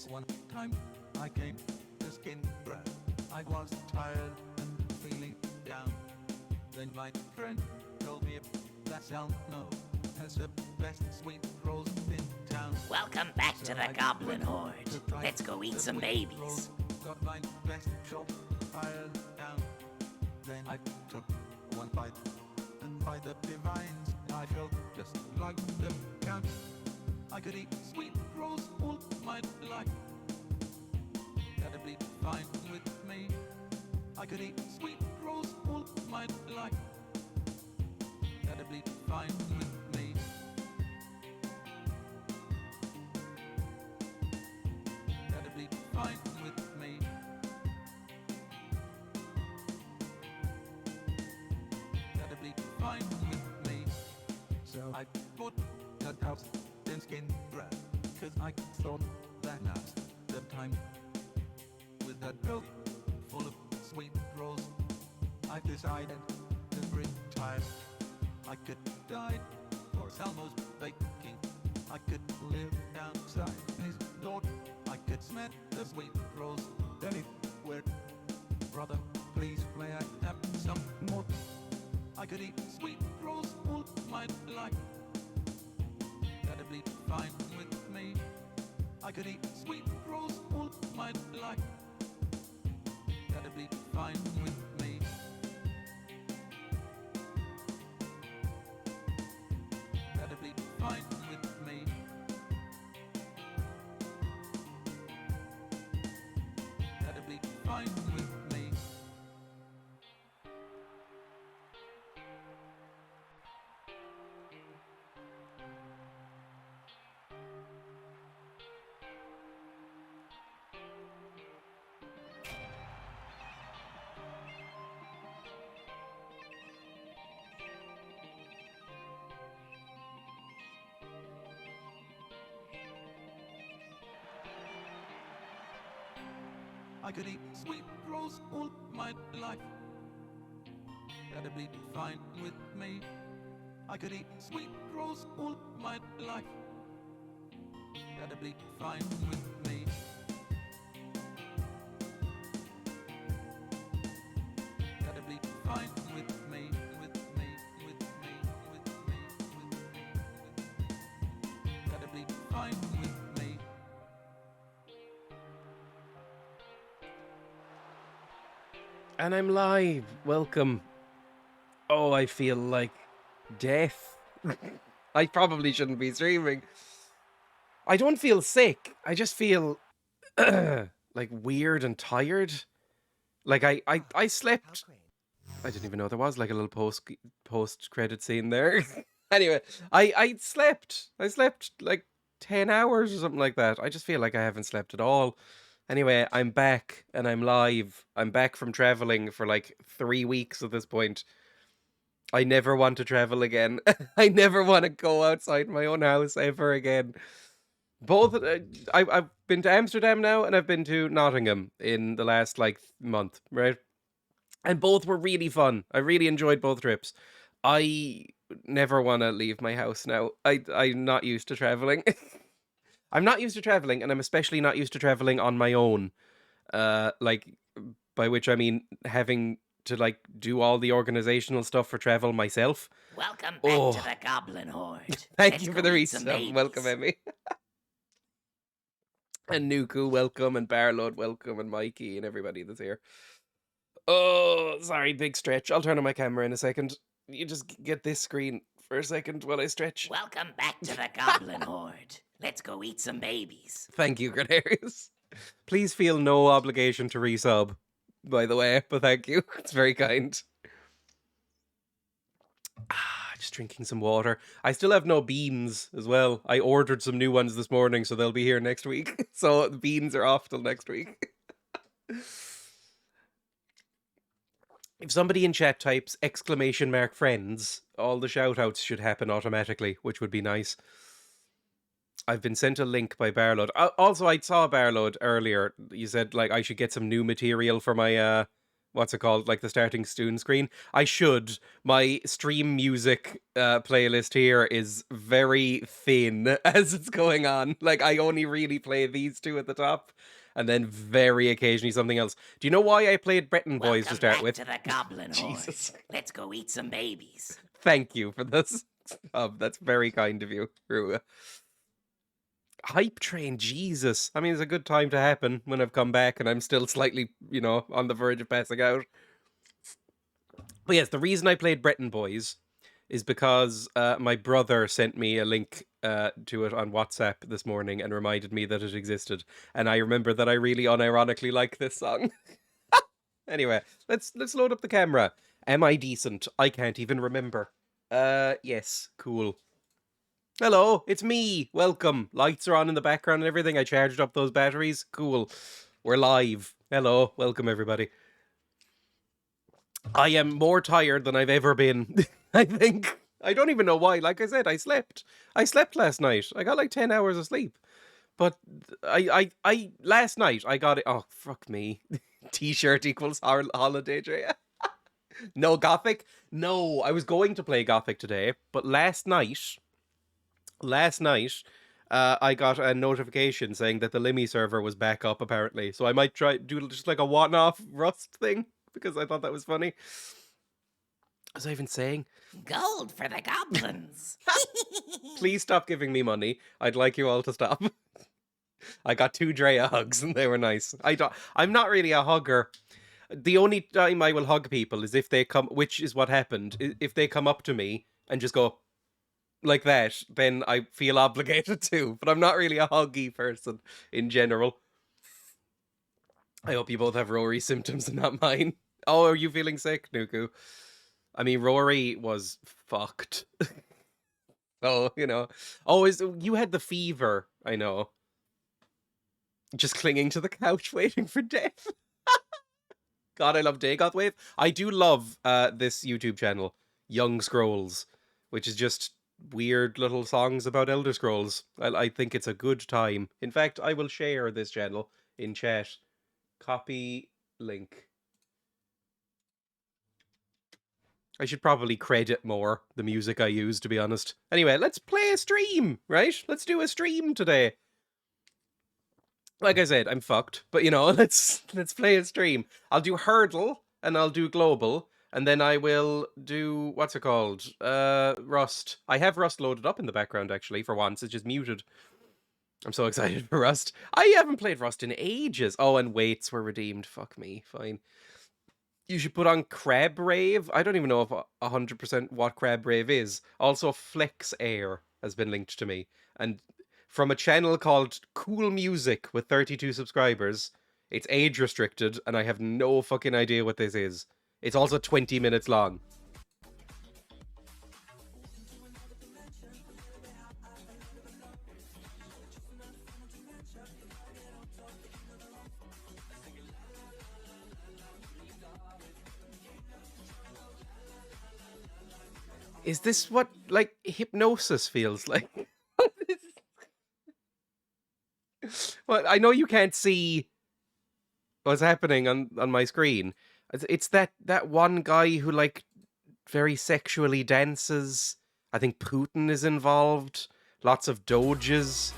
This one time I came to skin grab. I was tired and feeling down. Then my friend told me that Salmo has the best sweet rolls in town. Welcome back to the Goblin Horde. Let's go eat some babies. Got my best shop piled down. Then I took one bite, and by the divines, I felt just like the count. I could eat sweet rolls all my life. That'd be fine with me. I could eat sweet rolls all my life. That'd be fine with me. That'd be fine with me. That'd be fine with me. So I bought that house in skin grab, 'cause I thought that now's the time. With that belly full of sweet rolls, I decided to retire. I could die for Salmo's baking. I could live outside his door. I could smell the sweet rolls anywhere. Brother, please may I have some more? I could eat sweet rolls all my life. That'd be fine with me. I could eat sweet rolls all my life. That'd be fine with me. That'd be fine with me. That'd be fine with me. I could eat sweet rolls all my life. That'd be fine with me. I could eat sweet rolls all my life. That'd be fine with me. That'd be fine with me, with me, with me, with me, with me, with me. That'd be fine with me. And I'm live. Welcome. Oh, I feel like death. I probably shouldn't be streaming. I don't feel sick. I just feel like weird and tired. Like I slept. I didn't even know there was like a little post credit scene there. Anyway, I slept. I slept like 10 hours or something like that. I just feel like I haven't slept at all. Anyway, I'm back and I'm live. I'm back from traveling for like 3 weeks at this point. I never want to travel again. I never want to go outside my own house ever again. Both, I've been to Amsterdam now and I've been to Nottingham in the last like month, right? And both were really fun. I really enjoyed both trips. I never want to leave my house now. I'm not used to traveling. I'm not used to traveling, and I'm especially not used to traveling on my own. Like, by which I mean having to like do all the organizational stuff for travel myself. Welcome back to the Goblin Horde. Thank Let's you go for the eat some resub. Welcome, babies. Emmy. And Nuku, welcome, and Barload, welcome, and Mikey, and everybody that's here. Oh, sorry, big stretch. I'll turn on my camera in a second. You just get this screen for a second while I stretch. Welcome back to the Goblin Horde. Let's go eat some babies. Thank you, Grenarius. Please feel no obligation to resub, by the way, but thank you. It's very kind. Just drinking some water. I still have no beans as well. I ordered some new ones this morning, so they'll be here next week. So the beans are off till next week. If somebody in chat types !friends, all the shout-outs should happen automatically, which would be nice. I've been sent a link by Also, I saw Barload earlier. You said, like, I should get some new material for my what's it called? Like the starting soon screen. I should. My stream music playlist here is very thin as it's going on. Like I only really play these two at the top, and then very occasionally something else. Do you know why I played Breton Boys to Welcome start back with? to the Goblin Horde. Jesus. Let's go eat some babies. Thank you for this. That's very kind of you, Rua. Hype train, Jesus. I mean, it's a good time to happen when I've come back and I'm still slightly, on the verge of passing out. But yes, the reason I played Breton Boys is because my brother sent me a link to it on WhatsApp this morning and reminded me that it existed. And I remember that I really unironically like this song. Anyway, let's load up the camera. Am I decent? I can't even remember. Yes, cool. Hello, it's me. Welcome. Lights are on in the background and everything. I charged up those batteries. Cool. We're live. Hello, welcome everybody. I am more tired than I've ever been, I think. I don't even know why. Like I said, I slept. I slept last night. I got like 10 hours of sleep. But I last night I got it. Oh, fuck me. T-shirt equals holiday, Dreya. No Gothic? No, I was going to play Gothic today, but last night, I got a notification saying that the Limmy server was back up, apparently. So I might try do just like a one-off Rust thing, because I thought that was funny. Was I even saying? Gold for the goblins. Please stop giving me money. I'd like you all to stop. I got 2 Dreya hugs and they were nice. I'm not really a hugger. The only time I will hug people is if they come, which is what happened. If they come up to me and just go like that, then I feel obligated to. But I'm not really a huggy person in general. I hope you both have Rory symptoms and not mine. Oh, are you feeling sick, Nuku? I mean, Rory was fucked. So, Oh, you had the fever, I know. Just clinging to the couch waiting for death. God, I love Dagoth Wave. I do love this YouTube channel, Young Scrolls, which is just weird little songs about Elder Scrolls. I think it's a good time. In fact, I will share this channel in chat. Copy link. I should probably credit more the music I use, to be honest. Anyway, let's play a stream, right? Let's do a stream today. Like I said, I'm fucked, but let's play a stream. I'll do Hurdle and I'll do Global, and then I will do what's it called? Rust. I have Rust loaded up in the background actually for once. It's just muted. I'm so excited for Rust. I haven't played Rust in ages. Oh, and weights were redeemed. Fuck me. Fine. You should put on Crab Rave. I don't even know if 100% what Crab Rave is. Also, Flex Air has been linked to me. And from a channel called Cool Music with 32 subscribers. It's age restricted, and I have no fucking idea what this is. It's also 20 minutes long. Is this what, like, hypnosis feels like? Well, I know you can't see what's happening on my screen. It's that one guy who, like, very sexually dances. I think Putin is involved. Lots of doges.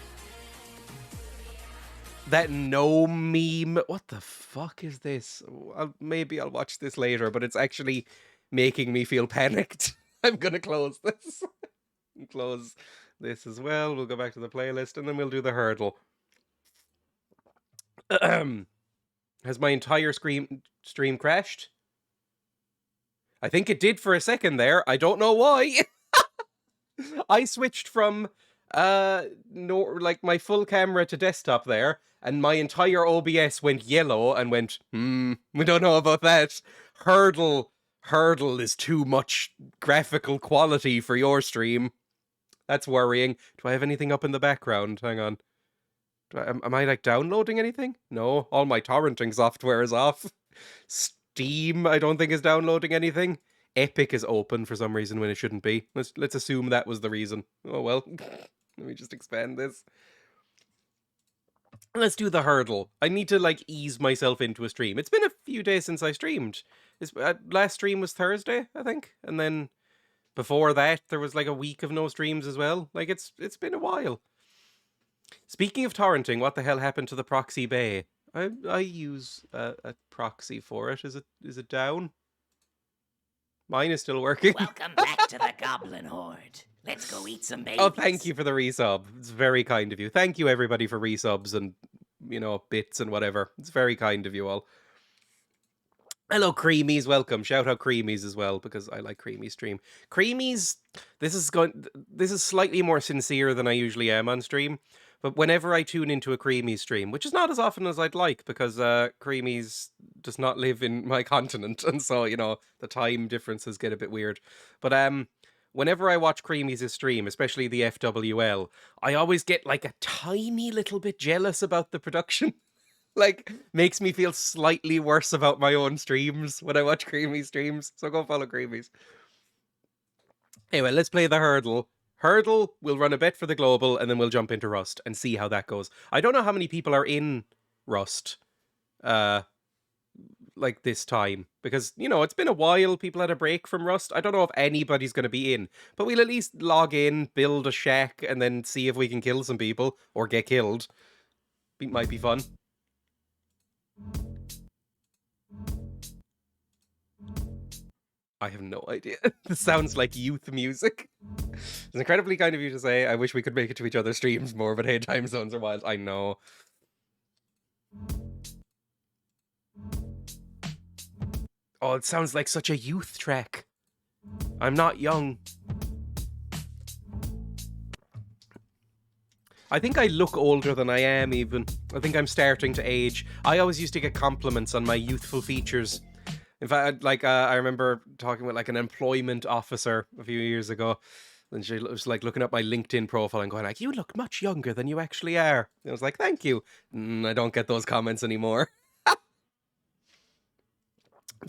That no meme. What the fuck is this? Maybe I'll watch this later, but it's actually making me feel panicked. I'm gonna close this. Close this as well. We'll go back to the playlist and then we'll do the hurdle. Has my entire stream crashed? I think it did for a second there. I don't know why. I switched from my full camera to desktop there, and my entire OBS went yellow and went, we don't know about that. Hurdle is too much graphical quality for your stream. That's worrying. Do I have anything up in the background? Hang on. Am I, like, downloading anything? No, all my torrenting software is off. Steam, I don't think, is downloading anything. Epic is open for some reason when it shouldn't be. Let's assume that was the reason. Oh, well. Let me just expand this. Let's do the hurdle. I need to like ease myself into a stream. It's been a few days since I streamed. Last stream was Thursday, I think, and then before that there was like a week of no streams as well. Like it's been a while. Speaking of torrenting, what the hell happened to the proxy bay? I use a proxy for it. Is it down? Mine is still working. Welcome back to the Goblin Horde. Let's go eat some babies. Oh, thank you for the resub. It's very kind of you. Thank you everybody for resubs and bits and whatever. It's very kind of you all. Hello, Creamies. Welcome. Shout out Creamies as well because I like Creamies stream. Creamies, this is slightly more sincere than I usually am on stream. But whenever I tune into a Creamies stream, which is not as often as I'd like because Creamies does not live in my continent, and so the time differences get a bit weird. But whenever I watch Creamies' stream, especially the FWL, I always get like a tiny little bit jealous about the production. Like, makes me feel slightly worse about my own streams when I watch Creamies streams. So go follow Creamies. Anyway, let's play the hurdle. Hurdle, we'll run a bet for the global, and then we'll jump into Rust and see how that goes. I don't know how many people are in Rust, like this time, because, it's been a while. People had a break from Rust. I don't know if anybody's going to be in, but we'll at least log in, build a shack, and then see if we can kill some people, or get killed. It might be fun. I have no idea. This sounds like youth music. It's incredibly kind of you to say. I wish we could make it to each other's streams more, but hey, time zones are wild. I know. Oh, it sounds like such a youth track. I'm not young. I think I look older than I am, even. I think I'm starting to age. I always used to get compliments on my youthful features. In fact, I remember talking with like an employment officer a few years ago, and she was like looking at my LinkedIn profile and going like, "You look much younger than you actually are." And I was like, "Thank you." I don't get those comments anymore. I'm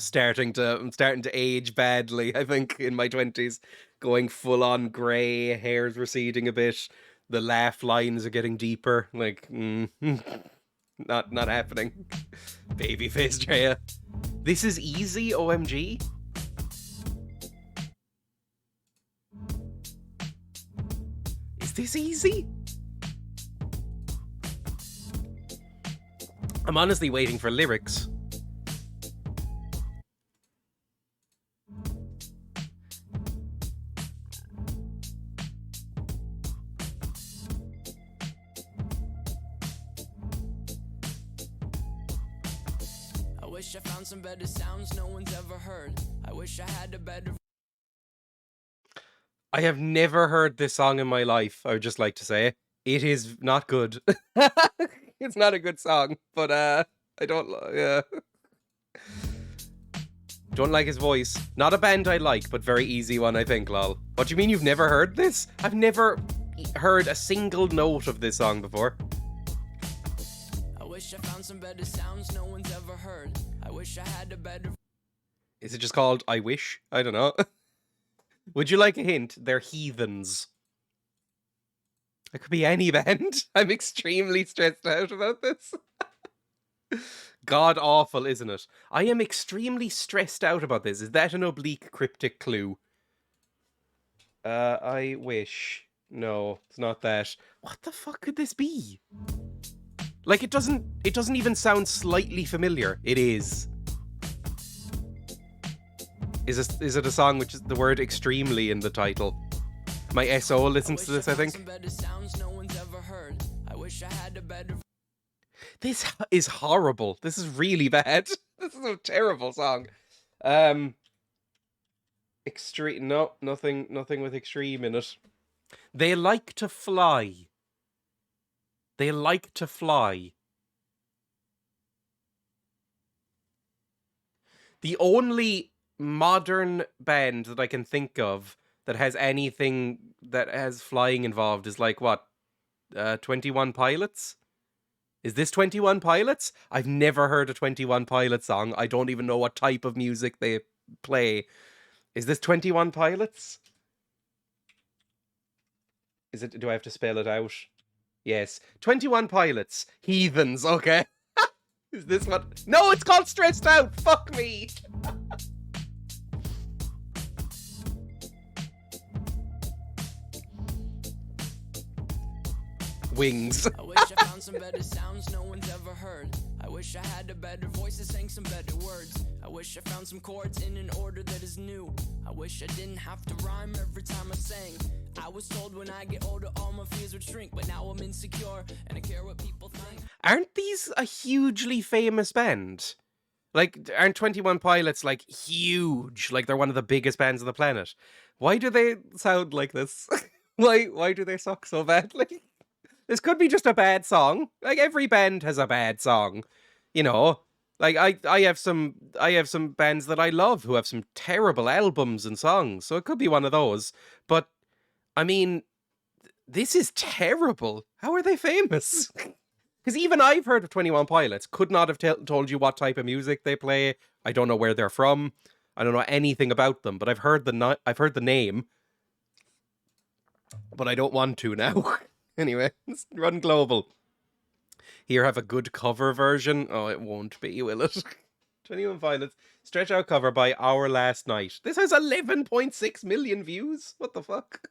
starting to age badly, I think, in my 20s, going full on grey, hair's receding a bit, the laugh lines are getting deeper. Like, not happening. Babyface Dreya. This is easy, OMG. Is this easy? I'm honestly waiting for lyrics. I wish I found some better sounds no one's ever heard. I wish I had a better... I have never heard this song in my life, I would just like to say. It is not good. It's not a good song, but I don't... Don't like his voice. Not a band I like, but very easy one, I think, lol. What do you mean you've never heard this? I've never heard a single note of this song before. I wish I found some better sounds no one's ever heard. I wish I had a better... Is it just called I Wish? I don't know. Would you like a hint? They're heathens. It could be any band. I'm extremely stressed out about this. God awful, isn't it? I am extremely stressed out about this. Is that an oblique cryptic clue? I wish. No, it's not that. What the fuck could this be? Like, it doesn't even sound slightly familiar. It is. Is it a song which is the word extremely in the title? My SO listens to this, I think. This is horrible. This is really bad. This is a terrible song. Extreme. No, nothing with extreme in it. They like to fly. They like to fly. The only modern band that I can think of that has anything that has flying involved is like what? 21 Pilots? Is this 21 Pilots? I've never heard a 21 Pilots song. I don't even know what type of music they play. Is this 21 Pilots? Is it? Do I have to spell it out? Yes. 21 Pilots. Heathens, okay. Is this one? No, it's called Stressed Out. Fuck me. Wings. I wish I found some better sounds no one's ever heard. I wish I had a better voice that sang some better words. I wish I found some chords in an order that is new. I wish I didn't have to rhyme every time I sang. I was told when I get older all my fears would shrink, but now I'm insecure and I care what people think. Aren't these a hugely famous band? Like, aren't 21 Pilots, like, huge? Like, they're one of the biggest bands on the planet. Why do they sound like this? Why do they suck so badly? This could be just a bad song. Like, every band has a bad song. You know? Like, I have some bands that I love who have some terrible albums and songs, so it could be one of those. But, I mean, this is terrible. How are they famous? Because even I've heard of 21 Pilots, could not have told you what type of music they play. I don't know where they're from. I don't know anything about them, but I've heard the name. But I don't want to now. Anyway, let's run global. Here, have a good cover version. Oh, it won't be, will it? 21 Pilots, Stretch Out cover by Our Last Night. This has 11.6 million views. What the fuck?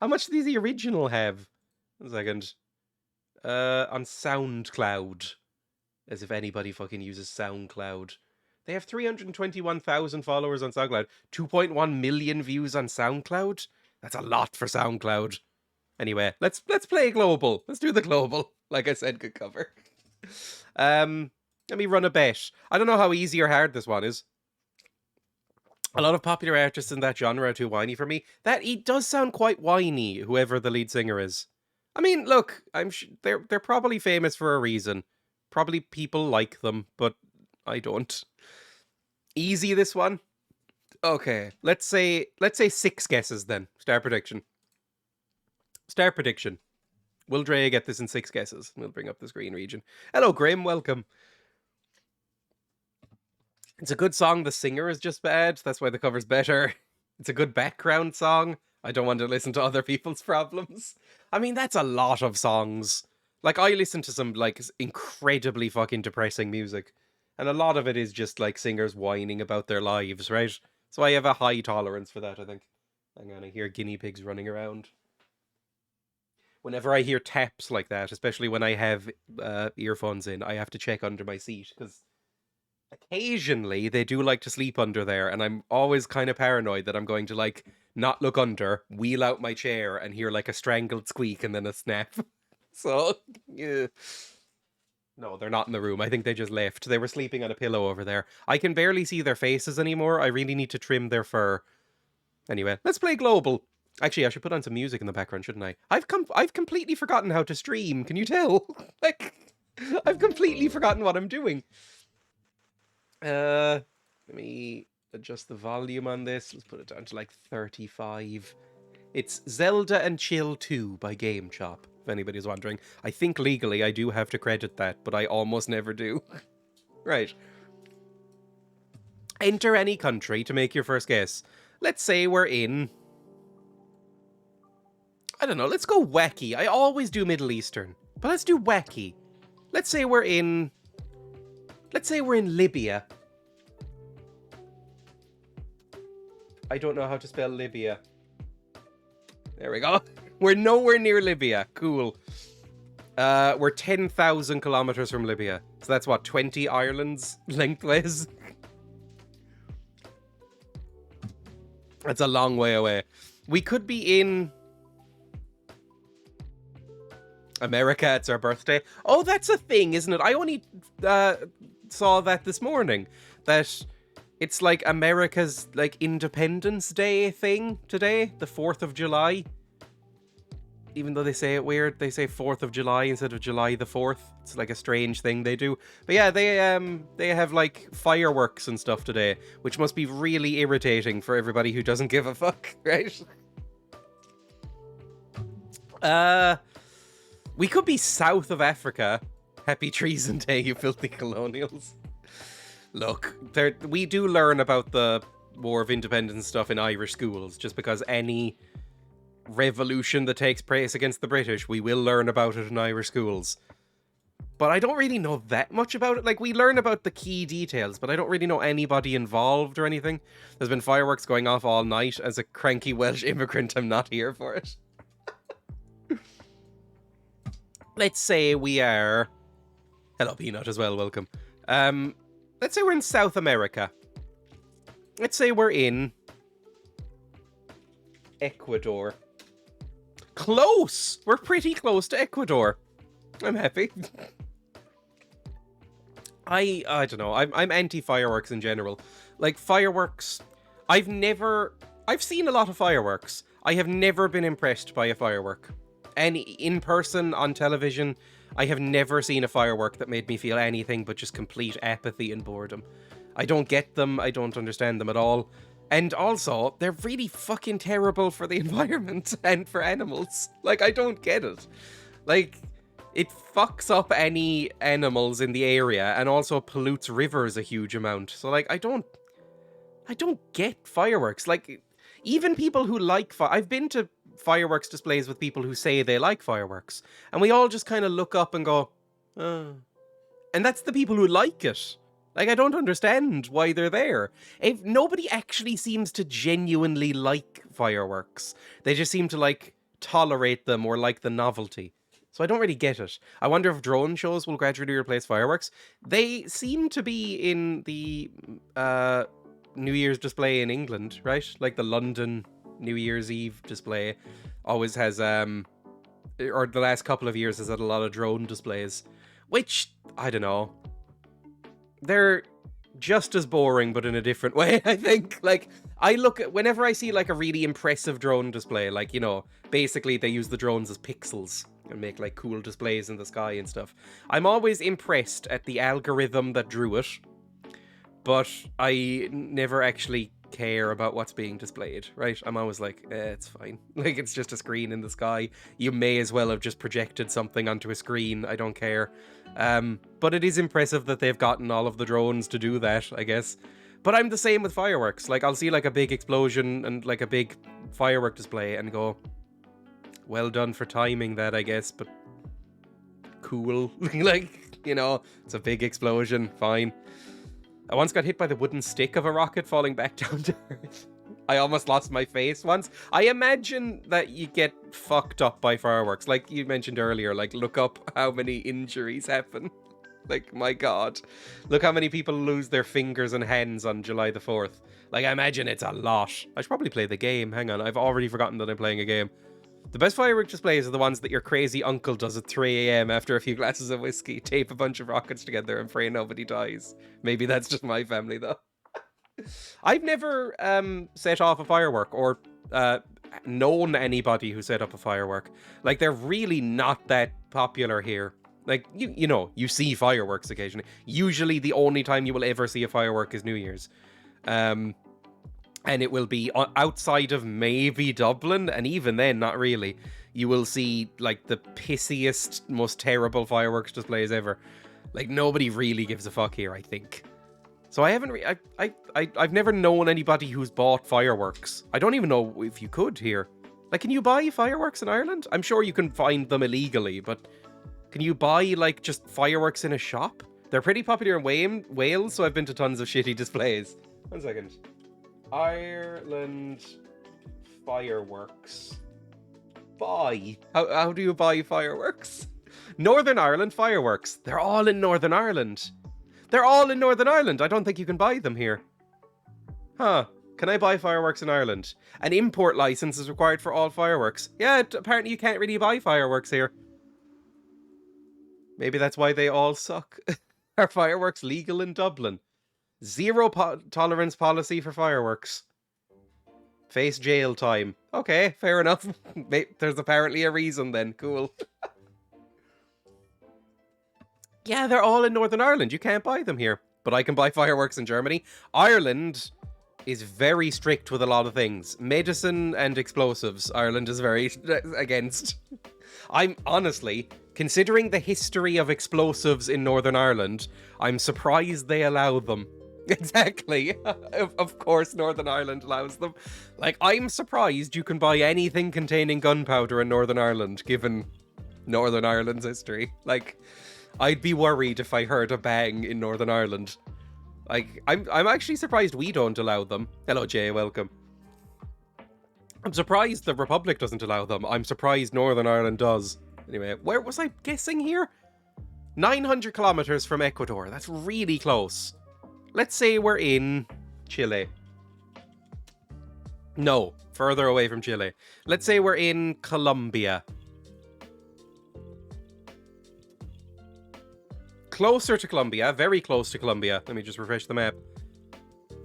How much does the original have? 1 second. On SoundCloud. As if anybody fucking uses SoundCloud. They have 321,000 followers on SoundCloud. 2.1 million views on SoundCloud? That's a lot for SoundCloud. Anyway, let's play global. Let's do the global. Like I said, good cover. Let me run a bet. I don't know how easy or hard this one is. A lot of popular artists in that genre are too whiny for me. That he does sound quite whiny, whoever the lead singer is. I mean, look, they're probably famous for a reason. Probably people like them, but I don't. Easy, this one. Okay, let's say 6 guesses then. Star prediction. Star prediction. Will Dreya get this in 6 guesses? We'll bring up the screen region. Hello, Grim. Welcome. It's a good song. The singer is just bad. That's why the cover's better. It's a good background song. I don't want to listen to other people's problems. I mean, that's a lot of songs. Like, I listen to some, like, incredibly fucking depressing music. And a lot of it is just, like, singers whining about their lives, right? So I have a high tolerance for that, I think. Hang on, I hear guinea pigs running around. Whenever I hear taps like that, especially when I have earphones in, I have to check under my seat, because occasionally they do like to sleep under there, and I'm always kind of paranoid that I'm going to, like, not look under, wheel out my chair, and hear, like, a strangled squeak and then a snap. So, yeah. No, they're not in the room. I think they just left. They were sleeping on a pillow over there. I can barely see their faces anymore. I really need to trim their fur. Anyway, let's play global. Actually, I should put on some music in the background, shouldn't I? I've completely forgotten how to stream. Can you tell? Like, I've completely forgotten what I'm doing. Let me adjust the volume on this. Let's put it down to like 35. It's Zelda and Chill 2 by Game Chop, if anybody's wondering. I think legally I do have to credit that, but I almost never do. Right. Enter any country to make your first guess. Let's say we're in... I don't know, let's go wacky. I always do Middle Eastern, but let's do wacky. Let's say we're in Libya. I don't know how to spell Libya. There we go. We're nowhere near Libya. Cool. We're 10,000 kilometers from Libya. So that's what, 20 Irelands lengthways? That's a long way away. We could be in... America, it's our birthday. Oh, that's a thing, isn't it? I only saw that this morning. That it's like America's like Independence Day thing today, the 4th of July. Even though they say it weird, they say 4th of July instead of July the 4th. It's like a strange thing they do. But yeah, they have like fireworks and stuff today, which must be really irritating for everybody who doesn't give a fuck, right? We could be south of Africa. Happy Treason Day, you filthy colonials. Look, we do learn about the War of Independence stuff in Irish schools, just because any revolution that takes place against the British. We will learn about it in Irish schools. But I don't really know that much about it. Like, we learn about the key details, but I don't really know anybody involved or anything. There's been fireworks going off all night. As a cranky Welsh immigrant, I'm not here for it. Let's say we are... Hello, Peanut, as well, welcome. Let's say we're in South America. Let's say we're in... Ecuador. Close! We're pretty close to Ecuador. I'm happy. I don't know. I'm anti-fireworks in general. Like, fireworks... I've seen a lot of fireworks. I have never been impressed by a firework. And in person, on television, I have never seen a firework that made me feel anything but just complete apathy and boredom. I don't get them. I don't understand them at all. And also, they're really fucking terrible for the environment and for animals. Like, I don't get it. Like... It fucks up any animals in the area and also pollutes rivers a huge amount. So, like, I don't get fireworks. Like, even people who like I've been to fireworks displays with people who say they like fireworks. And we all just kind of look up and go, oh. And that's the people who like it. Like, I don't understand why they're there. If nobody actually seems to genuinely like fireworks. They just seem to, like, tolerate them or like the novelty. So I don't really get it. I wonder if drone shows will gradually replace fireworks. They seem to be in the New Year's display in England, right? Like the London New Year's Eve display always has, or the last couple of years has had a lot of drone displays. Which, I don't know. They're just as boring, but in a different way, I think. Like, I look at, whenever I see like a really impressive drone display, like, you know, basically they use the drones as pixels and make like cool displays in the sky and stuff. I'm always impressed at the algorithm that drew it, but I never actually care about what's being displayed, right? I'm always like, it's fine. Like, it's just a screen in the sky. You may as well have just projected something onto a screen. I don't care. But it is impressive that they've gotten all of the drones to do that, I guess. But I'm the same with fireworks. Like, I'll see like a big explosion and like a big firework display and go, well done for timing that, I guess, but cool. Like, you know, it's a big explosion, fine. I once got hit by the wooden stick of a rocket falling back down to Earth. I almost lost my face once. I imagine that you get fucked up by fireworks. Like you mentioned earlier, like, look up how many injuries happen. Like, my God. Look how many people lose their fingers and hands on July the 4th. Like, I imagine it's a lot. I should probably play the game. Hang on, I've already forgotten that I'm playing a game. The best firework displays are the ones that your crazy uncle does at 3 a.m. after a few glasses of whiskey. Tape a bunch of rockets together and pray nobody dies. Maybe that's just my family, though. I've never set off a firework or known anybody who set up a firework. Like, they're really not that popular here. Like, you know, you see fireworks occasionally. Usually the only time you will ever see a firework is New Year's. And it will be outside of maybe Dublin, and even then, not really. You will see, like, the pissiest, most terrible fireworks displays ever. Like, nobody really gives a fuck here, I think. So I haven't... I've never known anybody who's bought fireworks. I don't even know if you could here. Like, can you buy fireworks in Ireland? I'm sure you can find them illegally, but... Can you buy, like, just fireworks in a shop? They're pretty popular in Wales, so I've been to tons of shitty displays. 1 second. Ireland fireworks. Buy. How do you buy fireworks? Northern Ireland fireworks. They're all in Northern Ireland. They're all in Northern Ireland. I don't think you can buy them here. Huh. Can I buy fireworks in Ireland? An import license is required for all fireworks. Yeah, apparently you can't really buy fireworks here. Maybe that's why they all suck. Are fireworks legal in Dublin? Zero tolerance policy for fireworks. Face jail time. Okay, fair enough. There's apparently a reason then. Cool. Yeah, they're all in Northern Ireland. You can't buy them here. But I can buy fireworks in Germany. Ireland is very strict with a lot of things. Medicine and explosives, Ireland is very against. I'm honestly, considering the history of explosives in Northern Ireland, I'm surprised they allow them. Exactly. Of course, Northern Ireland allows them. Like, I'm surprised you can buy anything containing gunpowder in Northern Ireland, given Northern Ireland's history. Like, I'd be worried if I heard a bang in Northern Ireland. Like, I'm actually surprised we don't allow them. Hello, Jay, welcome. I'm surprised the Republic doesn't allow them. I'm surprised Northern Ireland does. Anyway, where was I guessing here? 900 kilometers from Ecuador. That's really close. Let's say we're in Chile. No, further away from Chile. Let's say we're in Colombia. Closer to Colombia, very close to Colombia. Let me just refresh the map.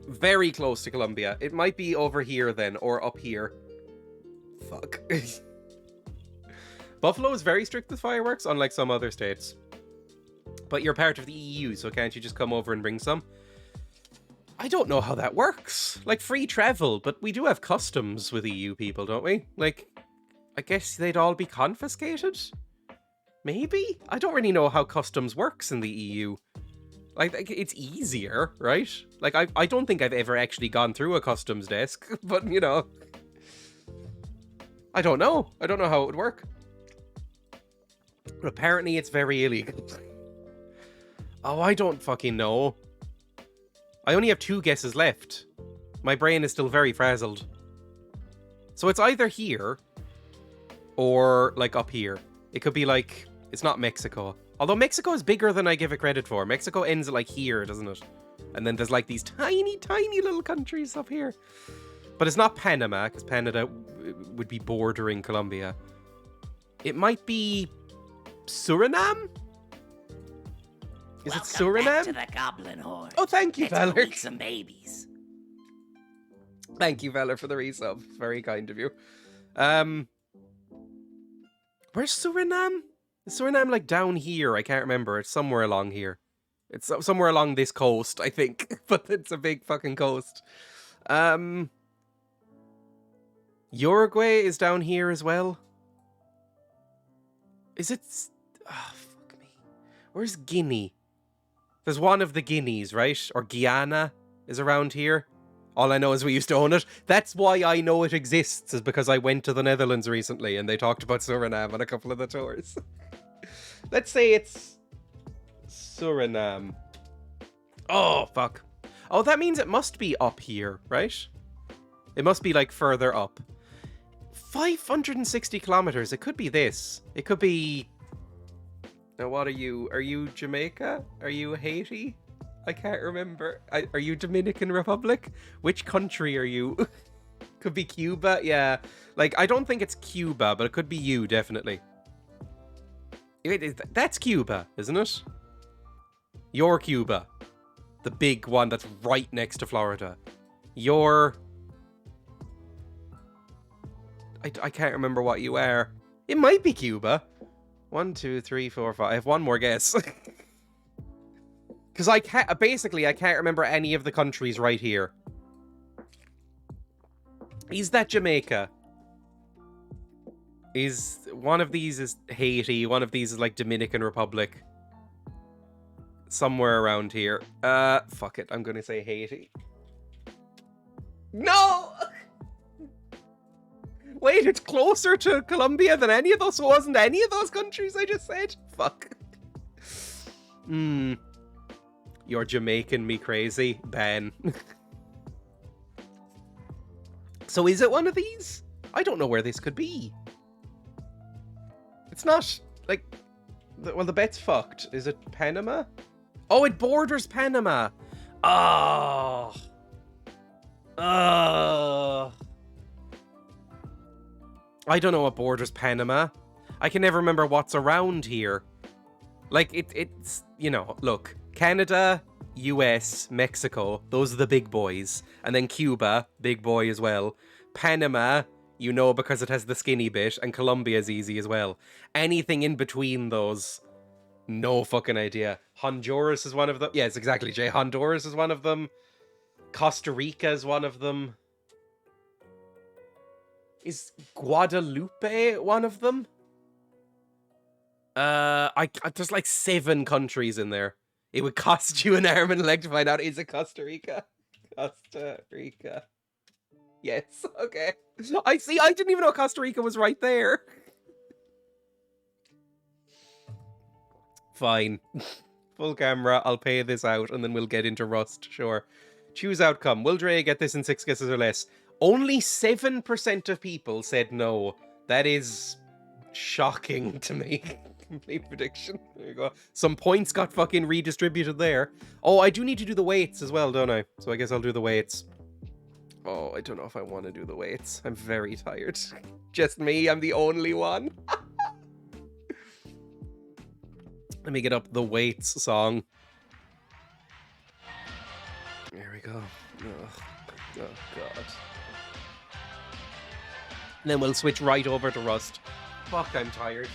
Very close to Colombia. It might be over here then, or up here. Fuck. Buffalo is very strict with fireworks, unlike some other states. But you're part of the EU, so can't you just come over and bring some? I don't know how that works. Like, free travel, but we do have customs with EU people, don't we? Like, I guess they'd all be confiscated? Maybe? I don't really know how customs works in the EU. Like, it's easier, right? Like, I don't think I've ever actually gone through a customs desk, but, you know. I don't know. I don't know how it would work. But apparently it's very illegal. Oh, I don't fucking know. I only have 2 guesses left. My brain is still very frazzled. So it's either here, or, like, up here. It could be, like, it's not Mexico. Although Mexico is bigger than I give it credit for. Mexico ends at, like, here, doesn't it? And then there's, like, these tiny, tiny little countries up here. But it's not Panama, because Panama would be bordering Colombia. It might be Suriname? Is it Suriname? Back to the Goblin Horde. Oh, thank you, Let's Valor. go eat some babies. Thank you, Valor, for the resub. Very kind of you. Where's Suriname? Is Suriname, like, down here? I can't remember. It's somewhere along here. It's somewhere along this coast, I think. But it's a big fucking coast. Uruguay is down here as well. Is it... Oh, fuck me. Where's Guinea? There's one of the Guineas, right? Or Guyana is around here. All I know is we used to own it. That's why I know it exists, is because I went to the Netherlands recently and they talked about Suriname on a couple of the tours. Let's say it's Suriname. Oh, fuck. Oh, that means it must be up here, right? It must be, like, further up. 560 kilometers. It could be this. It could be... Now, what are you? Are you Jamaica? Are you Haiti? I can't remember. Are you Dominican Republic? Which country are you? Could be Cuba? Yeah. Like, I don't think it's Cuba, but it could be you, definitely. That's Cuba, isn't it? You're Cuba. The big one that's right next to Florida. You're... I can't remember what you are. It might be Cuba. 1, 2, 3, 4, 5. I have one more guess. Because I can't remember any of the countries right here. Is that Jamaica? Is one of these is Haiti? One of these is like Dominican Republic. Somewhere around here. Fuck it. I'm gonna say Haiti. No! Wait, it's closer to Colombia than any of those. So it wasn't any of those countries I just said? Fuck. You're Jamaican me crazy, Ben. So is it one of these? I don't know where this could be. It's not, like... Well, the bet's fucked. Is it Panama? Oh, it borders Panama. Oh. I don't know what borders Panama. I can never remember what's around here. Like, it's, you know, look. Canada, US, Mexico, those are the big boys. And then Cuba, big boy as well. Panama, you know, because it has the skinny bit. And Colombia's easy as well. Anything in between those, no fucking idea. Honduras is one of them. Yes, exactly, Jay. Honduras is one of them. Costa Rica is one of them. Is Guadalupe one of them? There's like 7 countries in there. It would cost you an arm and a leg to find out. Is it Costa Rica? Costa Rica. Yes, okay. I see, I didn't even know Costa Rica was right there. Fine. Full camera, I'll pay this out, and then we'll get into Rust, sure. Choose outcome. Will Dreya get this in 6 guesses or less? Only 7% of people said no. That is shocking to me. Complete prediction. There you go. Some points got fucking redistributed there. Oh, I do need to do the weights as well, don't I? So I guess I'll do the weights. Oh, I don't know if I want to do the weights. I'm very tired. Just me, I'm the only one. Let me get up the weights song. There we go. Oh god. And then we'll switch right over to Rust. Fuck, I'm tired.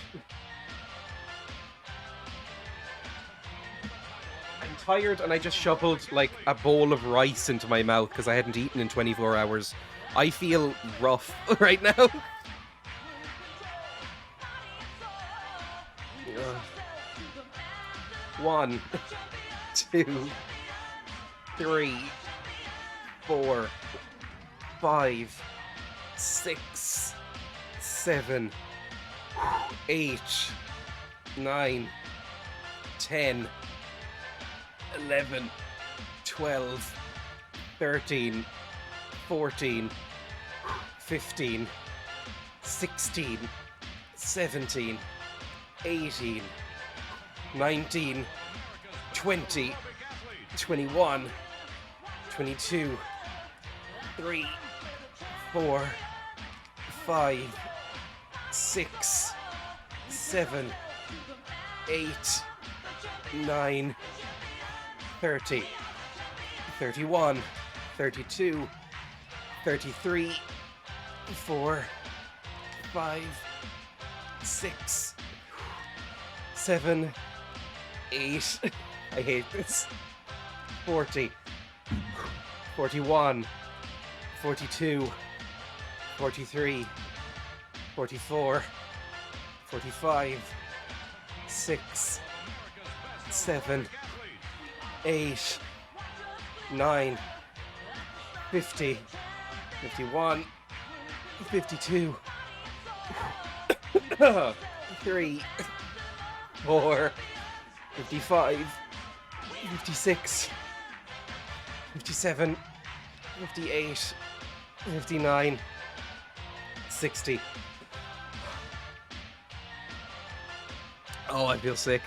I'm tired and I just shoveled like a bowl of rice into my mouth because I hadn't eaten in 24 hours. I feel rough right now. Ugh. 1, 2, 3, 4, 5, 6, 7, 8, 9, 10, 11, 12, 13, 14, 15, 16, 17, 18, 19, 20, 21, 22, 3, 4, 5, 6, 7, 8, 9, 30, 31, 32, 33, 4, 5, 6, 7, 8, I hate this, 40, 41, 42, 43, 44, 45, 6, 7, 8, 9, 50, 51, 52, 3, 4, 55, 56, 57, 58, 59, 60. Oh, I feel sick.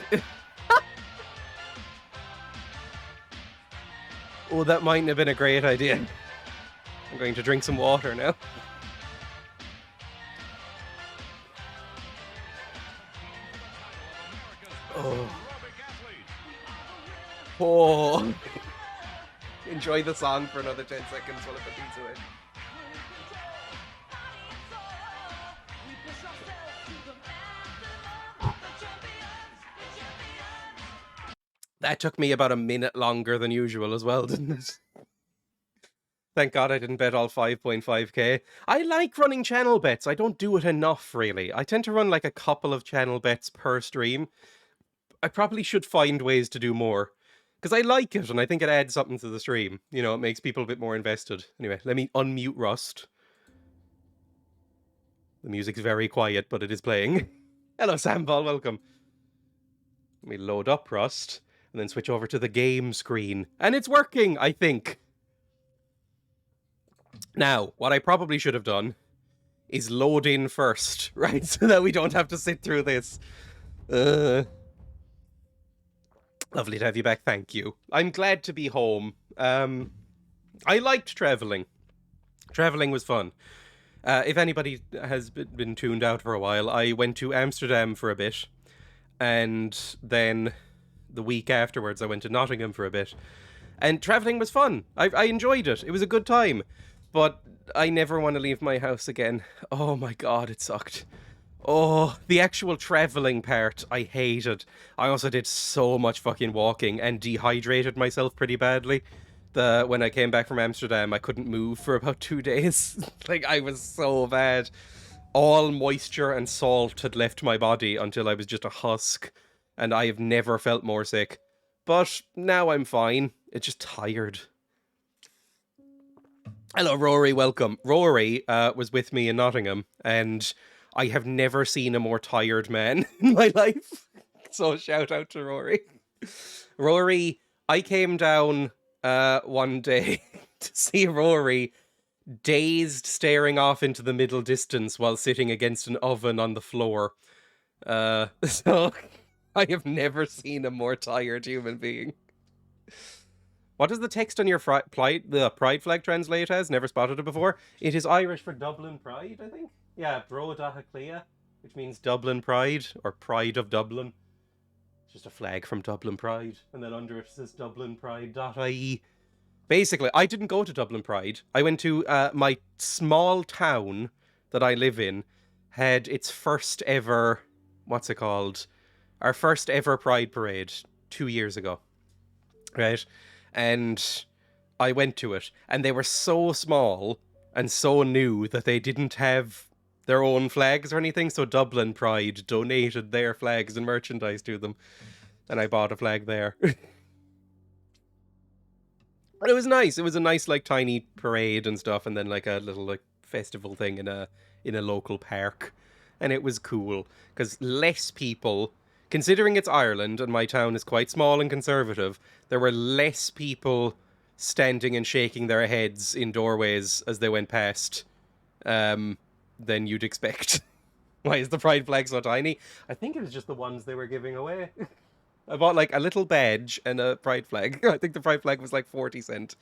Oh, that mightn't have been a great idea. I'm going to drink some water now. Oh. Oh. Enjoy the song for another 10 seconds while I put these away. That took me about a minute longer than usual as well, didn't it? Thank God I didn't bet all 5.5k. I like running channel bets. I don't do it enough, really. I tend to run like a couple of channel bets per stream. I probably should find ways to do more. Because I like it, and I think it adds something to the stream. You know, it makes people a bit more invested. Anyway, let me unmute Rust. The music's very quiet, but it is playing. Hello, Sambal, welcome. Let me load up Rust, and then switch over to the game screen. And it's working, I think. Now, what I probably should have done is load in first, right? So that we don't have to sit through this. Lovely to have you back, thank you. I'm glad to be home. I liked travelling. Travelling was fun. If anybody has been tuned out for a while, I went to Amsterdam for a bit. And then the week afterwards, I went to Nottingham for a bit. And travelling was fun. I enjoyed it. It was a good time. But I never want to leave my house again. Oh my god, it sucked. Oh, the actual travelling part, I hated. I also did so much fucking walking and dehydrated myself pretty badly. When I came back from Amsterdam, I couldn't move for about 2 days. Like, I was so bad. All moisture and salt had left my body until I was just a husk. And I have never felt more sick. but now I'm fine. It's just tired. Hello, Rory. Welcome. Rory was with me in Nottingham, and I have never seen a more tired man in my life. So shout out to Rory. Rory, I came down one day to see Rory dazed, staring off into the middle distance while sitting against an oven on the floor. So I have never seen a more tired human being. What does the text on your the pride flag translate as? Never spotted it before. It is Irish for Dublin Pride, I think. Yeah, Bro Dahaclea, which means Dublin Pride, or Pride of Dublin. It's just a flag from Dublin Pride. And then under it says dublinpride.ie. Basically, I didn't go to Dublin Pride. I went to my small town that I live in, had its first ever, what's it called? Our first ever Pride Parade 2 years ago. Right? And I went to it, and they were so small and so new that they didn't have their own flags or anything, so Dublin Pride donated their flags and merchandise to them, and I bought a flag there. But it was nice. It was a nice, like, tiny parade and stuff, and then, like, a little, like, festival thing in a local park, and it was cool, because less people... Considering it's Ireland and my town is quite small and conservative, there were less people standing and shaking their heads in doorways as they went past than you'd expect. Why is the pride flag so tiny? I think it was just the ones they were giving away. I bought like a little badge and a pride flag. I think the pride flag was like 40 cents.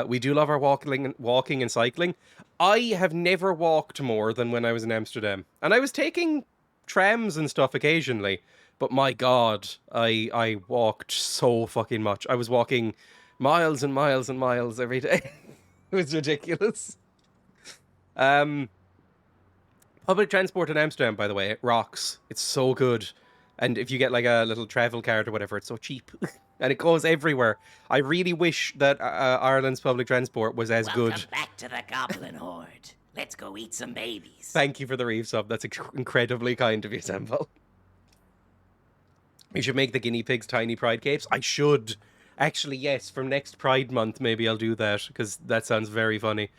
We do love our walking and cycling. I have never walked more than when I was in Amsterdam. And I was taking trams and stuff occasionally, but my god, I walked so fucking much. I was walking miles and miles and miles every day. It was ridiculous. Public transport in Amsterdam, by the way, it rocks. It's so good. And if you get like a little travel card or whatever, it's so cheap. And it goes everywhere. I really wish that Ireland's public transport was as good. Welcome back to the Goblin Horde. Let's go eat some babies. Thank you for the Reeve sub. That's incredibly kind of you, Sample. We should make the guinea pigs tiny pride capes. I should. Actually, yes. From next Pride Month, maybe I'll do that, because that sounds very funny.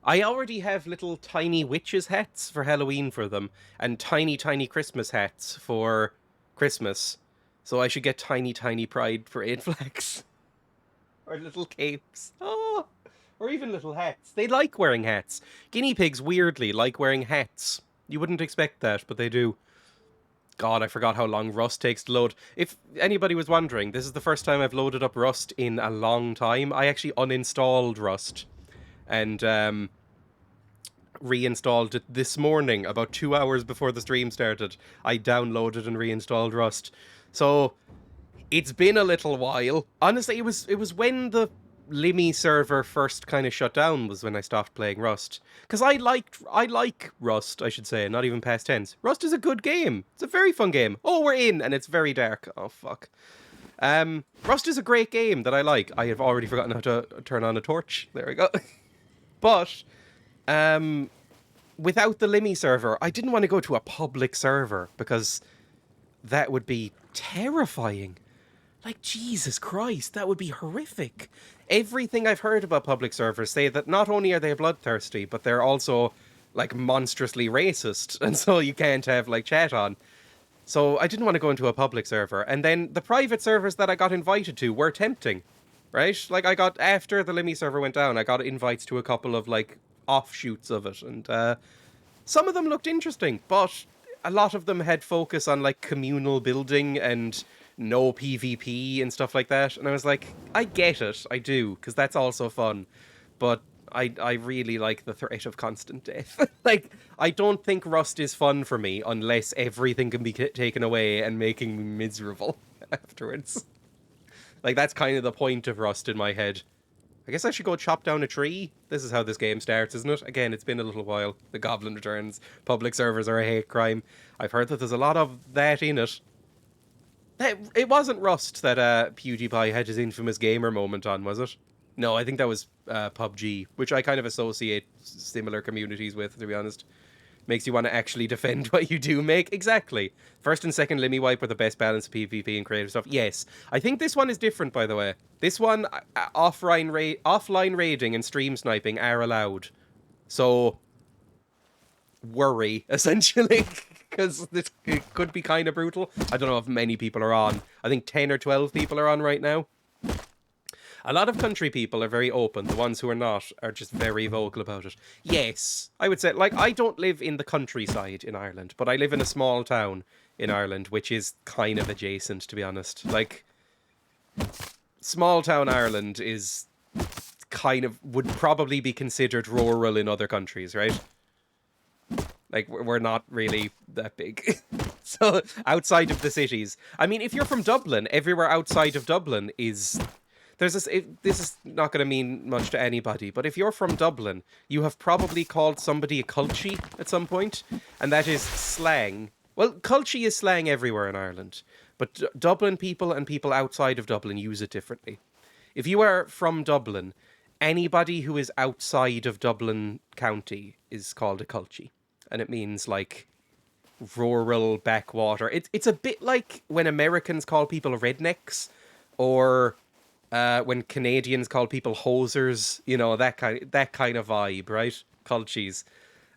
I already have little tiny witches hats for Halloween for them, and tiny, tiny Christmas hats for Christmas. So I should get tiny, tiny pride parade flags. Or little capes. Oh! Or even little hats. They like wearing hats. Guinea pigs, weirdly, like wearing hats. You wouldn't expect that, but they do. God, I forgot how long Rust takes to load. If anybody was wondering, this is the first time I've loaded up Rust in a long time. I actually uninstalled Rust and reinstalled it this morning, about 2 hours before the stream started. I downloaded and reinstalled Rust. So, it's been a little while. Honestly, it was when the Limmy server first kind of shut down was when I stopped playing Rust. Because I like Rust, I should say, not even past tense. Rust is a good game. It's a very fun game. Oh, we're in, and it's very dark. Oh, fuck. Rust is a great game that I like. I have already forgotten how to turn on a torch. There we go. But, without the Limmy server, I didn't want to go to a public server, because that would be terrifying. Like, Jesus Christ, that would be horrific. Everything I've heard about public servers say that not only are they bloodthirsty, but they're also, like, monstrously racist, and so you can't have, like, chat on. So I didn't want to go into a public server. And then the private servers that I got invited to were tempting, right? Like, after the Limmy server went down, I got invites to a couple of, like, offshoots of it, and some of them looked interesting, but a lot of them had focus on, like, communal building and no PvP and stuff like that, and I was like, I get it, I do, because that's also fun, but I really like the threat of constant death. Like, I don't think Rust is fun for me unless everything can be taken away and making me miserable afterwards. Like, that's kind of the point of Rust in my head. I guess I should go chop down a tree. This is how this game starts, isn't it? Again, it's been a little while. The Goblin returns. Public servers are a hate crime. I've heard that there's a lot of that in it. It wasn't Rust that PewDiePie had his infamous gamer moment on, was it? No, I think that was PUBG, which I kind of associate similar communities with, to be honest. Makes you want to actually defend what you do make. Exactly. First and second Limmy Wipe are the best balance of PvP and creative stuff. Yes. I think this one is different, by the way. This one, offline raiding and stream sniping are allowed. So, worry, essentially. Because it could be kind of brutal. I don't know if many people are on. I think 10 or 12 people are on right now. A lot of country people are very open. The ones who are not are just very vocal about it. Yes, I would say, like, I don't live in the countryside in Ireland, but I live in a small town in Ireland, which is kind of adjacent, to be honest. Like, small town Ireland is kind of, would probably be considered rural in other countries, right? Like, we're not really that big. So, outside of the cities. I mean, if you're from Dublin, everywhere outside of Dublin is... This is not going to mean much to anybody, but if you're from Dublin, you have probably called somebody a culchie at some point, and that is slang. Well, culchie is slang everywhere in Ireland, but Dublin people and people outside of Dublin use it differently. If you are from Dublin, anybody who is outside of Dublin County is called a culchie, and it means, like, rural backwater. It's a bit like when Americans call people rednecks, or... when Canadians call people hosers, you know, that kind of vibe, right? Culchies.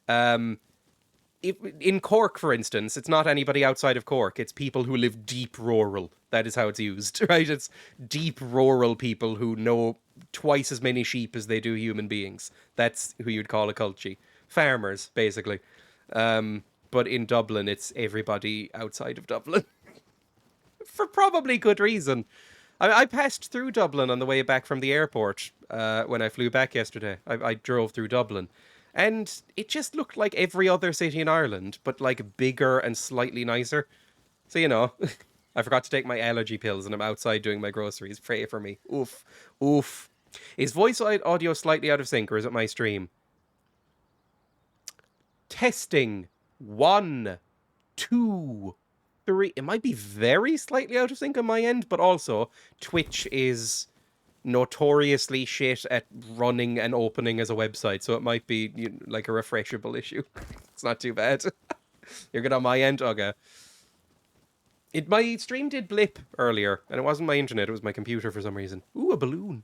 In Cork, for instance, it's not anybody outside of Cork. It's people who live deep rural. That is how it's used, right? It's deep rural people who know twice as many sheep as they do human beings. That's who you'd call a culchie. Farmers, basically. But in Dublin, it's everybody outside of Dublin. For probably good reason. I passed through Dublin on the way back from the airport when I flew back yesterday. I drove through Dublin. And it just looked like every other city in Ireland, but like bigger and slightly nicer. So, you know, I forgot to take my allergy pills and I'm outside doing my groceries. Pray for me. Oof. Oof. Is voice audio slightly out of sync or is it my stream? Testing. 1, 2... It might be very slightly out of sync on my end, but also Twitch is notoriously shit at running and opening as a website, so it might be like a refreshable issue. It's not too bad. You're good on my end? Okay. My stream did blip earlier, and it wasn't my internet, it was my computer for some reason. Ooh, a balloon.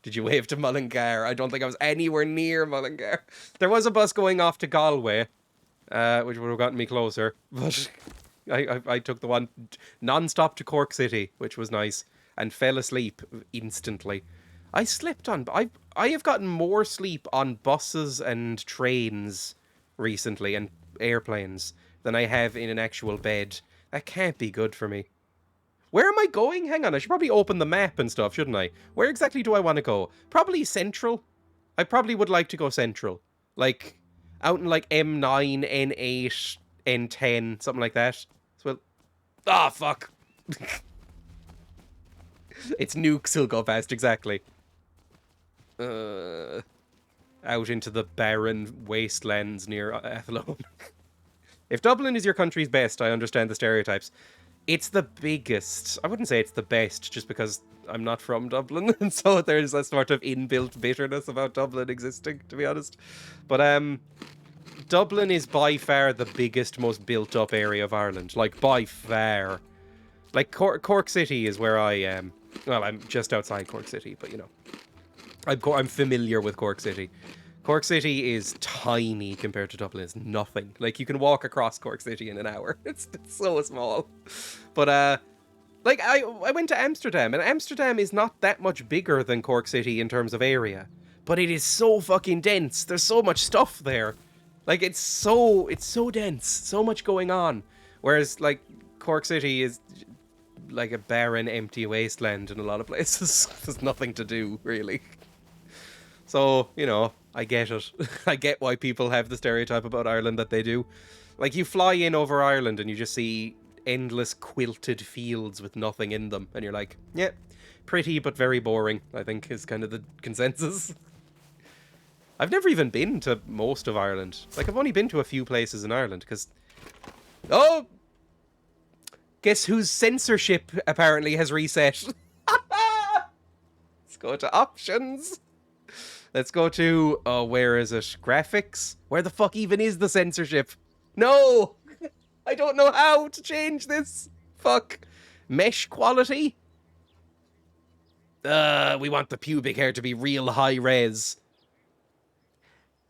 Did you wave to Mullingar? I don't think I was anywhere near Mullingar. There was a bus going off to Galway, which would have gotten me closer, but... I took the one non-stop to Cork City, which was nice, and fell asleep instantly. I slept on... I have gotten more sleep on buses and trains recently, and airplanes, than I have in an actual bed. That can't be good for me. Where am I going? Hang on, I should probably open the map and stuff, shouldn't I? Where exactly do I want to go? Probably Central. I probably would like to go Central. Like, out in like M9, N8, N10, something like that. Well, ah, fuck. It's nukes who'll go past, exactly. Out into the barren wastelands near Athlone. If Dublin is your country's best, I understand the stereotypes. It's the biggest. I wouldn't say it's the best, just because I'm not from Dublin, and so there's a sort of inbuilt bitterness about Dublin existing, to be honest. But, Dublin is by far the biggest, most built-up area of Ireland. Like, by far. Like, Cork City is where I am. Well, I'm just outside Cork City, but, you know. I'm familiar with Cork City. Cork City is tiny compared to Dublin. It's nothing. Like, you can walk across Cork City in an hour. It's so small. But, like, I went to Amsterdam, and Amsterdam is not that much bigger than Cork City in terms of area. But it is so fucking dense. There's so much stuff there. Like, it's so dense, so much going on. Whereas, like, Cork City is like a barren, empty wasteland in a lot of places. There's nothing to do, really. So, you know, I get it. I get why people have the stereotype about Ireland that they do. Like, you fly in over Ireland and you just see endless quilted fields with nothing in them. And you're like, yeah, pretty but very boring, I think, is kind of the consensus. I've never even been to most of Ireland. Like, I've only been to a few places in Ireland, because... Oh! Guess whose censorship apparently has reset? Let's go to options. Let's go to, where is it? Graphics? Where the fuck even is the censorship? No! I don't know how to change this. Fuck. Mesh quality? We want the pubic hair to be real high res.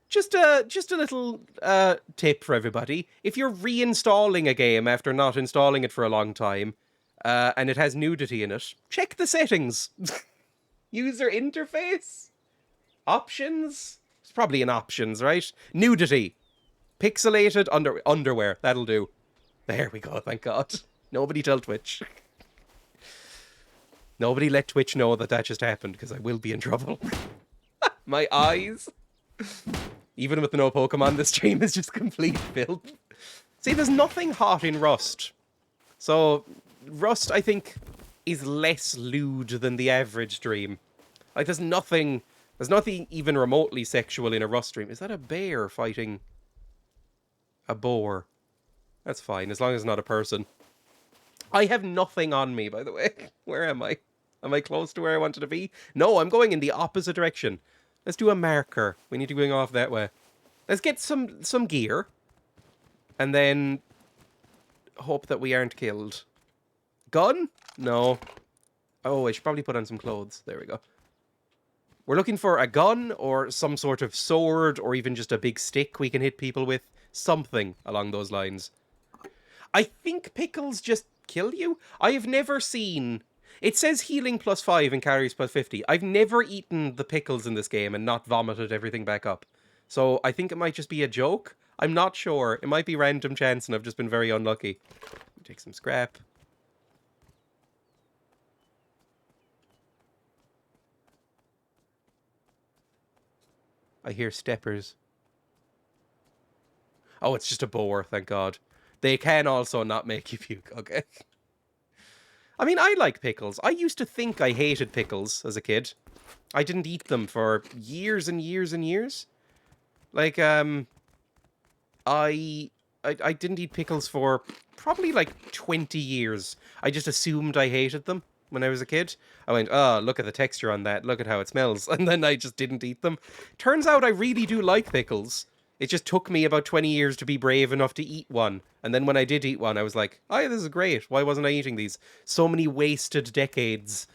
Just a little tip for everybody. If you're reinstalling a game after not installing it for a long time, and it has nudity in it, check the settings. User interface? Options? It's probably in options, right? Nudity. Pixelated underwear. That'll do. There we go, thank God. Nobody tell Twitch. Nobody let Twitch know that just happened, because I will be in trouble. My eyes. Even with no Pokemon, this stream is just complete filth. See, there's nothing hot in Rust. So, Rust, I think, is less lewd than the average stream. Like, there's nothing even remotely sexual in a Rust stream. Is that a bear fighting a boar? That's fine, as long as it's not a person. I have nothing on me, by the way. Where am I? Am I close to where I wanted to be? No, I'm going in the opposite direction. Let's do a marker. We need to be going off that way. Let's get some gear. And then hope that we aren't killed. Gun? No. Oh, I should probably put on some clothes. There we go. We're looking for a gun or some sort of sword or even just a big stick we can hit people with. Something along those lines. I think pickles just kill you. I have never seen... It says healing +5 and calories +50. I've never eaten the pickles in this game and not vomited everything back up. So I think it might just be a joke. I'm not sure. It might be random chance and I've just been very unlucky. Take some scrap. I hear steppers. Oh, it's just a boar, thank God. They can also not make you puke, okay? I mean, I like pickles. I used to think I hated pickles as a kid. I didn't eat them for years and years and years. Like, I didn't eat pickles for probably like 20 years. I just assumed I hated them when I was a kid. I went, oh, look at the texture on that. Look at how it smells. And then I just didn't eat them. Turns out I really do like pickles. It just took me about 20 years to be brave enough to eat one. And then when I did eat one, I was like, oh, this is great. Why wasn't I eating these? So many wasted decades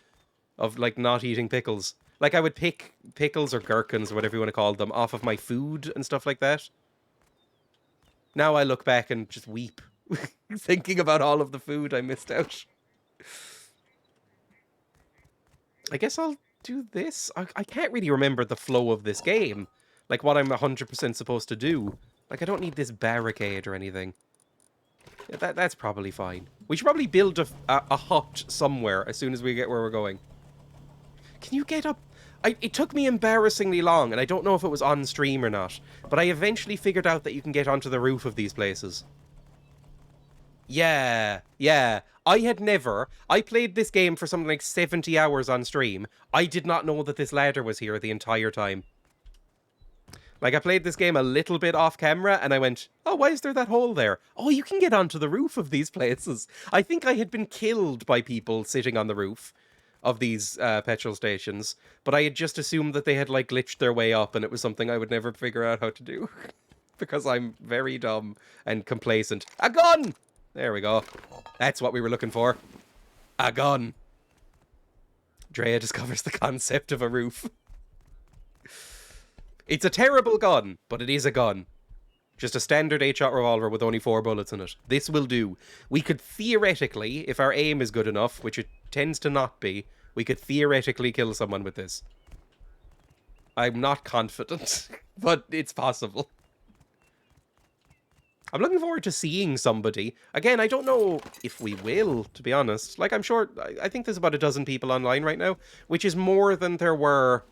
of, like, not eating pickles. Like, I would pick pickles or gherkins, or whatever you want to call them, off of my food and stuff like that. Now I look back and just weep, thinking about all of the food I missed out. I guess I'll do this. I can't really remember the flow of this game. Like, what I'm 100% supposed to do. Like, I don't need this barricade or anything. Yeah, that's probably fine. We should probably build a hut somewhere as soon as we get where we're going. Can you get up? It took me embarrassingly long, and I don't know if it was on stream or not, but I eventually figured out that you can get onto the roof of these places. Yeah. I played this game for something like 70 hours on stream. I did not know that this ladder was here the entire time. Like, I played this game a little bit off camera, and I went, oh, why is there that hole there? Oh, you can get onto the roof of these places. I think I had been killed by people sitting on the roof of these petrol stations, but I had just assumed that they had, like, glitched their way up, and it was something I would never figure out how to do. Because I'm very dumb and complacent. A gun! There we go. That's what we were looking for. A gun. Dreya discovers the concept of a roof. It's a terrible gun, but it is a gun. Just a standard 8-shot revolver with only 4 bullets in it. This will do. We could theoretically, if our aim is good enough, which it tends to not be, we could theoretically kill someone with this. I'm not confident, but it's possible. I'm looking forward to seeing somebody. Again, I don't know if we will, to be honest. Like, I'm sure, I think there's about a dozen people online right now, which is more than there were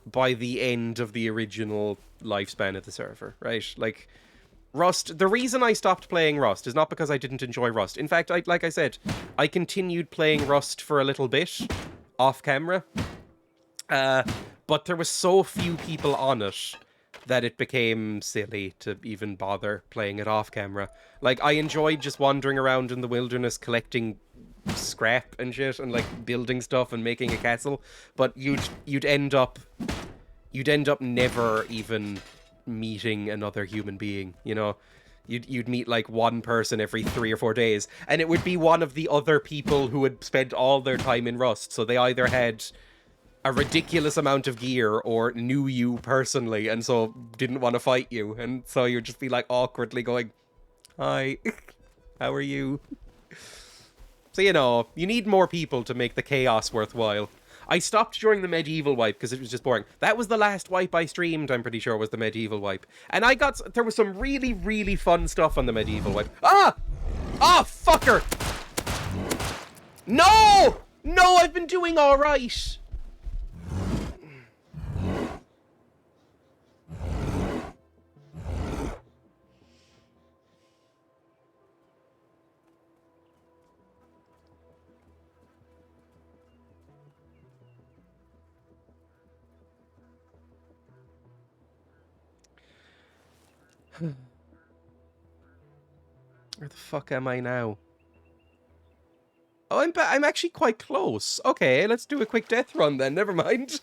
by the end of the original lifespan of the server, right? Like, Rust, the reason I stopped playing Rust is not because I didn't enjoy Rust. In fact, like I said, I continued playing Rust for a little bit, off camera. But there was so few people on it that it became silly to even bother playing it off camera. Like, I enjoyed just wandering around in the wilderness collecting scrap and shit and, like, building stuff and making a castle, but you'd end up you'd end up never even meeting another human being, you know? You'd meet like one person every 3 or 4 days, and it would be one of the other people who had spent all their time in Rust. So they either had a ridiculous amount of gear or knew you personally, and so didn't want to fight you. And so you'd just be like awkwardly going, "Hi, how are you?" So, you know, you need more people to make the chaos worthwhile. I stopped during the medieval wipe because it was just boring. That was the last wipe I streamed, I'm pretty sure, was the medieval wipe. And there was some really, really fun stuff on the medieval wipe. Ah! Ah, fucker! No! No, I've been doing alright! Where the fuck am I now? Oh, I'm actually quite close. Okay, let's do a quick death run then. Never mind.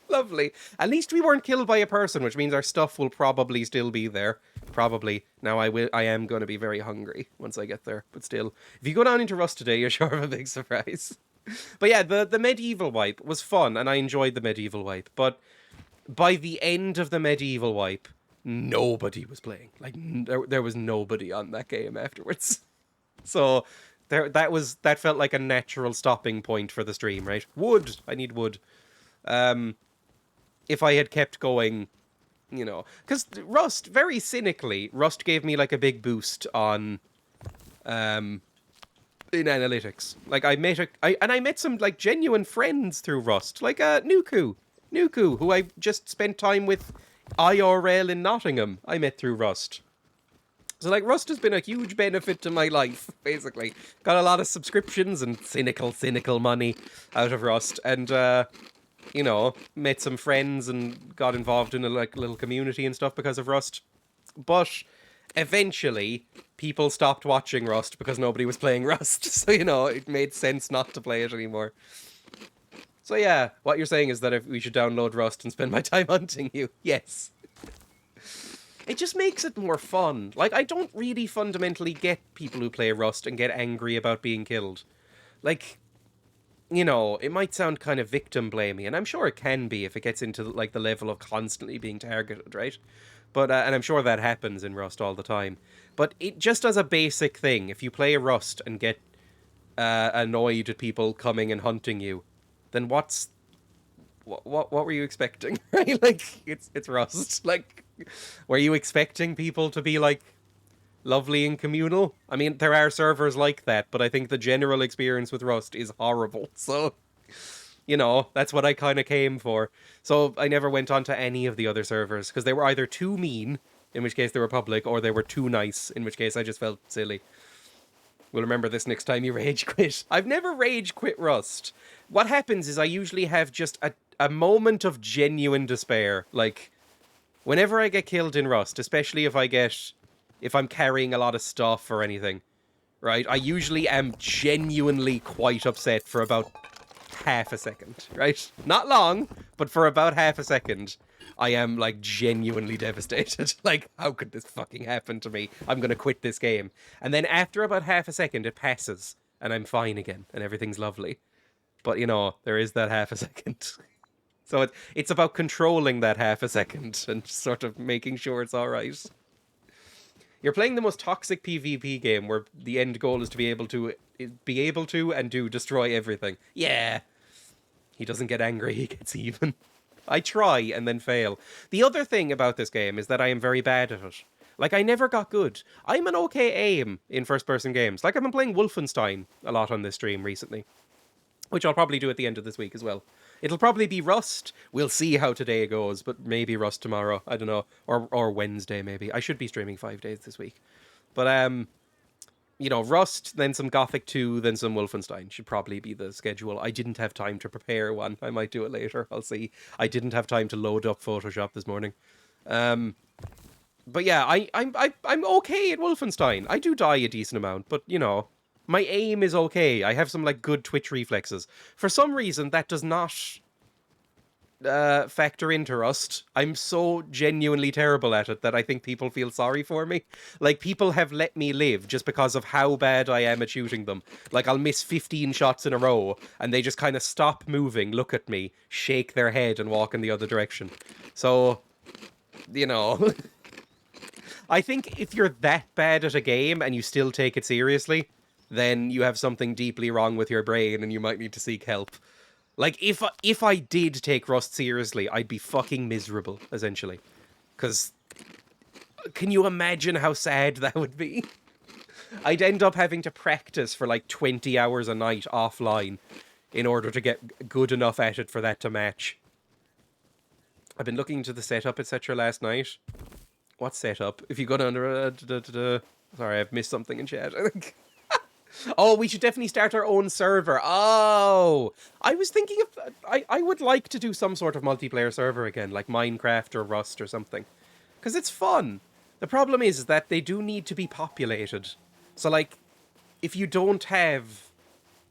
Lovely. At least we weren't killed by a person, which means our stuff will probably still be there. Probably. Now I am going to be very hungry once I get there. But still, if you go down into Rust today, you're sure of a big surprise. But yeah, the medieval wipe was fun, and I enjoyed the medieval wipe. But by the end of the medieval wipe, nobody was playing. Like, there was nobody on that game afterwards. So that felt like a natural stopping point for the stream, right? Wood. I need wood. If I had kept going, you know, because Rust, very cynically, Rust gave me like a big boost on, in analytics. Like I met some like genuine friends through Rust, like Nuku, who I just spent time with IRL in Nottingham. I met through Rust. So, like, Rust has been a huge benefit to my life, basically. Got a lot of subscriptions and cynical money out of Rust. And, you know, met some friends and got involved in a like little community and stuff because of Rust. But eventually, people stopped watching Rust because nobody was playing Rust. So, you know, it made sense not to play it anymore. So, yeah, what you're saying is that if we should download Rust and spend my time hunting you. Yes. It just makes it more fun. Like, I don't really fundamentally get people who play Rust and get angry about being killed. Like, you know, it might sound kind of victim-blamey, and I'm sure it can be if it gets into, like, the level of constantly being targeted, right? But, and I'm sure that happens in Rust all the time. But it just as a basic thing, if you play Rust and get annoyed at people coming and hunting you, then what were you expecting, right? Like, it's Rust. Like, were you expecting people to be, like, lovely and communal? I mean, there are servers like that, but I think the general experience with Rust is horrible. So, you know, that's what I kind of came for. So I never went on to any of the other servers, because they were either too mean, in which case they were public, or they were too nice, in which case I just felt silly. We'll remember this next time you rage quit. I've never rage quit Rust. What happens is I usually have just a moment of genuine despair. Like, whenever I get killed in Rust, especially if I'm carrying a lot of stuff or anything, right? I usually am genuinely quite upset for about half a second, right? Not long, but for about half a second, I am, like, genuinely devastated. Like, how could this fucking happen to me? I'm gonna quit this game. And then after about half a second, it passes, and I'm fine again, and everything's lovely. But, you know, there is that half a second. So it's about controlling that half a second and sort of making sure it's alright. You're playing the most toxic PvP game where the end goal is to be able to and do destroy everything. Yeah. He doesn't get angry, he gets even. I try and then fail. The other thing about this game is that I am very bad at it. Like, I never got good. I'm an okay aim in first-person games. Like, I've been playing Wolfenstein a lot on this stream recently, which I'll probably do at the end of this week as well. It'll probably be Rust. We'll see how today goes, but maybe Rust tomorrow. I don't know. Or Wednesday, maybe. I should be streaming 5 days this week. But, you know, Rust, then some Gothic 2, then some Wolfenstein should probably be the schedule. I didn't have time to prepare one. I might do it later. I'll see. I didn't have time to load up Photoshop this morning. But yeah, I'm okay at Wolfenstein. I do die a decent amount, but, you know, my aim is okay. I have some, like, good twitch reflexes. For some reason, that does not factor into Rust. I'm so genuinely terrible at it that I think people feel sorry for me. Like, people have let me live just because of how bad I am at shooting them. Like, I'll miss 15 shots in a row, and they just kind of stop moving, look at me, shake their head, and walk in the other direction. So, you know... I think if you're that bad at a game and you still take it seriously, then you have something deeply wrong with your brain and you might need to seek help. Like, if I did take Rust seriously, I'd be fucking miserable, essentially. Because, can you imagine how sad that would be? I'd end up having to practice for like 20 hours a night offline in order to get good enough at it for that to match. I've been looking into the setup, etc. last night. What setup? If you go down to... Sorry, I've missed something in chat, I think. Oh, we should definitely start our own server. Oh! I was thinking of... I would like to do some sort of multiplayer server again, like Minecraft or Rust or something. Because it's fun. The problem is that they do need to be populated. So, like, if you don't have...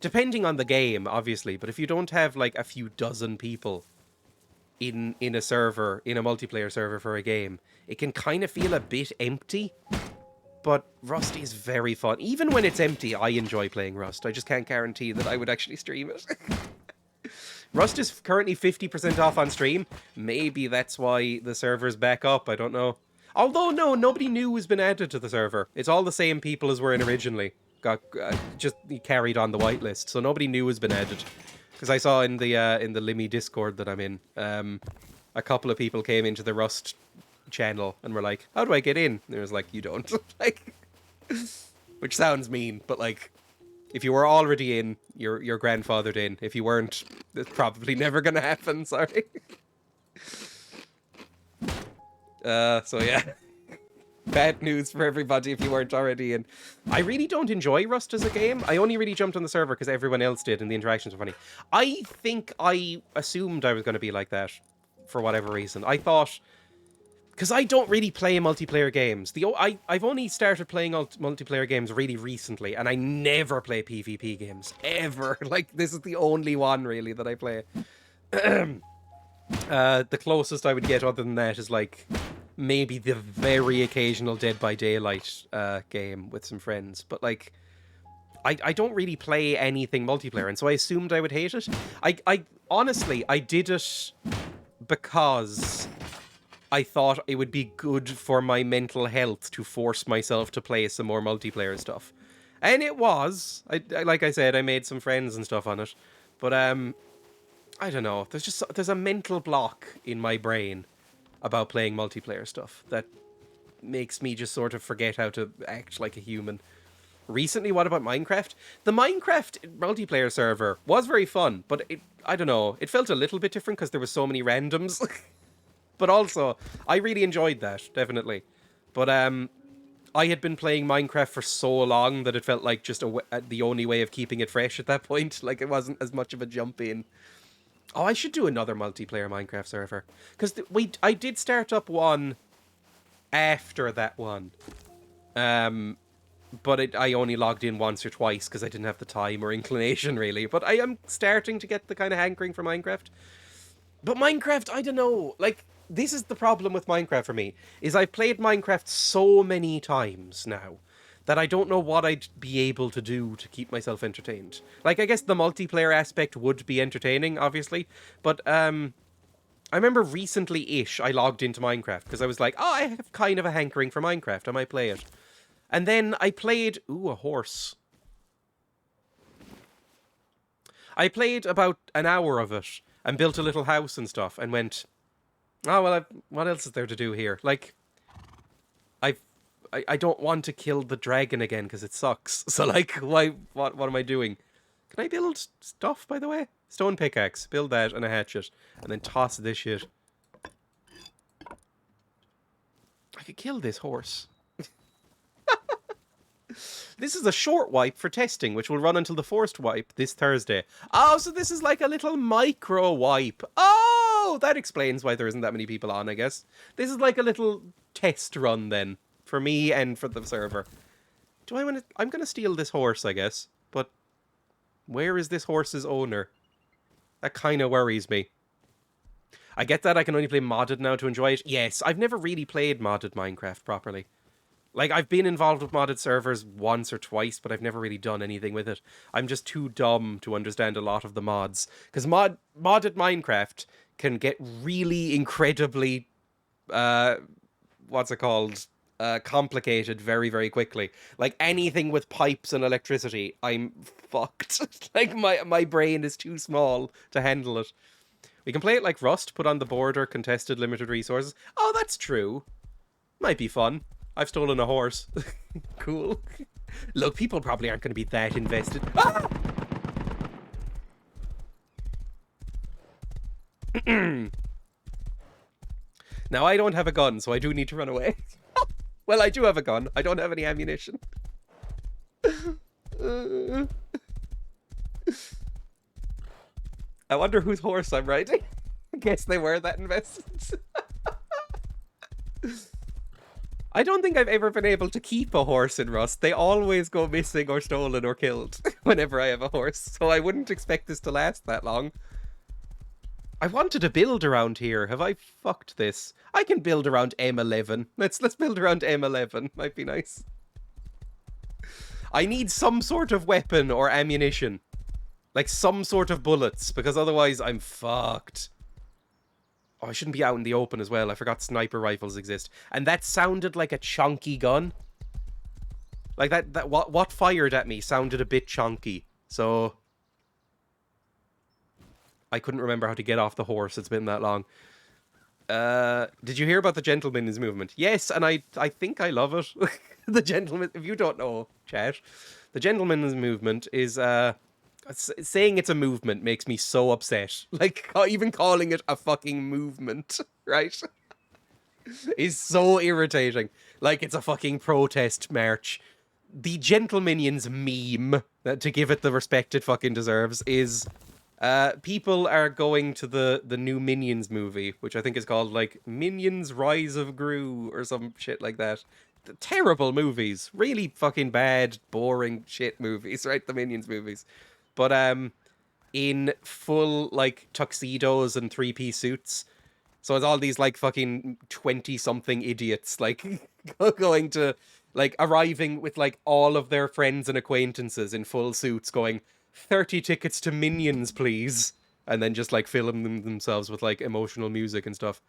Depending on the game, obviously, but if you don't have, like, a few dozen people in a server, in a multiplayer server for a game, it can kind of feel a bit empty. But Rust is very fun. Even when it's empty, I enjoy playing Rust. I just can't guarantee that I would actually stream it. Rust is currently 50% off on stream. Maybe that's why the server's back up. I don't know. Although, no, nobody new has been added to the server. It's all the same people as were in originally. Got just carried on the whitelist. So nobody new has been added. Because I saw in the Limmy Discord that I'm in, a couple of people came into the Rust channel and were like, how do I get in? And it was like, you don't. Like, which sounds mean, but like, if you were already in, you're grandfathered in. If you weren't, it's probably never gonna happen. Sorry. So yeah, bad news for everybody if you weren't already in. I really don't enjoy Rust as a game. I only really jumped on the server because everyone else did and the interactions were funny. I think I assumed I was going to be like that for whatever reason. I thought... Because I don't really play multiplayer games. I've only started playing multiplayer games really recently, and I never play PvP games. Ever. Like, this is the only one, really, that I play. The closest I would get other than that is, like, maybe the very occasional Dead by Daylight game with some friends. But, like, I don't really play anything multiplayer, and so I assumed I would hate it. I honestly, I did it because... I thought it would be good for my mental health to force myself to play some more multiplayer stuff. And it was. Like I said, I made some friends and stuff on it. But, I don't know. There's a mental block in my brain about playing multiplayer stuff that makes me just sort of forget how to act like a human. Recently, what about Minecraft? The Minecraft multiplayer server was very fun, but I don't know. It felt a little bit different because there were so many randoms. But also, I really enjoyed that, definitely. But I had been playing Minecraft for so long that it felt like just the only way of keeping it fresh at that point. Like, it wasn't as much of a jump in. Oh, I should do another multiplayer Minecraft server. Because I did start up one after that one. But I only logged in once or twice because I didn't have the time or inclination, really. But I am starting to get the kind of hankering for Minecraft. But Minecraft, I don't know, like... This is the problem with Minecraft for me, is I've played Minecraft so many times now that I don't know what I'd be able to do to keep myself entertained. Like, I guess the multiplayer aspect would be entertaining, obviously, but I remember recently-ish I logged into Minecraft because I was like, oh, I have kind of a hankering for Minecraft, I might play it. And then I played... Ooh, a horse. I played about an hour of it and built a little house and stuff and went... Oh, well, what else is there to do here? Like, I don't want to kill the dragon again because it sucks. So, like, what am I doing? Can I build stuff, by the way? Stone pickaxe. Build that and a hatchet. And then toss this shit. I could kill this horse. This is a short wipe for testing, which will run until the forced wipe this Thursday. Oh, so this is like a little micro wipe. Oh, that explains why there isn't that many people on, I guess. This is like a little test run, then, for me and for the server. Do I want to... I'm going to steal this horse, I guess. But where is this horse's owner? That kind of worries me. I get that I can only play modded now to enjoy it. Yes, I've never really played modded Minecraft properly. Like, I've been involved with modded servers once or twice, but I've never really done anything with it. I'm just too dumb to understand a lot of the mods. Because modded Minecraft can get really incredibly, what's it called? Complicated very, very quickly. Like, anything with pipes and electricity, I'm fucked. Like, my brain is too small to handle it. We can play it like Rust, put on the border, contested, limited resources. Oh, that's true. Might be fun. I've stolen a horse. Cool. Look, people probably aren't going to be that invested. Ah! Now, I don't have a gun, so I do need to run away. Well, I do have a gun. I don't have any ammunition. I wonder whose horse I'm riding. I guess they were that invested. I don't think I've ever been able to keep a horse in Rust. They always go missing or stolen or killed whenever I have a horse, so I wouldn't expect this to last that long. I wanted to build around here. Have I fucked this? I can build around M11. Let's build around M11. Might be nice. I need some sort of weapon or ammunition. Like some sort of bullets, because otherwise I'm fucked. Oh, I shouldn't be out in the open as well. I forgot sniper rifles exist. And that sounded like a chunky gun. Like that what fired at me sounded a bit chunky. So I couldn't remember how to get off the horse. It's been that long. Did you hear about the gentleman's movement? Yes, and I think I love it. The gentleman, if you don't know, chat, the gentleman's movement is saying it's a movement makes me so upset. Like, even calling it a fucking movement, right? Is so irritating. Like, it's a fucking protest march. The Gentleminions meme, to give it the respect it fucking deserves, is people are going to the new Minions movie, which I think is called, like, Minions Rise of Gru, or some shit like that. Terrible movies. Really fucking bad, boring shit movies, right? The Minions movies. But in full, like, tuxedos and three-piece suits. So it's all these, like, fucking 20-something idiots, like, going to, like, arriving with, like, all of their friends and acquaintances in full suits going, 30 tickets to Minions, please. And then just, like, film themselves with, like, emotional music and stuff.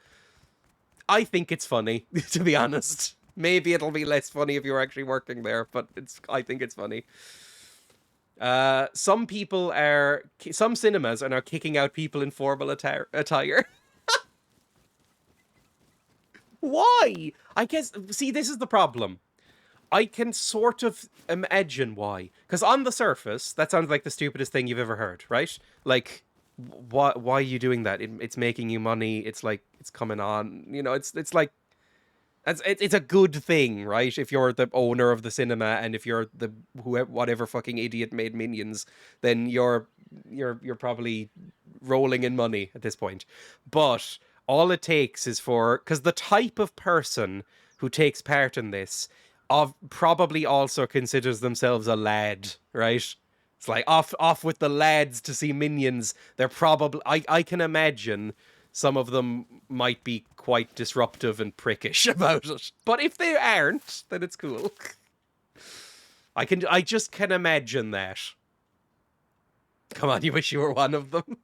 I think it's funny, to be honest. Maybe it'll be less funny if you're actually working there, but I think it's funny. Some cinemas are now kicking out people in formal attire. Why? I guess, see, this is the problem. I can sort of imagine why. Because on the surface, that sounds like the stupidest thing you've ever heard, right? Like, why are you doing that? It's making you money. It's like, it's coming on. You know, it's like, it's a good thing, right? If you're the owner of the cinema and if you're the whatever fucking idiot made Minions, then you're probably rolling in money at this point. But all it takes is because the type of person who takes part in this probably also considers themselves a lad, right? It's like off with the lads to see Minions. They're probably I can imagine some of them might be quite disruptive and prickish about it. But if they aren't, then it's cool. I just can imagine that. Come on, you wish you were one of them.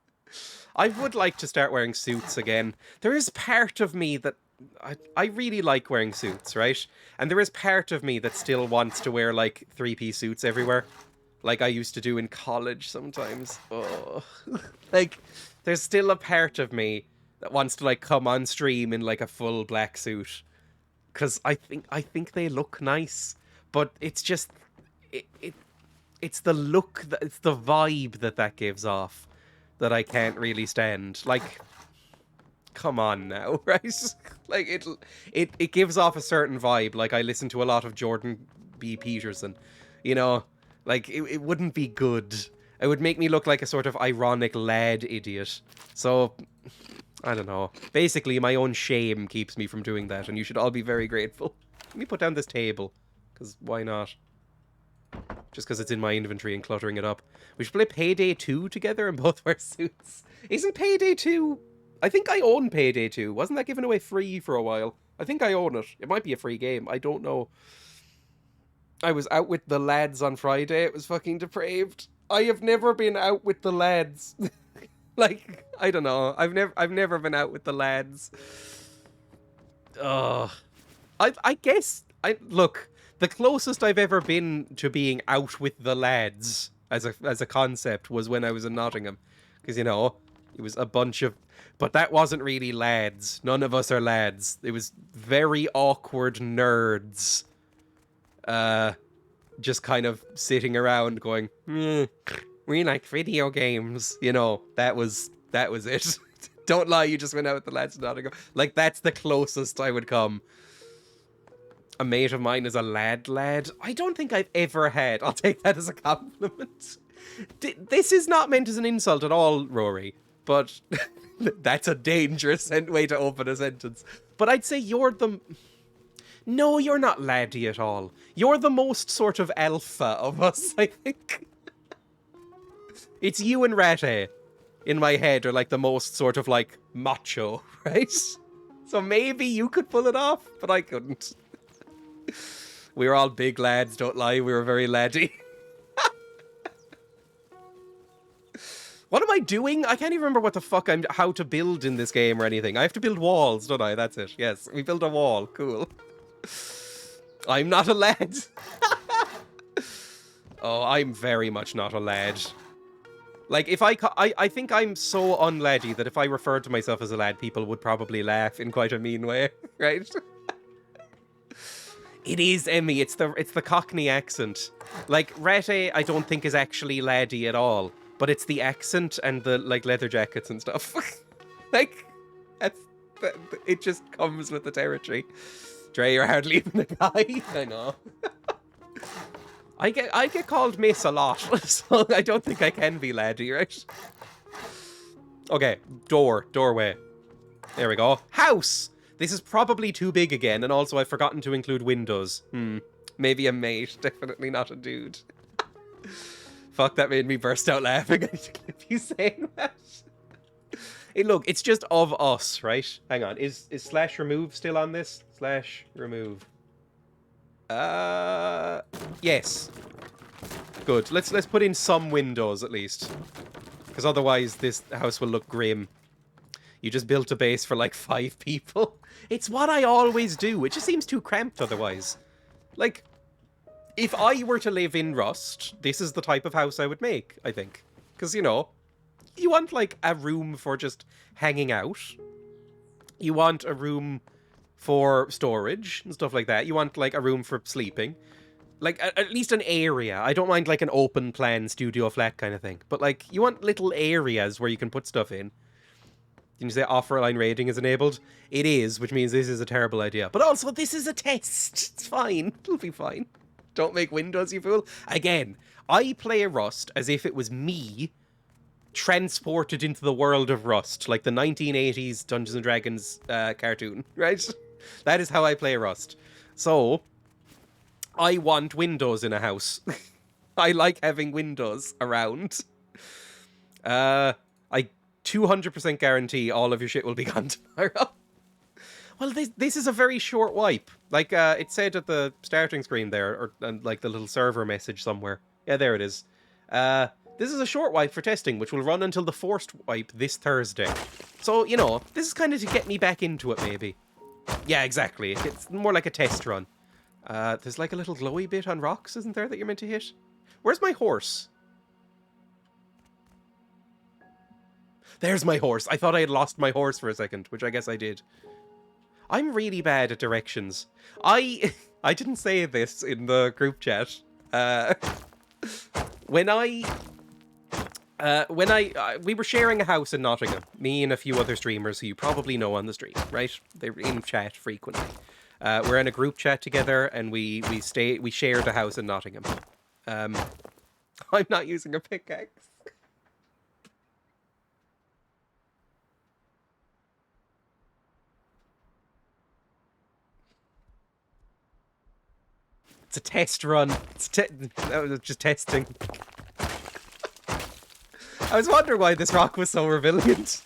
I would like to start wearing suits again. There is part of me that I really like wearing suits, right? And there is part of me that still wants to wear, like, three-piece suits everywhere. Like I used to do in college sometimes. Oh. Like, there's still a part of me that wants to, like, come on stream in, like, a full black suit. Because I think they look nice. But it's just... It's the look, it's the vibe that gives off that I can't really stand. Like, come on now, right? Like, it gives off a certain vibe. Like, I listen to a lot of Jordan B. Peterson. You know, like, it wouldn't be good. It would make me look like a sort of ironic lad idiot. So... I don't know. Basically, my own shame keeps me from doing that, and you should all be very grateful. Let me put down this table, because why not? Just because it's in my inventory and cluttering it up. We should play Payday 2 together and both wear suits. Isn't Payday 2 I think I own Payday 2. Wasn't that given away free for a while? I think I own it. It might be a free game. I don't know. I was out with the lads on Friday. It was fucking depraved. I have never been out with the lads. Like, I don't know. I've never been out with the lads. I guess look, the closest I've ever been to being out with the lads as a concept was when I was in Nottingham, because you know it was a bunch of, but that wasn't really lads. None of us are lads. It was very awkward nerds, just kind of sitting around going, we like video games. You know, that was it. Don't lie, you just went out with the lads in Nottingham. Like, that's the closest I would come. A mate of mine is a lad. I don't think I've ever had. I'll take that as a compliment. This is not meant as an insult at all, Rory, but that's a dangerous way to open a sentence. But I'd say you're the... No, you're not laddie at all. You're the most sort of alpha of us, I think. It's you and Rate, in my head, are like the most sort of like macho, right? So maybe you could pull it off, but I couldn't. We were all big lads, don't lie. We were very laddie. What am I doing? I can't even remember what the fuck how to build in this game or anything. I have to build walls, don't I? That's it. Yes, we build a wall. Cool. I'm not a lad. Oh, I'm very much not a lad. Like, if I think I'm so unladdie that if I referred to myself as a lad, people would probably laugh in quite a mean way, right? It is, Emmy. It's the Cockney accent. Like, Rete, I don't think is actually laddie at all, but it's the accent and the like leather jackets and stuff. Like, it just comes with the territory. Dre, you're hardly even a guy. I know. I get called miss a lot, so I don't think I can be laddie, right? Okay, doorway. There we go. House! This is probably too big again, and also I've forgotten to include windows. Maybe a mate, definitely not a dude. Fuck, that made me burst out laughing. I need to clip you saying that. Hey, look, it's just of us, right? Hang on, is /remove still on this? /remove. Yes. Good. Let's put in some windows at least, because otherwise this house will look grim. You just built a base for like 5 people. It's what I always do. It just seems too cramped otherwise. Like, if I were to live in Rust, this is the type of house I would make, I think. Because, you know, you want like a room for just hanging out. You want a room for storage and stuff like that. You want like a room for sleeping. Like, at least an area. I don't mind like an open plan studio flat kind of thing. But like, you want little areas where you can put stuff in. Can you say offline raiding is enabled? It is, which means this is a terrible idea. But also, this is a test. It's fine. It'll be fine. Don't make windows, you fool. Again, I play Rust as if it was me transported into the world of Rust, like the 1980s Dungeons & Dragons cartoon, right? That is how I play Rust. So, I want windows in a house. I like having windows around. I 200% guarantee all of your shit will be gone tomorrow. Well, this is a very short wipe. Like, it said at the starting screen there, or like the little server message somewhere. Yeah, there it is. This is a short wipe for testing, which will run until the forced wipe this Thursday. So, you know, this is kind of to get me back into it, maybe. Yeah, exactly. It's more like a test run. There's like a little glowy bit on rocks, isn't there, that you're meant to hit? Where's my horse? There's my horse. I thought I had lost my horse for a second, which I guess I did. I'm really bad at directions. I didn't say this in the group chat. We were sharing a house in Nottingham, me and a few other streamers who you probably know on the stream, right? They're in chat frequently. We're in a group chat together, and we shared a house in Nottingham. I'm not using a pickaxe. It's a test run. I was just testing. I was wondering why this rock was so resilient.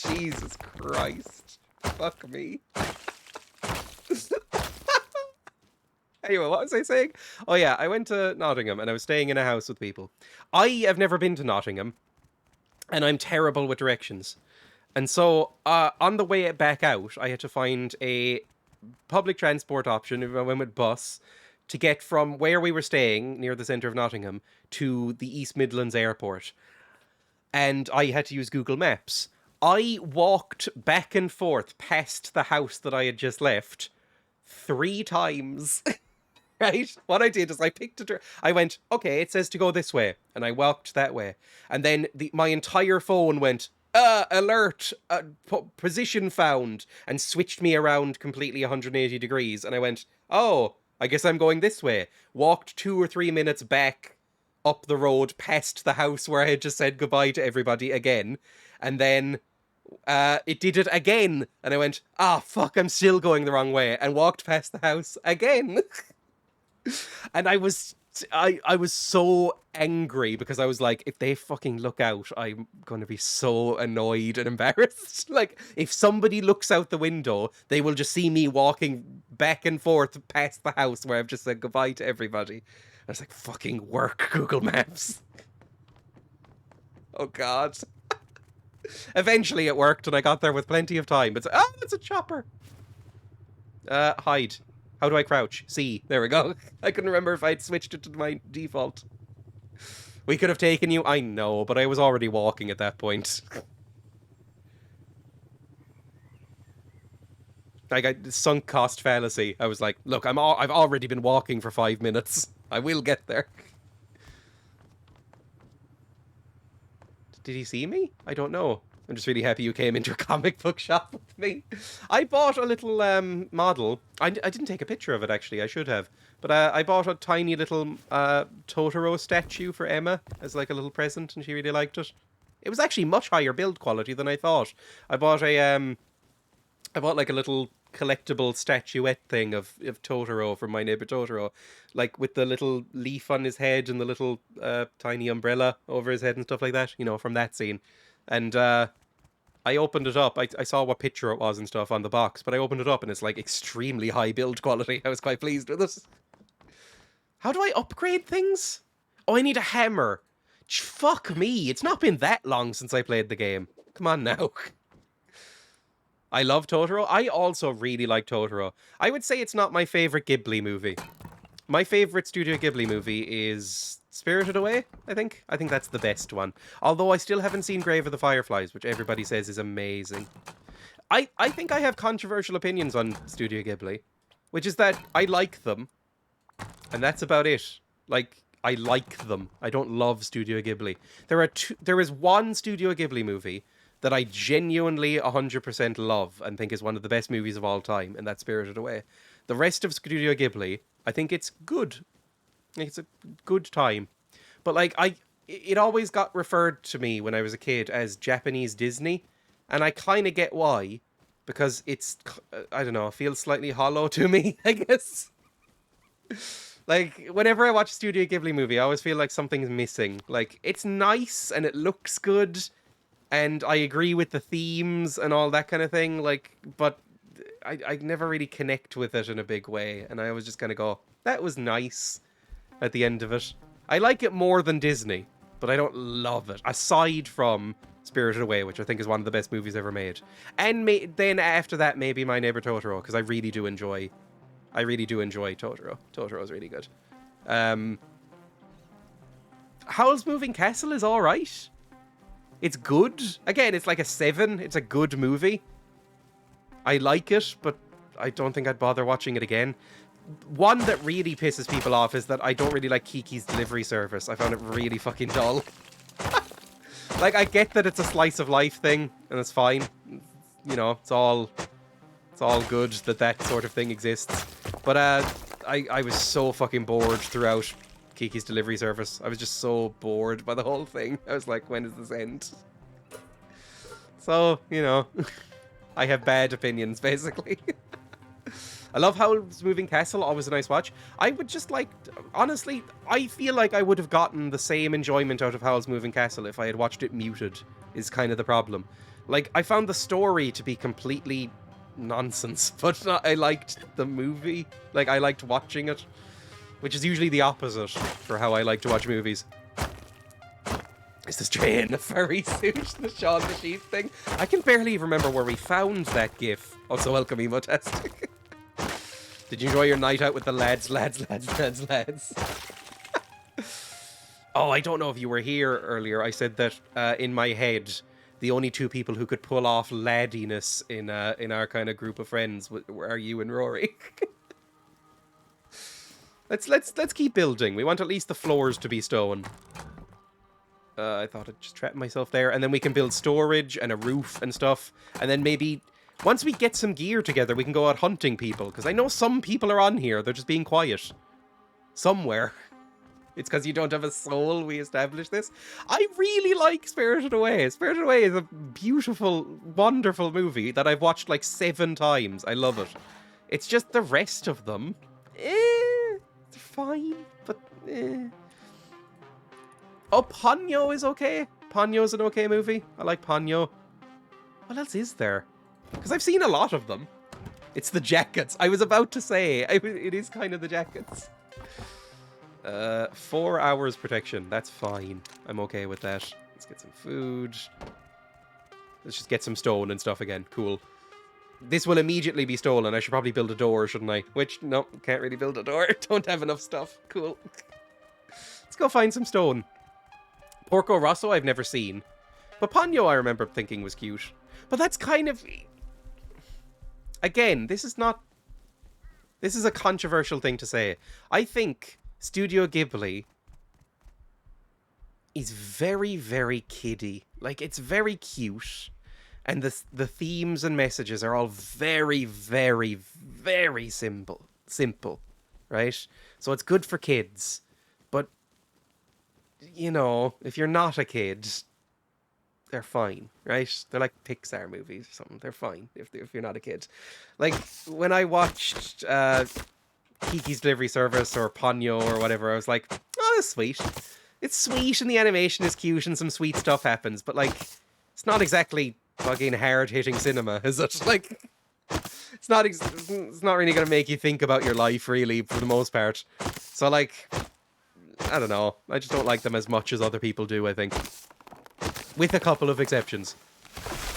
Jesus Christ. Fuck me. Anyway, what was I saying? Oh yeah, I went to Nottingham and I was staying in a house with people. I have never been to Nottingham, and I'm terrible with directions. And so, on the way back out, I had to find a public transport option, if I went with bus, to get from where we were staying, near the centre of Nottingham, to the East Midlands Airport. And I had to use Google Maps. I walked back and forth past the house that I had just left 3 times. Right? What I did is I I went, okay, it says to go this way. And I walked that way. And then my entire phone went, alert, position found, and switched me around completely 180 degrees. And I went, oh, I guess I'm going this way. Walked 2 or 3 minutes back up the road past the house where I had just said goodbye to everybody again. And then it did it again. And I went, fuck, I'm still going the wrong way. And walked past the house again. And I was so angry because I was like, if they fucking look out, I'm going to be so annoyed and embarrassed. Like, if somebody looks out the window, they will just see me walking back and forth past the house where I've just said goodbye to everybody. I was like, fucking work, Google Maps. Oh, God. Eventually it worked and I got there with plenty of time. But it's a chopper. Hide. How do I crouch? C. There we go. I couldn't remember if I'd switched it to my default. We could have taken you. I know, but I was already walking at that point. Like, sunk cost fallacy. I was like, look, I've already been walking for 5 minutes. I will get there. Did he see me? I don't know. I'm just really happy you came into a comic book shop with me. I bought a little model. I didn't take a picture of it, actually. I should have. But I bought a tiny little Totoro statue for Emma as like a little present, and she really liked it. It was actually much higher build quality than I thought. I bought like a little collectible statuette thing of Totoro from My Neighbor Totoro, like with the little leaf on his head and the little tiny umbrella over his head and stuff like that, you know, from that scene. And I opened it up. I saw what picture it was and stuff on the box, but I opened it up and it's like extremely high build quality. I was quite pleased with it. How do I upgrade things? Oh, I need a hammer. Fuck me. It's not been that long since I played the game. Come on now. I love Totoro. I also really like Totoro. I would say it's not my favorite Ghibli movie. My favorite Studio Ghibli movie is Spirited Away, I think. I think that's the best one. Although I still haven't seen Grave of the Fireflies, which everybody says is amazing. I think I have controversial opinions on Studio Ghibli, which is that I like them, and that's about it. Like, I like them. I don't love Studio Ghibli. There is one Studio Ghibli movie that I genuinely 100% love and think is one of the best movies of all time, and that's Spirited Away. The rest of Studio Ghibli, I think it's good. It's a good time. But, like, it always got referred to me when I was a kid as Japanese Disney, and I kind of get why, because it's, I don't know, it feels slightly hollow to me, I guess. Like, whenever I watch a Studio Ghibli movie, I always feel like something's missing. Like, it's nice, and it looks good, and I agree with the themes and all that kind of thing, like, but I never really connect with it in a big way, and I always just kind of go, that was nice at the end of it. I like it more than Disney, but I don't love it, aside from Spirited Away, which I think is one of the best movies ever made. And then after that, maybe My Neighbor Totoro, because I really do enjoy Totoro. Totoro's really good. Howl's Moving Castle is alright. It's good. Again, it's like a 7. It's a good movie. I like it, but I don't think I'd bother watching it again. One that really pisses people off is that I don't really like Kiki's Delivery Service. I found it really fucking dull. Like, I get that it's a slice of life thing, and it's fine. You know, it's all good that sort of thing exists. But I was so fucking bored throughout Kiki's Delivery Service. I was just so bored by the whole thing. I was like, when does this end? So, you know, I have bad opinions, basically. I love Howl's Moving Castle, always a nice watch. I would just like, honestly, I feel like I would have gotten the same enjoyment out of Howl's Moving Castle if I had watched it muted, is kind of the problem. Like, I found the story to be completely nonsense, but I liked the movie. Like, I liked watching it, which is usually the opposite for how I like to watch movies. Is this Dreya in a furry suit? The Shaun the Sheep thing? I can barely remember where we found that gif. Also, welcome, Emotastic. Did you enjoy your night out with the lads? Oh, I don't know if you were here earlier. I said that in my head, the only two people who could pull off laddiness in our kind of group of friends are you and Rory. Let's keep building. We want at least the floors to be stone. I thought I'd just trap myself there. And then we can build storage and a roof and stuff. And then maybe, once we get some gear together, we can go out hunting people. Because I know some people are on here. They're just being quiet. Somewhere. It's because you don't have a soul we established this. I really like Spirited Away. Spirited Away is a beautiful, wonderful movie that I've watched like 7 times. I love it. It's just the rest of them. They're fine, but Oh, Ponyo is okay. Ponyo's an okay movie. I like Ponyo. What else is there? Because I've seen a lot of them. It's the jackets. I was about to say, it is kind of the jackets. 4 hours protection. That's fine. I'm okay with that. Let's get some food. Let's just get some stone and stuff again. Cool. This will immediately be stolen. I should probably build a door, shouldn't I? Which, no, can't really build a door. Don't have enough stuff. Cool. Let's go find some stone. Porco Rosso I've never seen. But Ponyo I remember thinking was cute. But that's kind of... Again, this is a controversial thing to say. I think Studio Ghibli is very, very kiddie. Like, it's very cute. And the themes and messages are all very, very, very simple. Right? So it's good for kids. But, you know, if you're not a kid, they're fine, right? They're like Pixar movies or something. They're fine if you're not a kid. Like, when I watched Kiki's Delivery Service or Ponyo or whatever, I was like, oh, that's sweet. It's sweet and the animation is cute and some sweet stuff happens, but, like, it's not exactly fucking hard-hitting cinema, is it? Like, it's not really going to make you think about your life, really, for the most part. So, like, I don't know. I just don't like them as much as other people do, I think. With a couple of exceptions.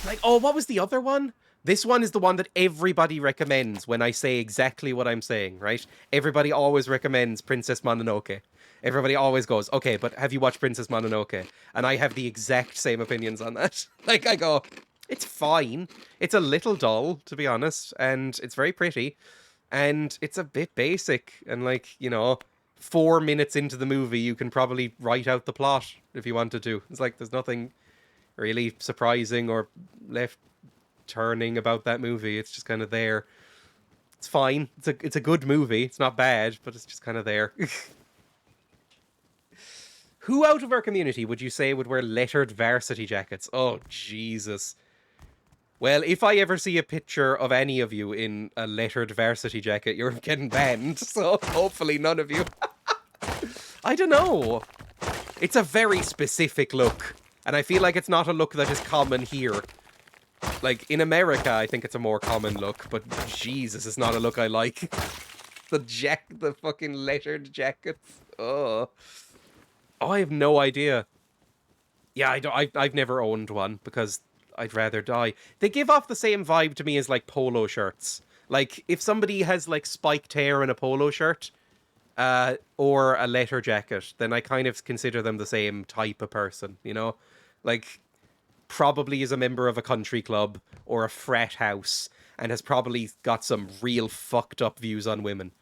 Like, oh, what was the other one? This one is the one that everybody recommends when I say exactly what I'm saying, right? Everybody always recommends Princess Mononoke. Everybody always goes, okay, but have you watched Princess Mononoke? And I have the exact same opinions on that. Like, I go, it's fine. It's a little dull, to be honest, and it's very pretty. And it's a bit basic. And, like, you know, 4 minutes into the movie, you can probably write out the plot if you wanted to. It's like, there's nothing really surprising or left turning about that movie. It's just kind of there. It's fine. It's a good movie. It's not bad, but it's just kind of there. Who out of our community would you say would wear lettered varsity jackets? Oh, Jesus. Well, if I ever see a picture of any of you in a lettered varsity jacket, you're getting banned. So hopefully none of you. I don't know. It's a very specific look. And I feel like it's not a look that is common here. Like, in America, I think it's a more common look. But Jesus, it's not a look I like. The fucking lettered jackets. Oh, I have no idea. Yeah, I've never owned one because I'd rather die. They give off the same vibe to me as, like, polo shirts. Like, if somebody has, like, spiked hair in a polo shirt, or a letter jacket, then I kind of consider them the same type of person, you know? Like, probably is a member of a country club or a frat house and has probably got some real fucked up views on women.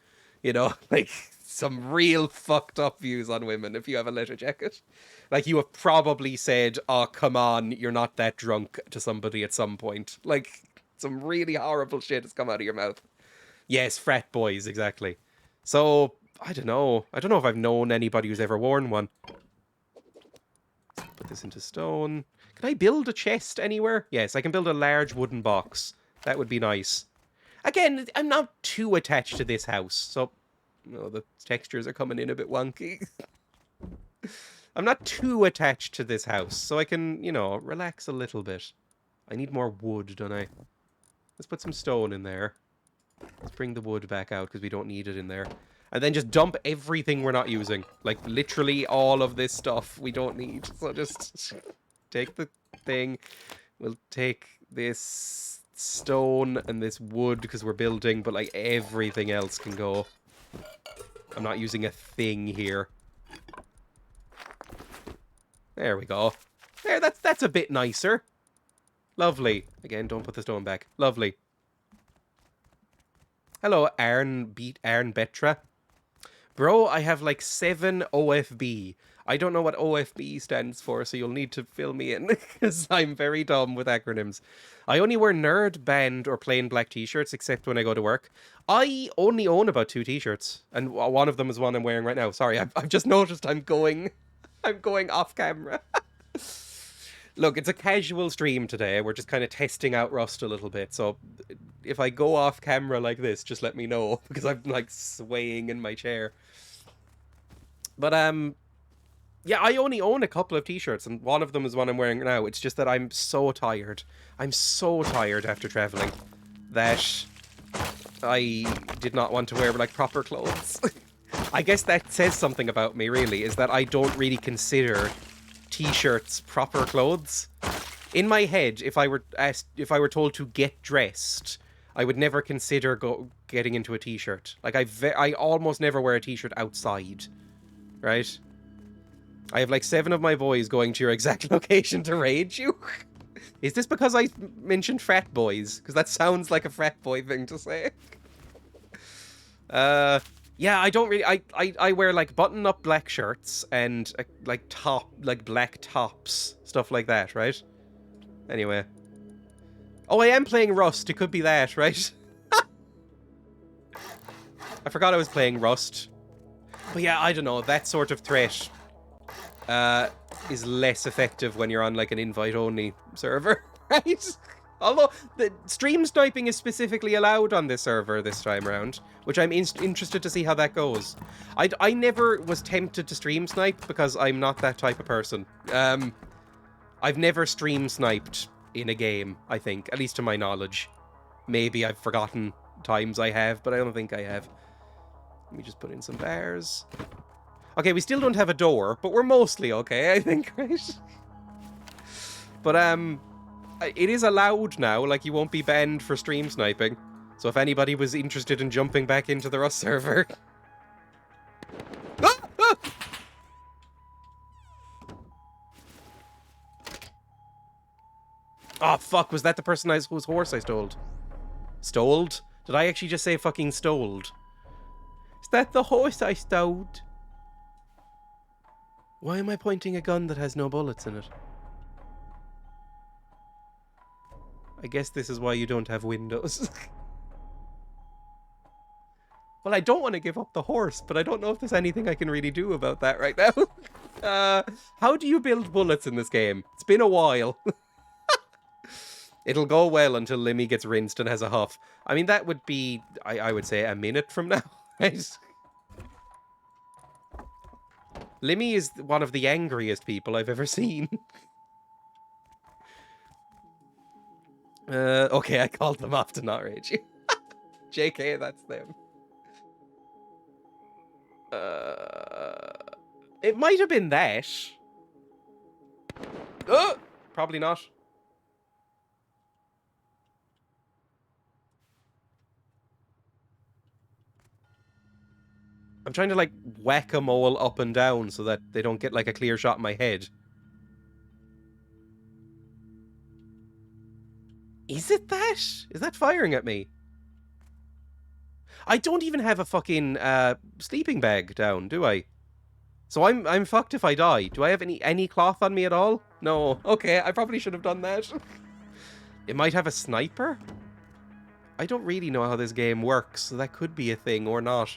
You know? Like, some real fucked up views on women if you have a letter jacket. Like, you have probably said, oh, come on, you're not that drunk to somebody at some point. Like, some really horrible shit has come out of your mouth. Yes, frat boys, exactly. So, I don't know. I don't know if I've known anybody who's ever worn one. Put this into stone. Can I build a chest anywhere? Yes, I can build a large wooden box. That would be nice. Again, I'm not too attached to this house, so... No, the textures are coming in a bit wonky. I'm not too attached to this house, so I can, you know, relax a little bit. I need more wood, don't I? Let's put some stone in there. Let's bring the wood back out, because we don't need it in there. And then just dump everything we're not using. Like, literally all of this stuff we don't need. So just take the thing. We'll take this stone and this wood, because we're building, but, like, everything else can go. I'm not using a thing here. There we go. There, that's a bit nicer. Lovely. Again, don't put the stone back. Lovely. Hello, Arn Betra. Bro, I have like 7 OFB. I don't know what OFB stands for, so you'll need to fill me in, because I'm very dumb with acronyms. I only wear nerd, band, or plain black t-shirts, except when I go to work. I only own about 2 t-shirts, and one of them is one I'm wearing right now. Sorry, I've just noticed I'm going off camera. Look, it's a casual stream today. We're just kind of testing out Rust a little bit. So if I go off camera like this, just let me know, because I'm like swaying in my chair. But yeah, I only own a couple of t-shirts, and one of them is one I'm wearing now. It's just that I'm so tired. I'm so tired after traveling that I did not want to wear like proper clothes. I guess that says something about me, really, is that I don't really consider t-shirts proper clothes. In my head, if I were told to get dressed, I would never consider getting into a t-shirt. Like I almost never wear a t-shirt outside, right? I have like 7 of my boys going to your exact location to raid you. Is this because I mentioned frat boys? Because that sounds like a frat boy thing to say. Yeah, I don't really... I wear, like, button-up black shirts and, like, black tops. Stuff like that, right? Anyway. Oh, I am playing Rust. It could be that, right? I forgot I was playing Rust. But yeah, I don't know. That sort of threat is less effective when you're on, like, an invite-only server, right? Although, the stream sniping is specifically allowed on this server this time around, which I'm interested to see how that goes. I never was tempted to stream snipe because I'm not that type of person. I've never stream sniped in a game, I think, at least to my knowledge. Maybe I've forgotten times I have, but I don't think I have. Let me just put in some bars. Okay, we still don't have a door, but we're mostly okay, I think, right? But, it is allowed now, like you won't be banned for stream sniping. So if anybody was interested in jumping back into the Rust server... Ah! Ah! Oh, fuck, was that the person whose horse I stole? Stoled? Did I actually just say fucking stoled? Is that the horse I stole? Why am I pointing a gun that has no bullets in it? I guess this is why you don't have windows. Well, I don't want to give up the horse, but I don't know if there's anything I can really do about that right now. How do you build bullets in this game? It's been a while. It'll go well until Limmy gets rinsed and has a huff. I mean, that would be, I would say, a minute from now. Right? Limmy is one of the angriest people I've ever seen. Okay, I called them off to not rage you. JK, that's them. It might have been that. Probably not. I'm trying to, like, whack-a-mole up and down so that they don't get, like, a clear shot in my head. Is it that? Is that firing at me? I don't even have a fucking sleeping bag down, do I? So I'm fucked if I die. Do I have any cloth on me at all? No. Okay, I probably should have done that. It might have a sniper? I don't really know how this game works, so that could be a thing or not.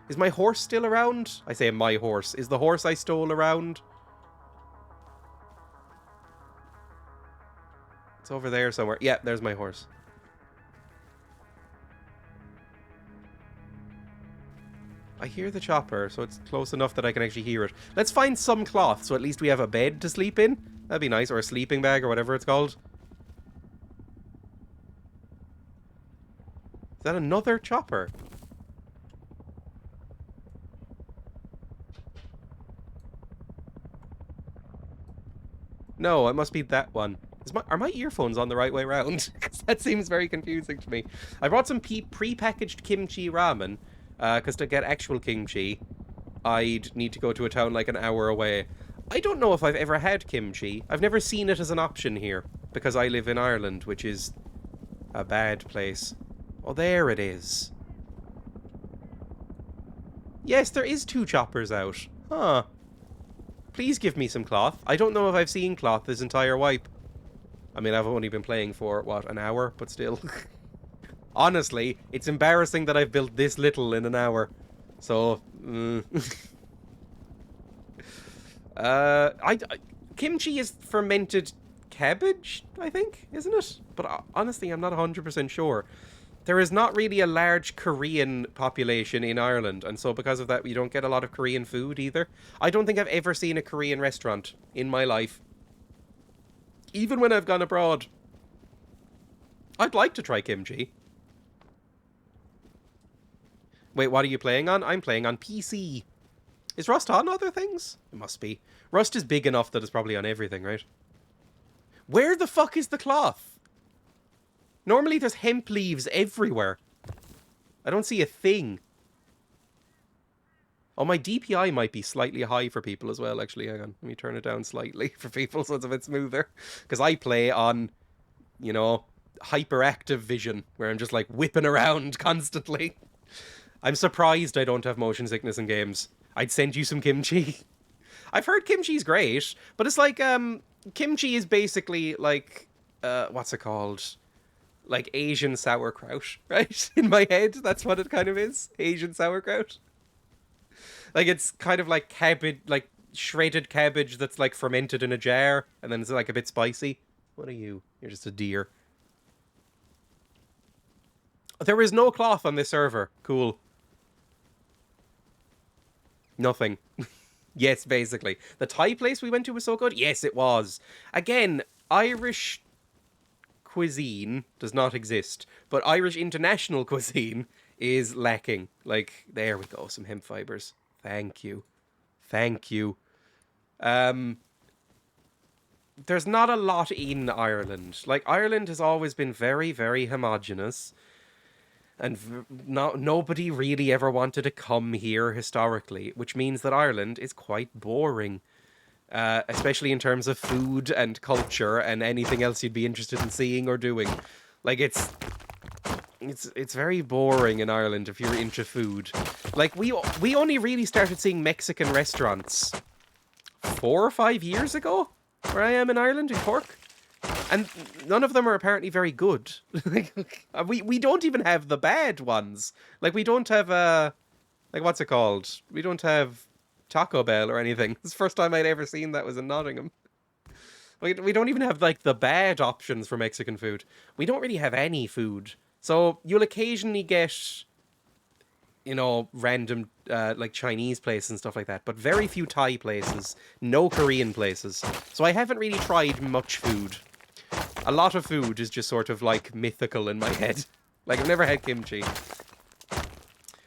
Is my horse still around? I say my horse. Is the horse I stole around? It's over there somewhere. Yeah, there's my horse. I hear the chopper, so it's close enough that I can actually hear it. Let's find some cloth, so at least we have a bed to sleep in. That'd be nice, or a sleeping bag, or whatever it's called. Is that another chopper? No, it must be that one. Are my earphones on the right way around? Because that seems very confusing to me. I brought some pre-packaged kimchi ramen, because to get actual kimchi, I'd need to go to a town like an hour away. I don't know if I've ever had kimchi. I've never seen it as an option here, because I live in Ireland, which is a bad place. Oh, there it is. Yes, there is 2 choppers out. Huh. Please give me some cloth. I don't know if I've seen cloth this entire wipe. I mean, I've only been playing for, what, an hour? But still. Honestly, it's embarrassing that I've built this little in an hour. So, kimchi is fermented cabbage, I think, isn't it? But honestly, I'm not 100% sure. There is not really a large Korean population in Ireland, and so because of that, we don't get a lot of Korean food either. I don't think I've ever seen a Korean restaurant in my life. Even when I've gone abroad. I'd like to try kimchi. Wait, what are you playing on? I'm playing on PC. Is Rust on other things? It must be. Rust is big enough that it's probably on everything, right? Where the fuck is the cloth? Normally there's hemp leaves everywhere. I don't see a thing. Oh, my DPI might be slightly high for people as well, actually. Hang on. Let me turn it down slightly for people so it's a bit smoother. Because I play on, you know, hyperactive vision, where I'm just, like, whipping around constantly. I'm surprised I don't have motion sickness in games. I'd send you some kimchi. I've heard kimchi's great, but it's like, kimchi is basically, like, what's it called? Like Asian sauerkraut, right? In my head, that's what it kind of is. Asian sauerkraut. Like, it's kind of like cabbage, like shredded cabbage that's like fermented in a jar, and then it's like a bit spicy. What are you? You're just a deer. There is no cloth on this server. Cool. Nothing. Yes, basically. The Thai place we went to was so good? Yes, it was. Again, Irish cuisine does not exist, but Irish international cuisine is lacking. Like, there we go, some hemp fibers. Thank you. Thank you. There's not a lot in Ireland. Like, Ireland has always been very, very homogenous, and nobody really ever wanted to come here historically, which means that Ireland is quite boring. Especially in terms of food and culture and anything else you'd be interested in seeing or doing. Like, it's very boring in Ireland if you're into food. Like, we only really started seeing Mexican restaurants 4 or 5 years ago, where I am in Ireland, in Cork. And none of them are apparently very good. we don't even have the bad ones. Like, we don't have, like, what's it called? We don't have Taco Bell or anything. It's the first time I'd ever seen that was in Nottingham. We don't even have, like, the bad options for Mexican food. We don't really have any food. So you'll occasionally get, you know, random, like, Chinese places and stuff like that. But very few Thai places. No Korean places. So I haven't really tried much food. A lot of food is just sort of, like, mythical in my head. Like, I've never had kimchi.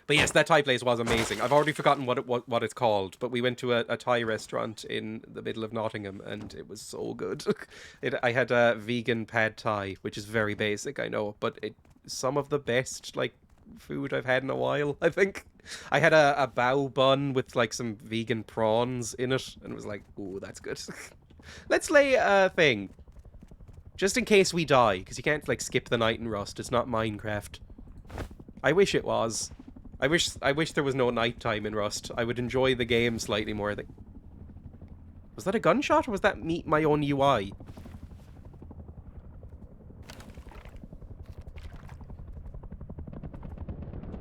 But yes, that Thai place was amazing. I've already forgotten what it's called, but we went to a Thai restaurant in the middle of Nottingham, and it was so good. I had a vegan pad Thai, which is very basic, I know, but some of the best, like, food I've had in a while, I think. I had a bao bun with, like, some vegan prawns in it, and it was like, ooh, that's good. Let's lay a thing. Just in case we die, because you can't, like, skip the night in Rust. It's not Minecraft. I wish it was. I wish there was no nighttime in Rust. I would enjoy the game slightly more, I think. Was that a gunshot, or was that my own UI?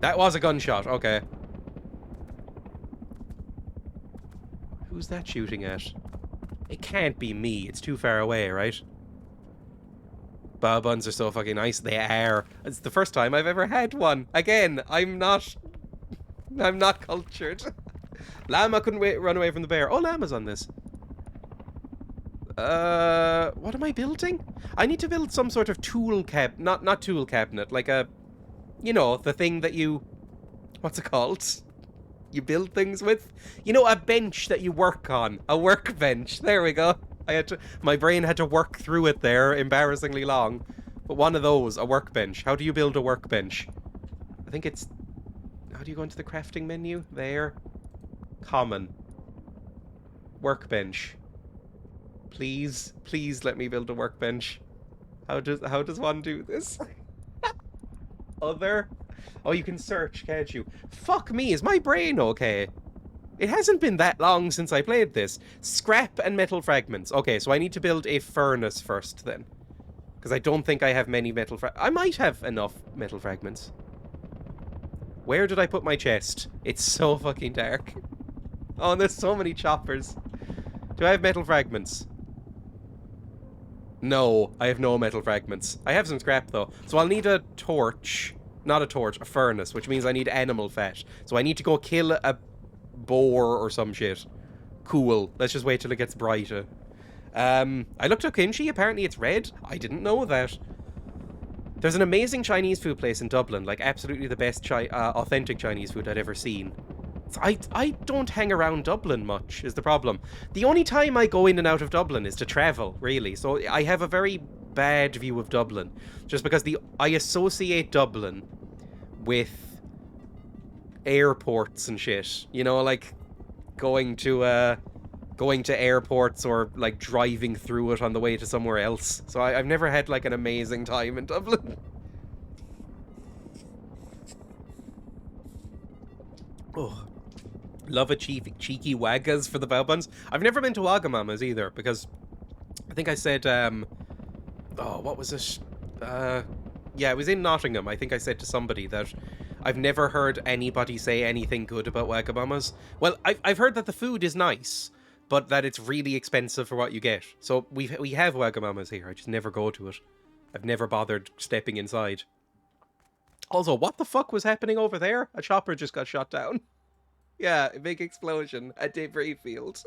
That was a gunshot, okay. Who's that shooting at? It can't be me, it's too far away, right? Bao buns are so fucking nice. They are. It's the first time I've ever had one. Again, I'm not I'm not cultured. Llama couldn't run away from the bear. Oh, llama's on this. What am I building? I need to build some sort of tool not tool cabinet, like a, you know, the thing that you, what's it called? You build things with? You know, a bench that you work on. A workbench. There we go. My brain had to work through it there, embarrassingly long. But one of those, a workbench. How do you build a workbench? I think it's, how do you go into the crafting menu? There. Common. Workbench. Please, please let me build a workbench. How does one do this? Other? Oh, you can search, can't you? Fuck me, is my brain okay? It hasn't been that long since I played this. Scrap and metal fragments. Okay, so I need to build a furnace first then. Because I don't think I have many metal I might have enough metal fragments. Where did I put my chest? It's so fucking dark. Oh, and there's so many choppers. Do I have metal fragments? No, I have no metal fragments. I have some scrap though. So I'll need a torch. Not a torch, a furnace, which means I need animal fat. So I need to go kill a boar or some shit. Cool. Let's just wait till it gets brighter. I looked up kimchi. Apparently it's red. I didn't know that. There's an amazing Chinese food place in Dublin. Like, absolutely the best authentic Chinese food I'd ever seen. So I don't hang around Dublin much, is the problem. The only time I go in and out of Dublin is to travel, really. So I have a very bad view of Dublin. Just because I associate Dublin with airports and shit. You know, like going to airports or like driving through it on the way to somewhere else. So I've never had like an amazing time in Dublin. Oh, love a cheeky waggas for the bao buns. I've never been to Wagamama's either because I think I said oh, what was it? Yeah, it was in Nottingham. I think I said to somebody that I've never heard anybody say anything good about Wagamama's. Well, I've heard that the food is nice, but that it's really expensive for what you get. So we have Wagamama's here. I just never go to it. I've never bothered stepping inside. Also, what the fuck was happening over there? A chopper just got shot down. Yeah, a big explosion at debris field.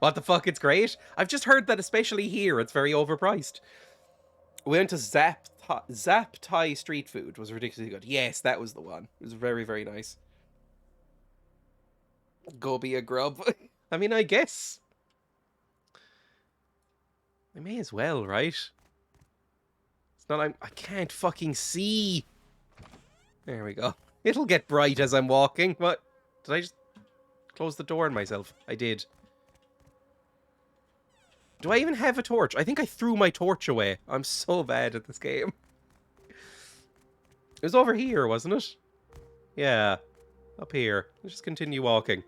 What the fuck? It's great. I've just heard that especially here, it's very overpriced. We went to Zap Thai street food. It was ridiculously good. Yes, that was the one. It was very, very nice. Go be a grub. I mean, I guess I may as well, right? It's not I can't fucking see. There we go. It'll get bright as I'm walking. What? Did I just close the door on myself? I did. Do I even have a torch? I think I threw my torch away. I'm so bad at this game. It was over here, wasn't it? Yeah. Up here. Let's just continue walking.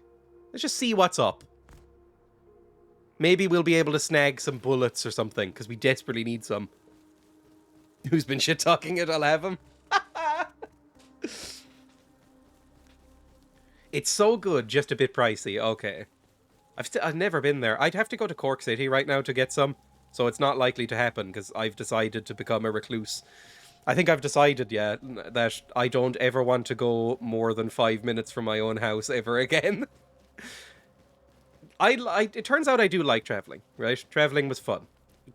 Let's just see what's up. Maybe we'll be able to snag some bullets or something, because we desperately need some. Who's been shit-talking it? I'll have him. It's so good, just a bit pricey. Okay. I've never been there. I'd have to go to Cork City right now to get some, so it's not likely to happen, because I've decided to become a recluse. I think I've decided, yeah, that I don't ever want to go more than 5 minutes from my own house ever again. It turns out I do like travelling, right? Travelling was fun.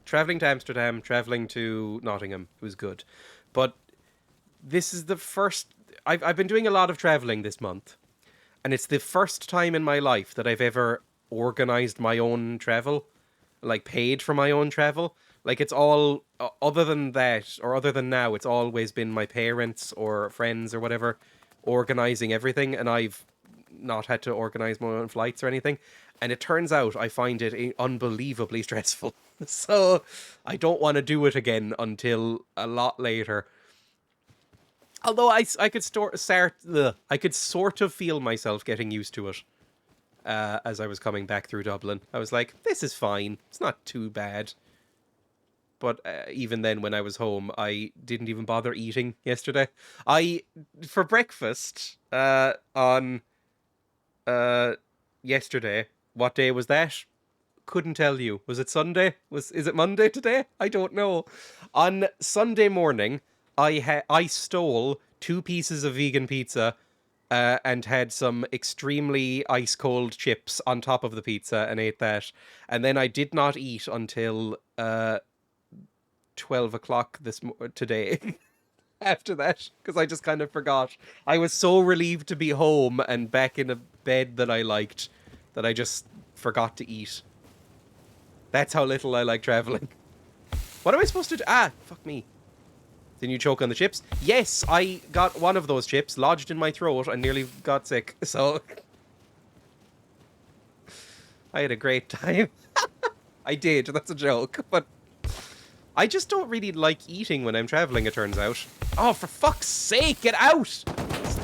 Travelling to Amsterdam, travelling to Nottingham was good. But this is the first... I've been doing a lot of travelling this month, and it's the first time in my life that I've ever organised my own travel, like paid for my own travel. Like, it's all, other than that, or other than now, it's always been my parents or friends or whatever organising everything, and I've not had to organise my own flights or anything. And it turns out I find it unbelievably stressful. So I don't want to do it again until a lot later. Although I could I could sort of feel myself getting used to it as I was coming back through Dublin. I was like, this is fine. It's not too bad. But even then, when I was home, I didn't even bother eating yesterday. For breakfast on yesterday, what day was that? Couldn't tell you. Was it Sunday? Is it Monday today? I don't know. On Sunday morning, I stole 2 pieces of vegan pizza and had some extremely ice cold chips on top of the pizza and ate that. And then I did not eat until 12 o'clock today. After that, because I just kind of forgot. I was so relieved to be home and back in a bed that I liked that I just forgot to eat. That's how little I like traveling. What am I supposed to do? Ah, fuck me. Didn't you choke on the chips? Yes, I got one of those chips lodged in my throat and nearly got sick. So I had a great time. I did. That's a joke, but I just don't really like eating when I'm traveling, it turns out. Oh, for fuck's sake, get out!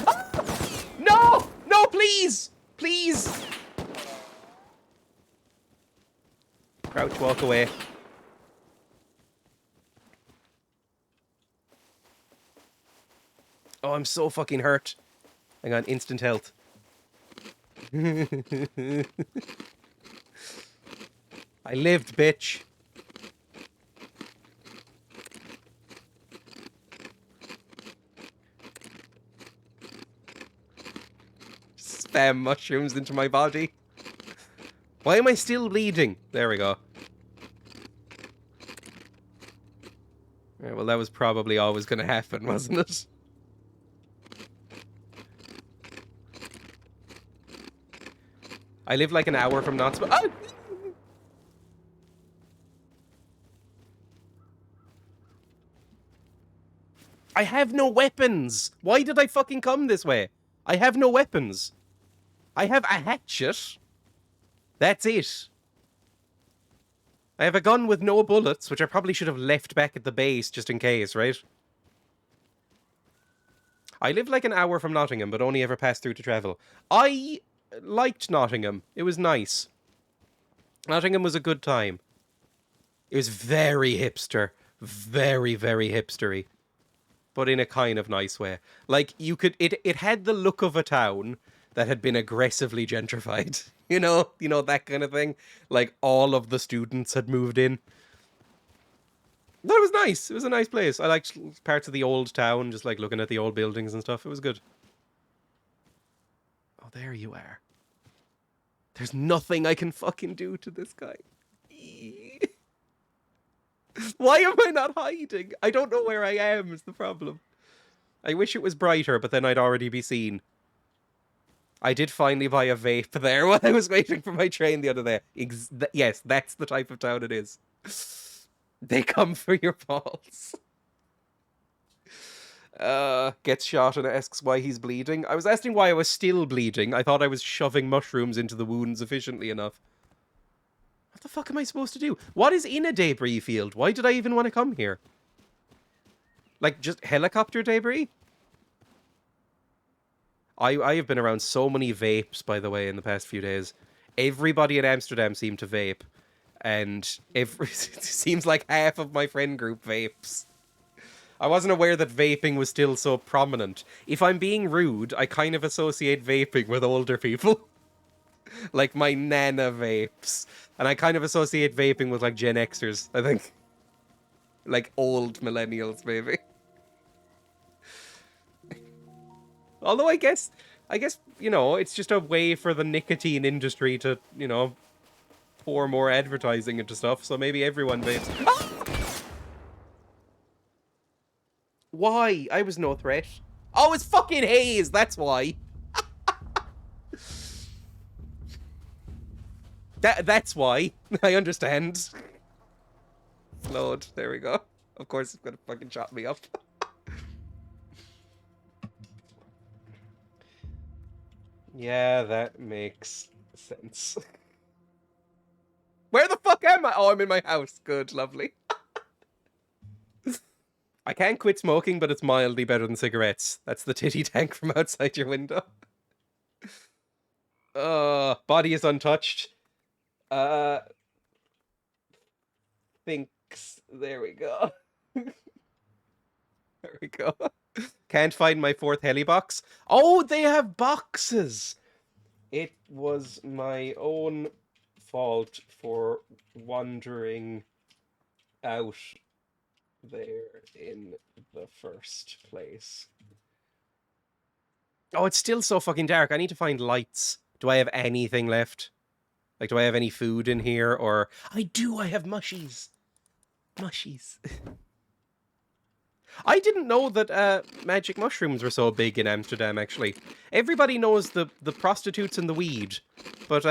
Ah! No! No, please! Please! Crouch, walk away. Oh, I'm so fucking hurt. Hang on, instant health. I lived, bitch. Spam mushrooms into my body. Why am I still bleeding? There we go. Right, well, that was probably always going to happen, wasn't it? I live like an hour from not... Oh! I have no weapons! Why did I fucking come this way? I have no weapons. I have a hatchet. That's it. I have a gun with no bullets, which I probably should have left back at the base just in case, right? I live like an hour from Nottingham, but only ever pass through to travel. I liked Nottingham. It was nice. Nottingham was a good time. It was very hipster. Very, very hipstery. But in a kind of nice way. Like, you could... It had the look of a town that had been aggressively gentrified. You know, that kind of thing. Like, all of the students had moved in. But it was nice. It was a nice place. I liked parts of the old town, just like looking at the old buildings and stuff. It was good. Oh, there you are. There's nothing I can fucking do to this guy. Why am I not hiding? I don't know where I am is the problem. I wish it was brighter, but then I'd already be seen. I did finally buy a vape there while I was waiting for my train the other day. Yes, that's the type of town it is. They come for your balls. Gets shot and asks why he's bleeding. I was asking why I was still bleeding. I thought I was shoving mushrooms into the wounds efficiently enough. What the fuck am I supposed to do? What is in a debris field? Why did I even want to come here? Like, just helicopter debris? I have been around so many vapes, by the way, in the past few days. Everybody in Amsterdam seemed to vape. And it seems like half of my friend group vapes. I wasn't aware that vaping was still so prominent. If I'm being rude, I kind of associate vaping with older people. Like my nana vapes. And I kind of associate vaping with like Gen Xers, I think. Like old millennials, maybe. Although I guess, you know, it's just a way for the nicotine industry to, you know, pour more advertising into stuff, so maybe everyone vapes. Ah! Why? I was no threat. Oh, it's fucking haze, that's why. That's why. I understand. Load, there we go. Of course it's gonna fucking chop me up. Yeah, that makes sense. Where the fuck am I? Oh, I'm in my house. Good, lovely. I can't quit smoking, but it's mildly better than cigarettes. That's the titty tank from outside your window. Body is untouched. Thinks. There we go. There we go. Can't find my fourth heli box. Oh, they have boxes. It was my own fault for wandering out there in the first place. Oh, it's still so fucking dark. I need to find lights. Do I have anything left? Like, do I have any food in here? Or... I do! I have mushies! Mushies. I didn't know that magic mushrooms were so big in Amsterdam, actually. Everybody knows the prostitutes and the weed. But,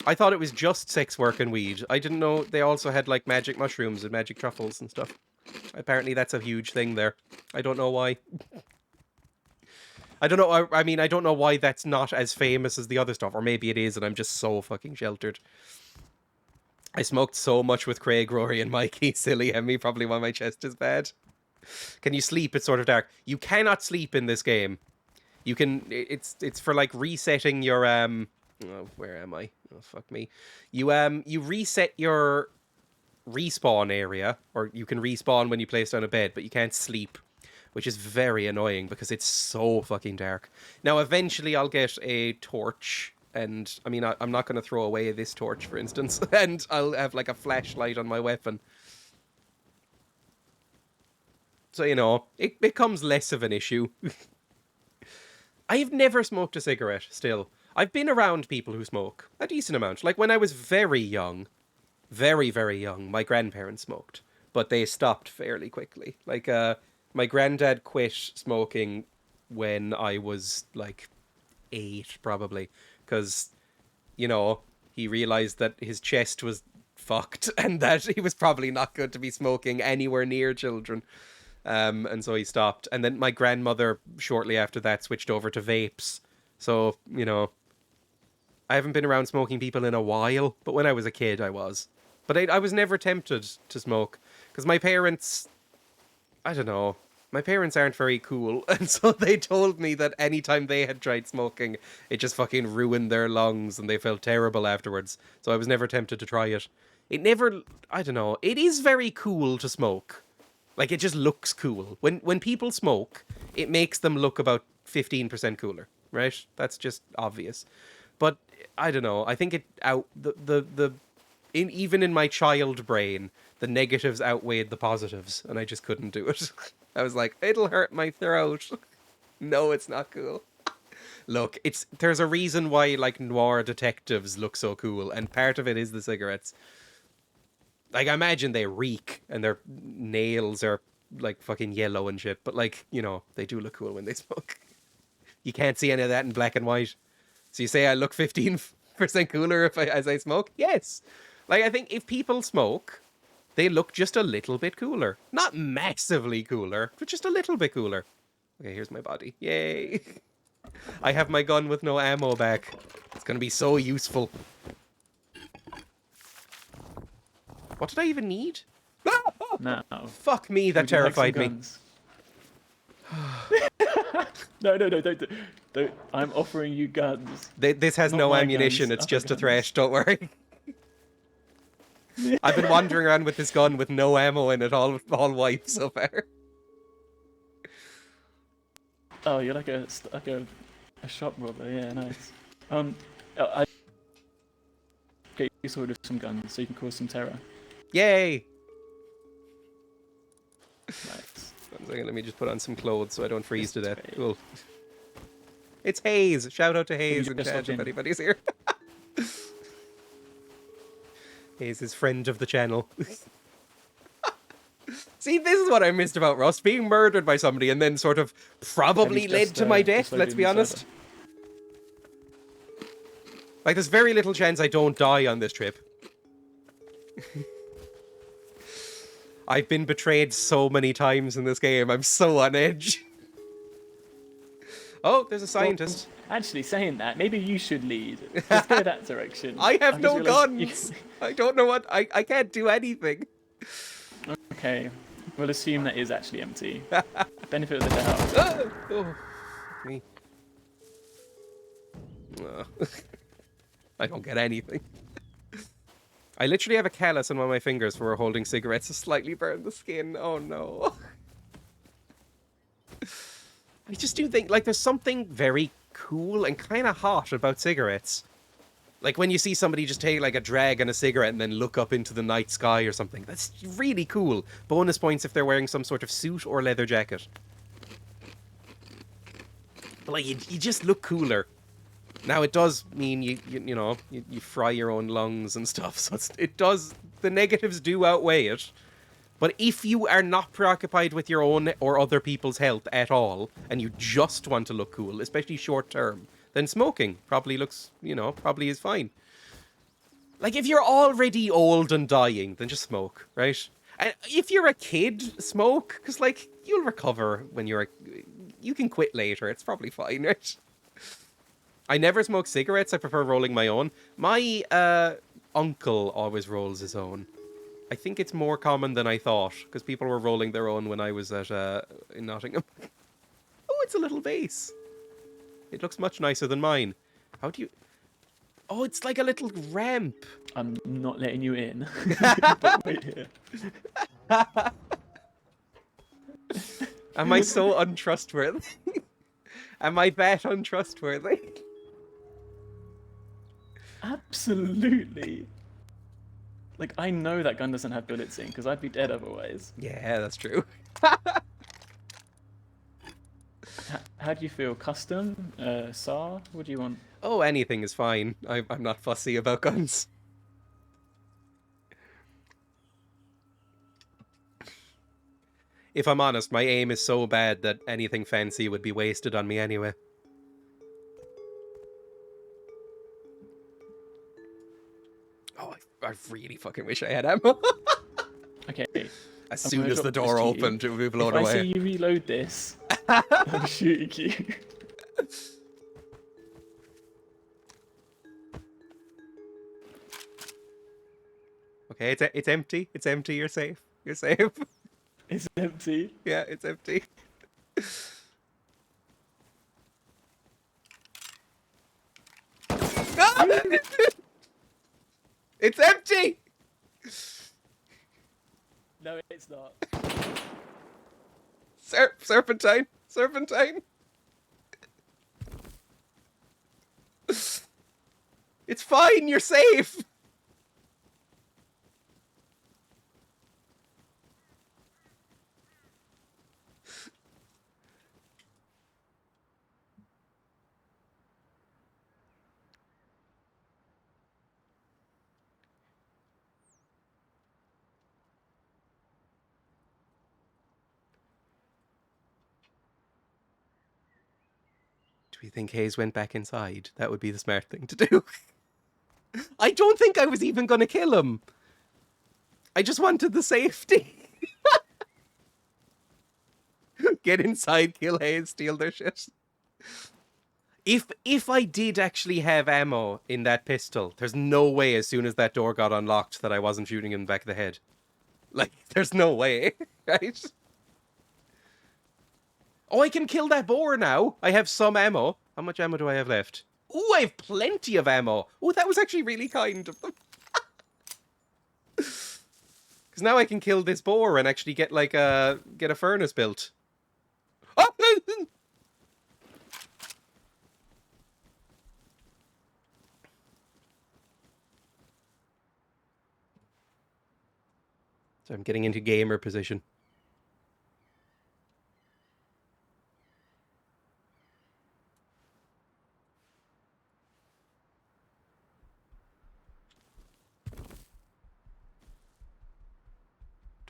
I thought it was just sex work and weed. I didn't know they also had, like, magic mushrooms and magic truffles and stuff. Apparently that's a huge thing there. I don't know why. I don't know, I mean, I don't know why that's not as famous as the other stuff. Or maybe it is and I'm just so fucking sheltered. I smoked so much with Craig, Rory, and Mikey. Silly Emmy, probably why my chest is bad. Can you sleep? It's sort of dark. You cannot sleep in this game. You can... It's for, like, resetting your, Oh, where am I? Oh, fuck me. You reset your respawn area, or you can respawn when you place down a bed, but you can't sleep, which is very annoying because it's so fucking dark. Now, eventually I'll get a torch, and, I mean, I'm not going to throw away this torch, for instance, and I'll have, like, a flashlight on my weapon. So, you know, it becomes less of an issue. I've never smoked a cigarette, still. I've been around people who smoke a decent amount. Like, when I was very young, very, very young, my grandparents smoked. But they stopped fairly quickly. Like, my granddad quit smoking when I was, like, 8, probably. Because, you know, he realised that his chest was fucked and that he was probably not good to be smoking anywhere near children. And so he stopped. And then my grandmother, shortly after that, switched over to vapes. So, you know, I haven't been around smoking people in a while, but when I was a kid, I was. But I was never tempted to smoke, because my parents, I don't know, my parents aren't very cool, and so they told me that anytime they had tried smoking, it just fucking ruined their lungs, and they felt terrible afterwards. So I was never tempted to try it. It never, I don't know, it is very cool to smoke. Like, it just looks cool. When people smoke, it makes them look about 15% cooler, right? That's just obvious. But I don't know. I think it even in my child brain, the negatives outweighed the positives, and I just couldn't do it. I was like, it'll hurt my throat. No, it's not cool. Look, there's a reason why, like, noir detectives look so cool, and part of it is the cigarettes. Like, I imagine they reek, and their nails are, like, fucking yellow and shit, but, like, you know, they do look cool when they smoke. You can't see any of that in black and white. So you say I look 15% cooler as I smoke? Yes. Like, I think if people smoke, they look just a little bit cooler. Not massively cooler, but just a little bit cooler. Okay, here's my body. Yay. I have my gun with no ammo back. It's going to be so useful. What did I even need? No. Fuck me, that terrified me. No, don't. I'm offering you guns. This has Not no my ammunition, guns, it's other just a guns. threat, don't worry. I've been wandering around with this gun with no ammo in it all wipe so far. Oh, you're like a shop robber. Yeah, nice. I get you sort of some guns so you can cause some terror. Yay! Nice. 1 second, let me just put on some clothes so I don't freeze to This is death. great. Cool. It's Hayes! Shout out to Hayes in just chat log if in. anybody's here. Hayes is friend of the channel. See, this is what I missed about Rust. Being murdered by somebody and then sort of probably He's led just, to my just death, loaded let's in be the honest. server. Like, there's very little chance I don't die on this trip. I've been betrayed so many times in this game. I'm so on edge. Oh, there's a scientist. Well, actually, saying that, maybe you should lead. Let's go that direction. I have I've no just realised you- guns. I don't know what... I can't do anything. Okay, we'll assume that is actually empty. Benefit of the doubt. Oh, me. I don't get anything. I literally have a callus on one of my fingers from where holding cigarettes to slightly burn the skin. Oh no. I just do think, like, there's something very cool and kind of hot about cigarettes. Like, when you see somebody just take, like, a drag on a cigarette and then look up into the night sky or something. That's really cool. Bonus points if they're wearing some sort of suit or leather jacket. But, Like, you just look cooler. Now, it does mean you fry your own lungs and stuff, so the negatives do outweigh it. But if you are not preoccupied with your own or other people's health at all, and you just want to look cool, especially short term, then smoking probably probably is fine. Like, if you're already old and dying, then just smoke, right? And if you're a kid, smoke, because, like, you'll recover when you can quit later, it's probably fine, right? I never smoke cigarettes, I prefer rolling my own. My uncle always rolls his own. I think it's more common than I thought, because people were rolling their own when I was in Nottingham. Oh, it's a little vase. It looks much nicer than mine. How do you... Oh, it's like a little ramp. I'm not letting you in. But wait here. Am I so untrustworthy? Am I that untrustworthy? Absolutely. Like, I know that gun doesn't have bullets in, because I'd be dead otherwise. Yeah, that's true. How do you feel? Custom? SAR? What do you want? Oh, anything is fine. I'm not fussy about guns. If I'm honest, my aim is so bad that anything fancy would be wasted on me anyway. Oh, I really fucking wish I had ammo. Okay. As soon as the door opened, it would be blown away. If I see you reload this, I'm shooting you. Okay, it's empty. It's empty. You're safe. You're safe. It's empty. Yeah, it's empty. It's empty! No, it's not. Serpentine! Serpentine! It's fine, you're safe! Do you think Hayes went back inside? That would be the smart thing to do. I don't think I was even going to kill him. I just wanted the safety. Get inside, kill Hayes, steal their shit. If I did actually have ammo in that pistol, there's no way as soon as that door got unlocked that I wasn't shooting him in the back of the head. Like, there's no way, right? Oh, I can kill that boar now. I have some ammo. How much ammo do I have left? Oh, I have plenty of ammo. Oh, that was actually really kind of them. Because now I can kill this boar and actually get, like, get a furnace built. Oh! So I'm getting into gamer position.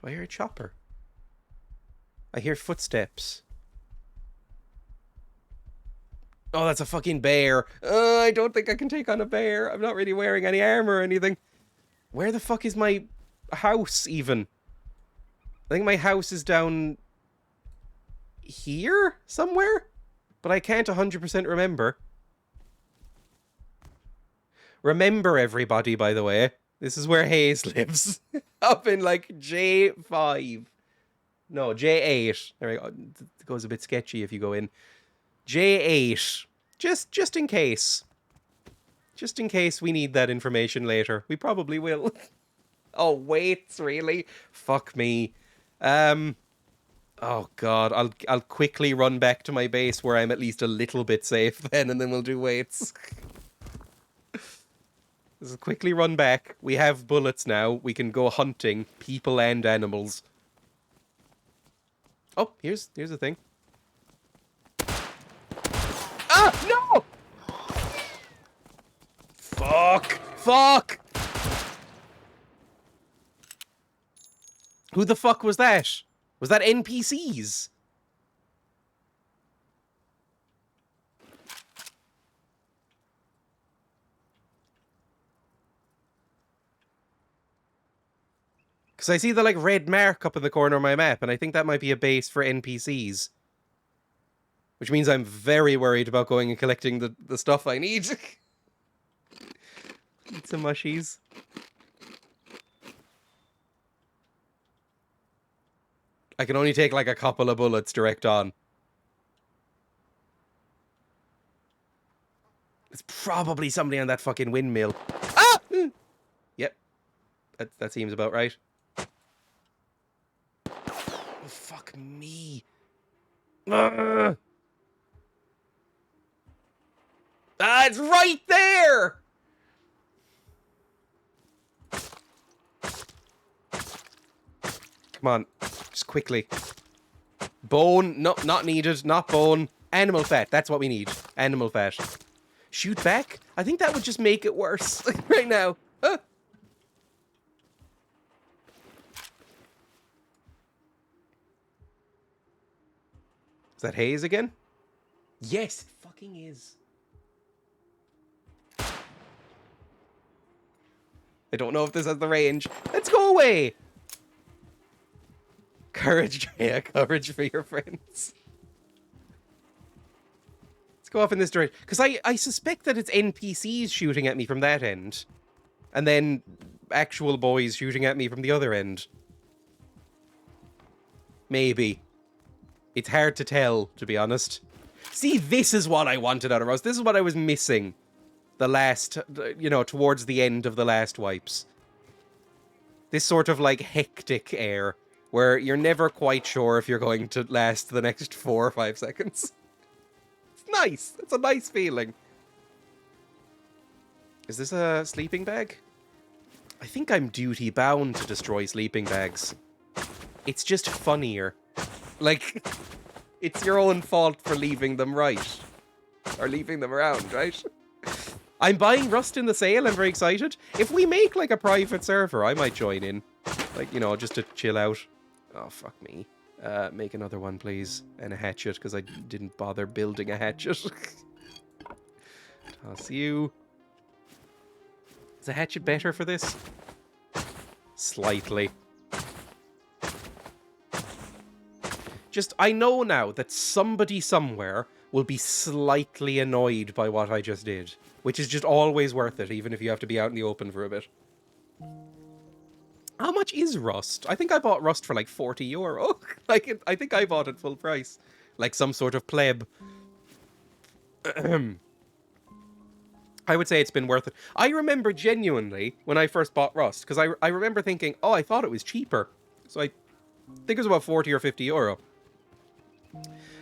Do I hear a chopper? I hear footsteps. Oh, that's a fucking bear. I don't think I can take on a bear. I'm not really wearing any armor or anything. Where the fuck is my house, even? I think my house is down here somewhere, but I can't 100% remember. Remember, everybody, by the way, this is where Hayes lives. Up in, like, J5. No, J8. There we go. It goes a bit sketchy if you go in. J8. Just in case. Just in case we need that information later. We probably will. Oh, weights, really? Fuck me. Oh, God. I'll quickly run back to my base where I'm at least a little bit safe then, and then we'll do weights. Let's quickly run back. We have bullets now. We can go hunting, people and animals. Oh, here's the thing. Ah! No! Fuck! Fuck! Who the fuck was that? Was that NPCs? Because I see the, like, red mark up in the corner of my map, and I think that might be a base for NPCs. Which means I'm very worried about going and collecting the stuff I need. Eat some mushies. I can only take, like, a couple of bullets direct on. It's probably somebody on that fucking windmill. Ah! Yep. That seems about right. Oh, fuck me. Ah, it's right there! Come on. Just quickly. Bone. No, not needed. Not bone. Animal fat. That's what we need. Animal fat. Shoot back? I think that would just make it worse. Right now. Ah. Is that haze again? Yes, it fucking is. I don't know if this has the range. Let's go away! Courage, Dreya. Courage for your friends. Let's go off in this direction. Because I suspect that it's NPCs shooting at me from that end. And then actual boys shooting at me from the other end. Maybe. It's hard to tell, to be honest. See, this is what I wanted out of Rust. This is what I was missing. The last, you know, towards the end of the last wipes. This sort of, like, hectic air, where you're never quite sure if you're going to last the next 4 or 5 seconds. It's nice. It's a nice feeling. Is this a sleeping bag? I think I'm duty-bound to destroy sleeping bags. It's just funnier. Like, it's your own fault for leaving them right. Or leaving them around, right? I'm buying Rust in the sale, I'm very excited. If we make, like, a private server, I might join in. Like, you know, just to chill out. Oh, fuck me. Make another one, please. And a hatchet, because I didn't bother building a hatchet. Toss you. Is a hatchet better for this? Slightly. Just, I know now that somebody somewhere will be slightly annoyed by what I just did. Which is just always worth it, even if you have to be out in the open for a bit. How much is Rust? I think I bought Rust for like €40. Like, I think I bought it full price. Like some sort of pleb. I would say it's been worth it. I remember genuinely, when I first bought Rust, because I remember thinking, oh, I thought it was cheaper. So I think it was about €40 or €50.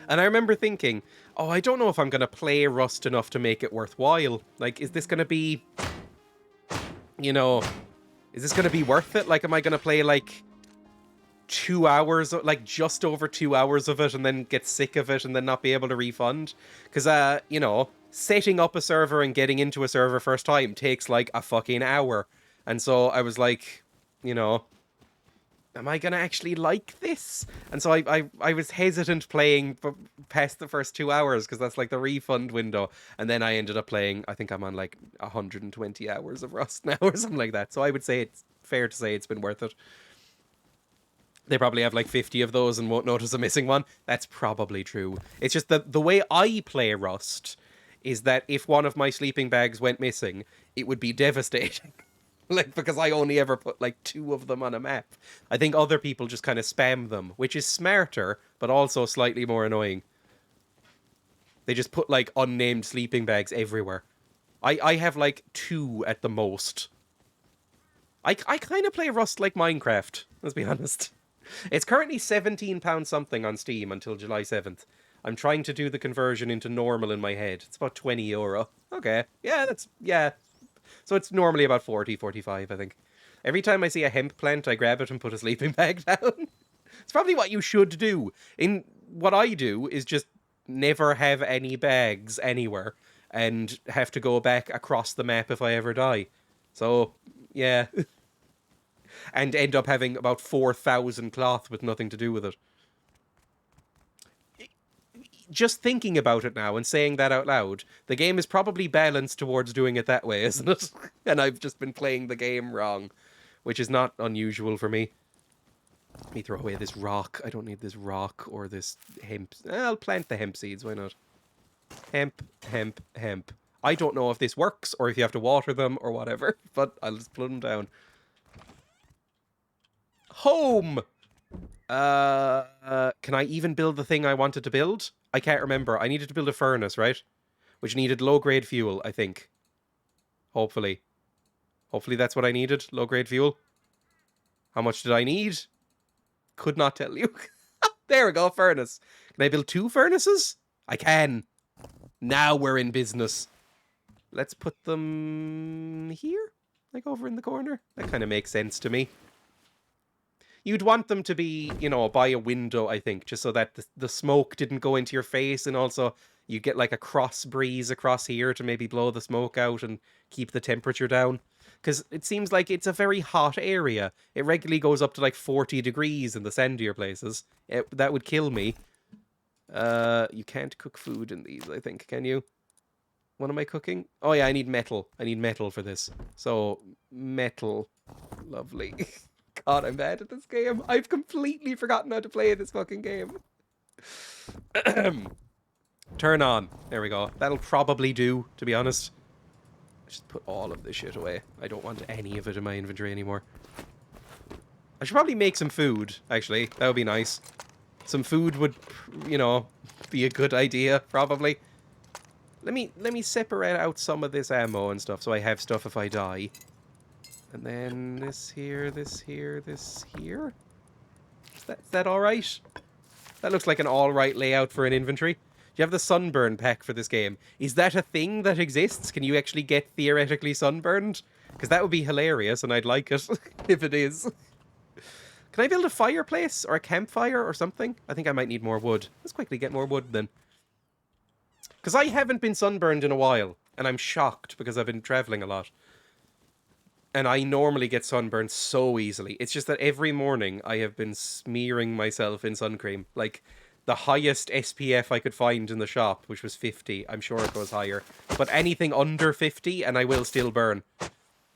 And I remember thinking, oh, I don't know if I'm going to play Rust enough to make it worthwhile. Like, is this going to be, you know, is this going to be worth it? Like, am I going to play, like, 2 hours, like, just over 2 hours of it and then get sick of it and then not be able to refund? Because, you know, setting up a server and getting into a server first time takes, like, a fucking hour. And so I was like, you know, am I going to actually like this? And so I was hesitant playing past the first 2 hours because that's like the refund window. And then I ended up playing, I think I'm on like 120 hours of Rust now or something like that. So I would say it's fair to say it's been worth it. They probably have like 50 of those and won't notice a missing one. That's probably true. It's just that the way I play Rust is that if one of my sleeping bags went missing, it would be devastating. Like, because I only ever put, like, 2 of them on a map. I think other people just kind of spam them, which is smarter, but also slightly more annoying. They just put, like, unnamed sleeping bags everywhere. I have, like, 2 at the most. I kind of play Rust like Minecraft, let's be honest. It's currently £17 something on Steam until July 7th. I'm trying to do the conversion into normal in my head. It's about €20. Okay. Yeah, yeah. So it's normally about 40, 45, I think. Every time I see a hemp plant, I grab it and put a sleeping bag down. It's probably what you should do. What I do is just never have any bags anywhere and have to go back across the map if I ever die. So, yeah. And end up having about 4,000 cloth with nothing to do with it. Just thinking about it now and saying that out loud, the game is probably balanced towards doing it that way, isn't it? And I've just been playing the game wrong, which is not unusual for me. Let me throw away this rock. I don't need this rock or this hemp. I'll plant the hemp seeds, why not? Hemp, hemp, hemp. I don't know if this works or if you have to water them or whatever, but I'll just put them down. Home! Can I even build the thing I wanted to build? I can't remember. I needed to build a furnace, right? Which needed low-grade fuel, I think. Hopefully. Hopefully that's what I needed. Low-grade fuel. How much did I need? Could not tell you. There we go, furnace. Can I build 2 furnaces? I can. Now we're in business. Let's put them here? Like over in the corner? That kind of makes sense to me. You'd want them to be, you know, by a window, I think, just so that the smoke didn't go into your face, and also you get like a cross breeze across here to maybe blow the smoke out and keep the temperature down. Because it seems like it's a very hot area. It regularly goes up to like 40 degrees in the sandier places. That would kill me. You can't cook food in these, I think, can you? What am I cooking? Oh yeah, I need metal. I need metal for this. So, metal. Lovely. God, I'm bad at this game. I've completely forgotten how to play this fucking game. Turn on. There we go. That'll probably do, to be honest. Just put all of this shit away. I don't want any of it in my inventory anymore. I should probably make some food, actually. That would be nice. Some food would, you know, be a good idea, probably. Let me separate out some of this ammo and stuff so I have stuff if I die. And then this here, this here, this here. Is that alright? That looks like an alright layout for an inventory. You have the sunburn pack for this game. Is that a thing that exists? Can you actually get theoretically sunburned? Because that would be hilarious and I'd like it if it is. Can I build a fireplace or a campfire or something? I think I might need more wood. Let's quickly get more wood then. Because I haven't been sunburned in a while. And I'm shocked because I've been traveling a lot. And I normally get sunburned so easily. It's just that every morning I have been smearing myself in sun cream. Like, the highest SPF I could find in the shop, which was 50. I'm sure it goes higher. But anything under 50 and I will still burn.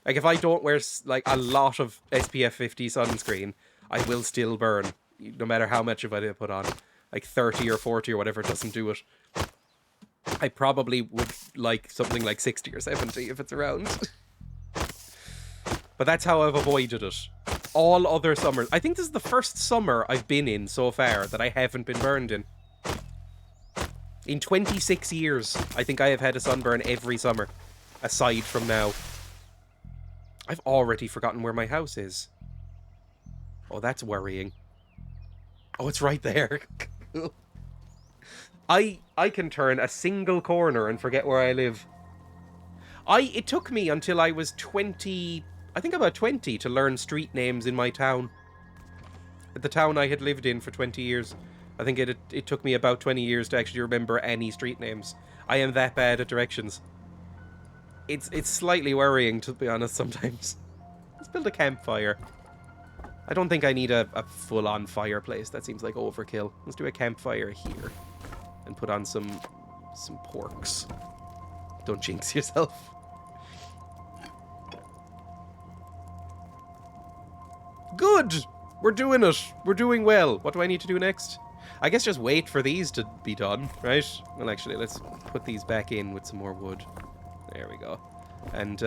Like, if I don't wear, like, a lot of SPF 50 sunscreen, I will still burn. No matter how much of it I put on. Like, 30 or 40 or whatever doesn't do it. I probably would like something like 60 or 70 if it's around. But that's how I've avoided it. All other summers. I think this is the first summer I've been in so far that I haven't been burned in. In 26 years, I think I have had a sunburn every summer. Aside from now. I've already forgotten where my house is. Oh, that's worrying. Oh, it's right there. Cool. I can turn a single corner and forget where I live. It took me until I was 20... I think about 20 to learn street names in my town. At the town I had lived in for 20 years. I think it took me about 20 years to actually remember any street names. I am that bad at directions. It's slightly worrying, to be honest, sometimes. Let's build a campfire. I don't think I need a full-on fireplace. That seems like overkill. Let's do a campfire here. And put on some porks. Don't jinx yourself. Good! We're doing it. We're doing well. What do I need to do next? I guess just wait for these to be done, right? Well, actually, let's put these back in with some more wood. There we go. And,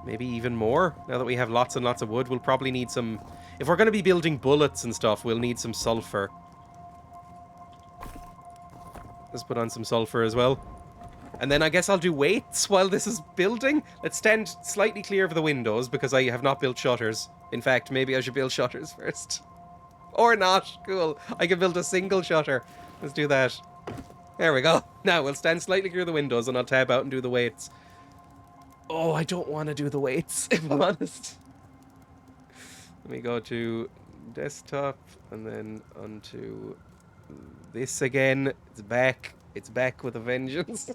maybe even more. Now that we have lots and lots of wood, we'll probably need some... If we're going to be building bullets and stuff, we'll need some sulfur. Let's put on some sulfur as well. And then I guess I'll do weights while this is building. Let's stand slightly clear of the windows because I have not built shutters. In fact, maybe I should build shutters first. Or not. Cool. I can build a single shutter. Let's do that. There we go. Now we'll stand slightly clear of the windows and I'll tab out and do the weights. Oh, I don't want to do the weights, if I'm honest. Let me go to desktop and then onto This again. It's back. It's back with a vengeance.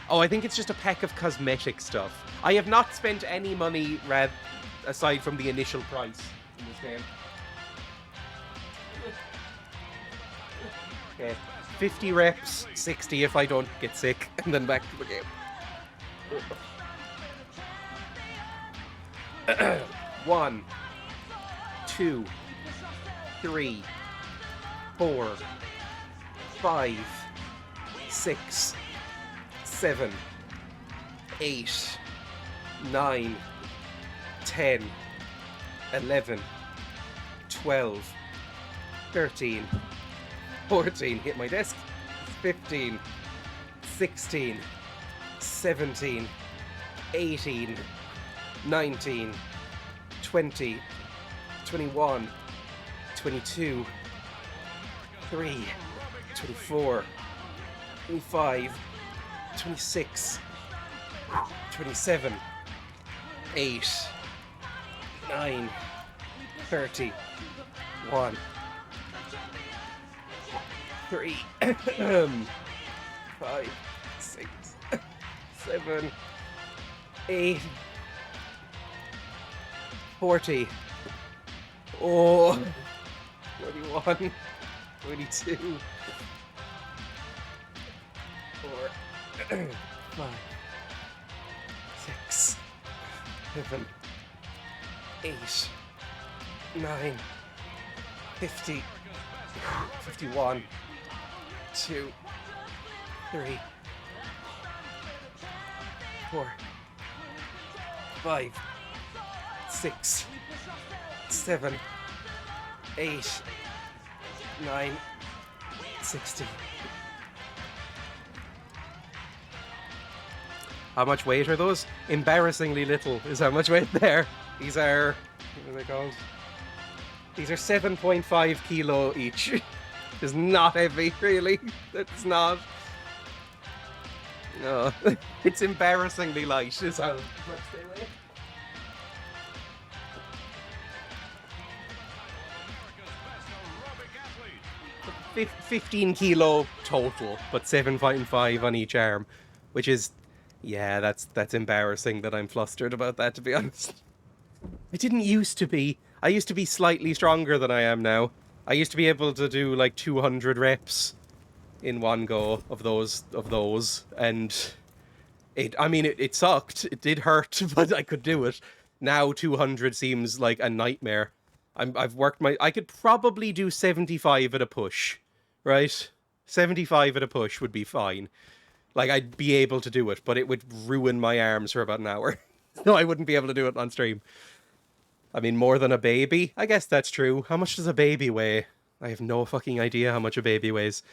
Oh, I think it's just a pack of cosmetic stuff. I have not spent any money aside from the initial price in this game. Okay, 50 reps, 60 if I don't get sick, and then back to the game. 1, 2, 3, 4, 5, 6, 7, 8, 9, 10, 11, 12, 13, 14, hit my desk, 15, 16, 17, 18, 19, 20, 21, 22, 3, 24, 25, 26, 27, 8, 9, 30, 1, 3, 5, 6, 7, 8, 40, oh, 41, 22, 4, 5, 6, 7, 8, 9, 50, 51, 2, 3, 4, 5, 6, 7, 8, 9, 60. How much weight are those? Embarrassingly little is how much weight there. These are, what are they called? These are 7.5 kilo each. It's not heavy, really. It's not. No. It's embarrassingly light is how much they weigh. 15 kilo total, but 7.5 on each arm, which is, yeah, that's embarrassing that I'm flustered about that, to be honest. I didn't used to be. I used to be slightly stronger than I am now. I used to be able to do like 200 reps in one go of those, and it sucked. It did hurt, but I could do it. Now 200 seems like a nightmare. I could probably do 75 at a push, right? 75 at a push would be fine. Like, I'd be able to do it, but it would ruin my arms for about an hour. No, I wouldn't be able to do it on stream. I mean, more than a baby? I guess that's true. How much does a baby weigh? I have no fucking idea how much a baby weighs.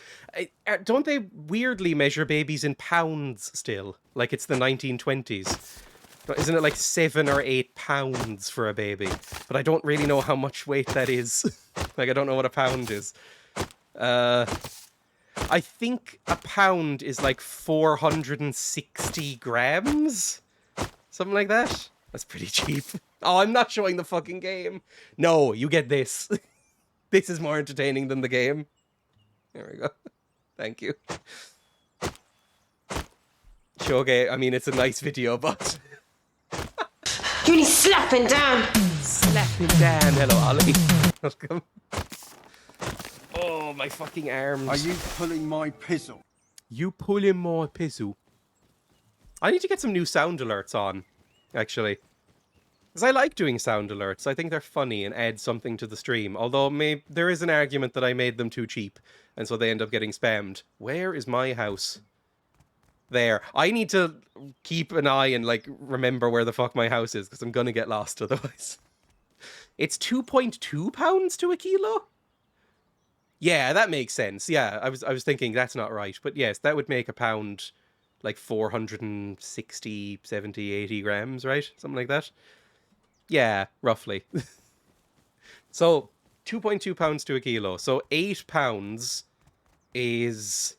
Don't they weirdly measure babies in pounds still? Like it's the 1920s. Isn't it like 7 or 8 pounds for a baby? But I don't really know how much weight that is. Like, I don't know what a pound is. I think a pound is like 460 grams? Something like that? That's pretty cheap. Oh, I'm not showing the fucking game. No, you get this. This is more entertaining than the game. There we go. Thank you. Shoge, I mean, it's a nice video, but... You need slapping down. Slapping down. Hello, Ollie. Welcome. Oh, my fucking arms. Are you pulling my pizzle? You pulling my pizzle? I need to get some new sound alerts on, actually. Because I like doing sound alerts. I think they're funny and add something to the stream. Although there is an argument that I made them too cheap, and so they end up getting spammed. Where is my house? There. I need to keep an eye and, like, remember where the fuck my house is, because I'm gonna get lost otherwise. It's 2.2 pounds to a kilo? Yeah, that makes sense. Yeah, I was thinking that's not right. But yes, that would make a pound like 460, 70, 80 grams, right? Something like that. Yeah, roughly. So, 2.2 pounds to a kilo. So, 8 pounds is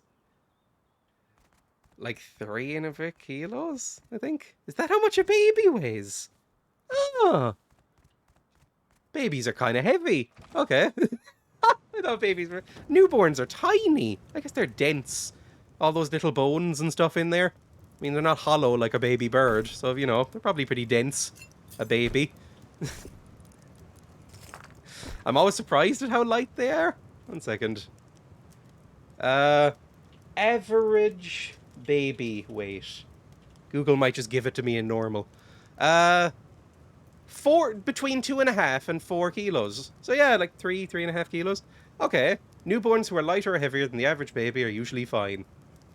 like 3.5 kilos, I think. Is that how much a baby weighs? Oh. Babies are kind of heavy. Okay. I thought babies were... Newborns are tiny. I guess they're dense. All those little bones and stuff in there. I mean, they're not hollow like a baby bird. So, you know, they're probably pretty dense. A baby. I'm always surprised at how light they are. 1 second. Average baby weight. Google might just give it to me in normal. Between 2.5 and 4 kilos. So yeah, like 3.5 kilos. Okay. Newborns who are lighter or heavier than the average baby are usually fine.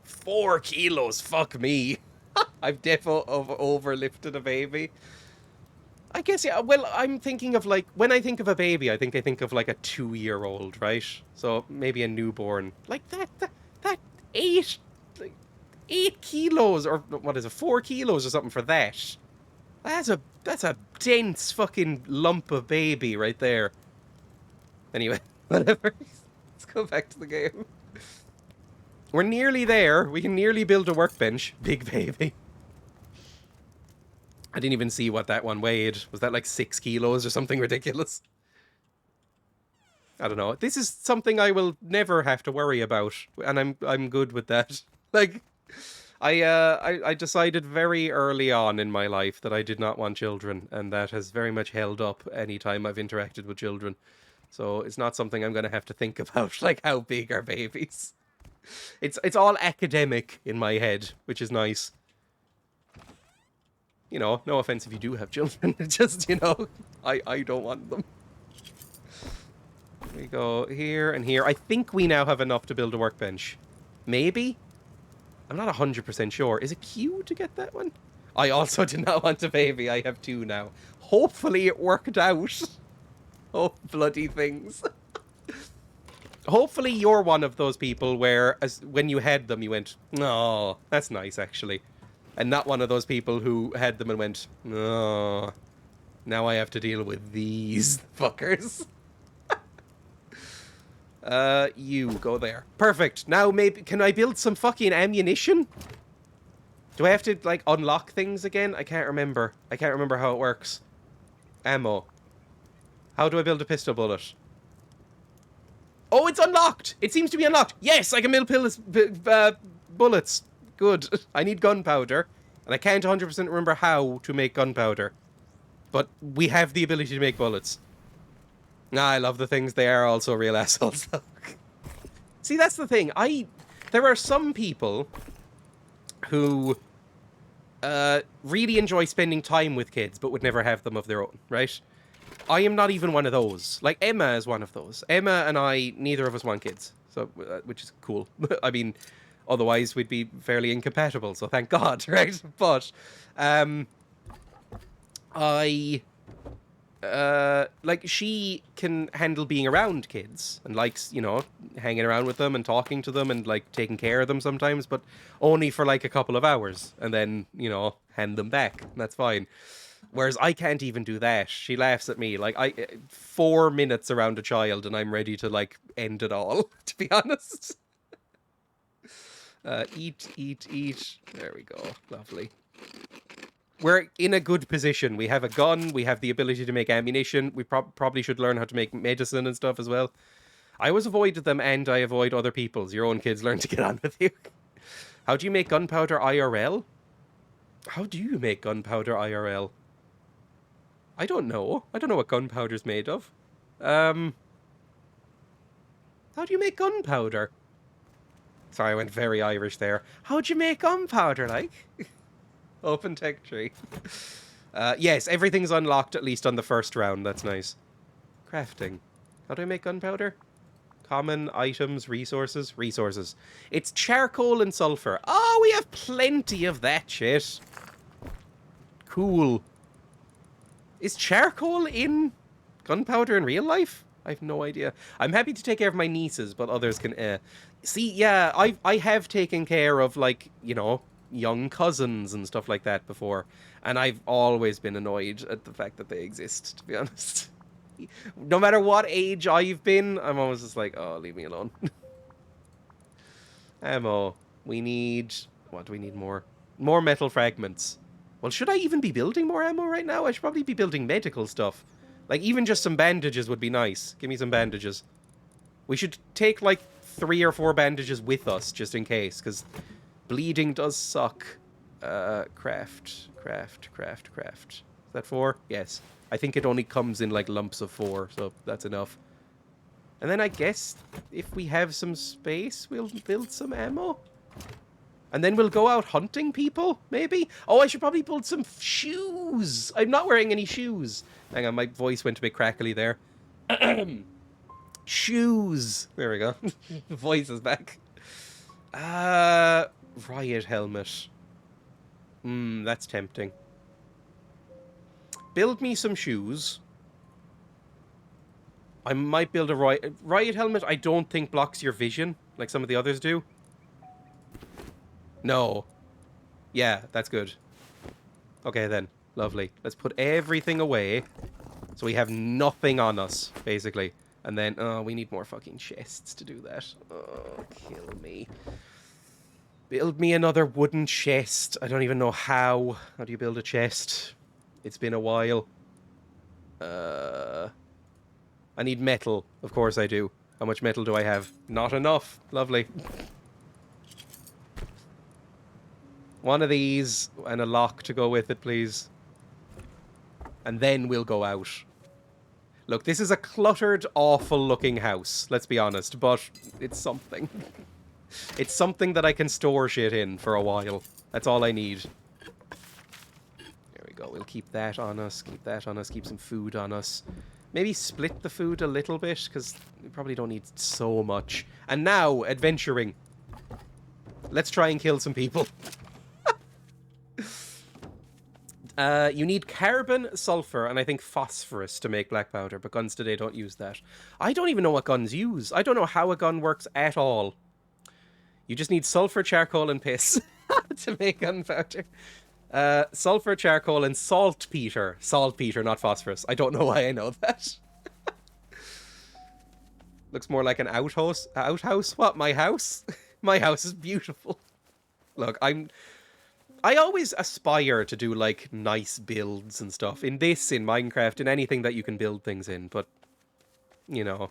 4 kilos, fuck me. I've definitely overlifted a baby. I guess, yeah, well, I'm thinking of like, when I think of a baby, I think of like a 2-year-old, right? So maybe a newborn. Like that 8 kilos, or what is it, 4 kilos or something for that. That's a dense fucking lump of baby right there. Anyway, whatever. Let's go back to the game. We're nearly there. We can nearly build a workbench. Big baby. I didn't even see what that one weighed. Was that like 6 kilos or something ridiculous? I don't know. This is something I will never have to worry about, and I'm good with that. Like, I decided very early on in my life that I did not want children, and that has very much held up any time I've interacted with children. So it's not something I'm going to have to think about, like how big are babies. It's all academic in my head, which is nice. You know, no offense if you do have children. It's just, you know, I don't want them. We go here and here. I think we now have enough to build a workbench. Maybe? I'm not 100% sure. Is it Q to get that one? I also did not want a baby. I have 2 now. Hopefully it worked out. Oh, bloody things. Hopefully you're one of those people where when you had them you went, oh, that's nice actually. And not one of those people who had them and went, oh, now I have to deal with these fuckers. You go there. Perfect. Now maybe, can I build some fucking ammunition? Do I have to, like, unlock things again? I can't remember. I can't remember how it works. Ammo. How do I build a pistol bullet? Oh, it's unlocked! It seems to be unlocked. Yes, I can build bullets. Good. I need gunpowder. And I can't 100% remember how to make gunpowder. But we have the ability to make bullets. I love the things. They are also real assholes. See, that's the thing. There are some people who really enjoy spending time with kids, but would never have them of their own, right? I am not even one of those. Like, Emma is one of those. Emma and I, neither of us want kids, so which is cool. I mean, otherwise we'd be fairly incompatible, so thank God, right? But, like, she can handle being around kids and likes, you know, hanging around with them and talking to them and, like, taking care of them sometimes, but only for, like, a couple of hours and then, you know, hand them back. That's fine. Whereas I can't even do that. She laughs at me. Like, 4 minutes around a child and I'm ready to, like, end it all, to be honest. Eat. There we go. Lovely. We're in a good position. We have a gun. We have the ability to make ammunition. We probably should learn how to make medicine and stuff as well. I always avoid them and I avoid other people's. Your own kids learn to get on with you. How do you make gunpowder IRL? How do you make gunpowder IRL? I don't know. I don't know what gunpowder's made of. How do you make gunpowder? Sorry, I went very Irish there. How'd you make gunpowder, like? Open tech tree. Yes, everything's unlocked, at least on the first round. That's nice. Crafting. How do I make gunpowder? Common items, resources. Resources. It's charcoal and sulfur. Oh, we have plenty of that shit. Cool. Is charcoal in gunpowder in real life? I have no idea. I'm happy to take care of my nieces, but others can... See, yeah, I have taken care of, like, you know, young cousins and stuff like that before. And I've always been annoyed at the fact that they exist, to be honest. No matter what age I've been, I'm always just like, oh, leave me alone. Ammo. We need... What do we need more? More metal fragments. Well, should I even be building more ammo right now? I should probably be building medical stuff. Like, even just some bandages would be nice. Give me some bandages. We should take, like, 3 or 4 bandages with us, just in case, because bleeding does suck. Craft. Is that 4? Yes. I think it only comes in, like, lumps of 4, so that's enough. And then I guess if we have some space, we'll build some ammo. And then we'll go out hunting people, maybe? Oh, I should probably build some shoes. I'm not wearing any shoes. Hang on, my voice went a bit crackly there. Shoes. There we go. The voice is back. Riot helmet. That's tempting. Build me some shoes. I might build a riot helmet. I don't think blocks your vision like some of the others do. No. Yeah, that's good. Okay then. Lovely. Let's put everything away so we have nothing on us, basically. And then, oh, we need more fucking chests to do that. Oh, kill me. Build me another wooden chest. I don't even know how. How do you build a chest? It's been a while. I need metal. Of course I do. How much metal do I have? Not enough. Lovely. One of these and a lock to go with it, please. And then we'll go out. Look, this is a cluttered, awful-looking house, let's be honest, but it's something. It's something that I can store shit in for a while. That's all I need. There we go. We'll keep that on us, keep that on us, keep some food on us. Maybe split the food a little bit, because we probably don't need so much. And now, adventuring. Let's try and kill some people. You need carbon, sulfur, and I think phosphorus to make black powder, but guns today don't use that. I don't even know what guns use. I don't know how a gun works at all. You just need sulfur, charcoal, and piss to make gunpowder. Sulfur, charcoal, and saltpeter. Saltpeter, not phosphorus. I don't know why I know that. Looks more like an outhouse. Outhouse? What, my house? My house is beautiful. Look, I always aspire to do, like, nice builds and stuff. In this, in Minecraft, in anything that you can build things in. But, you know,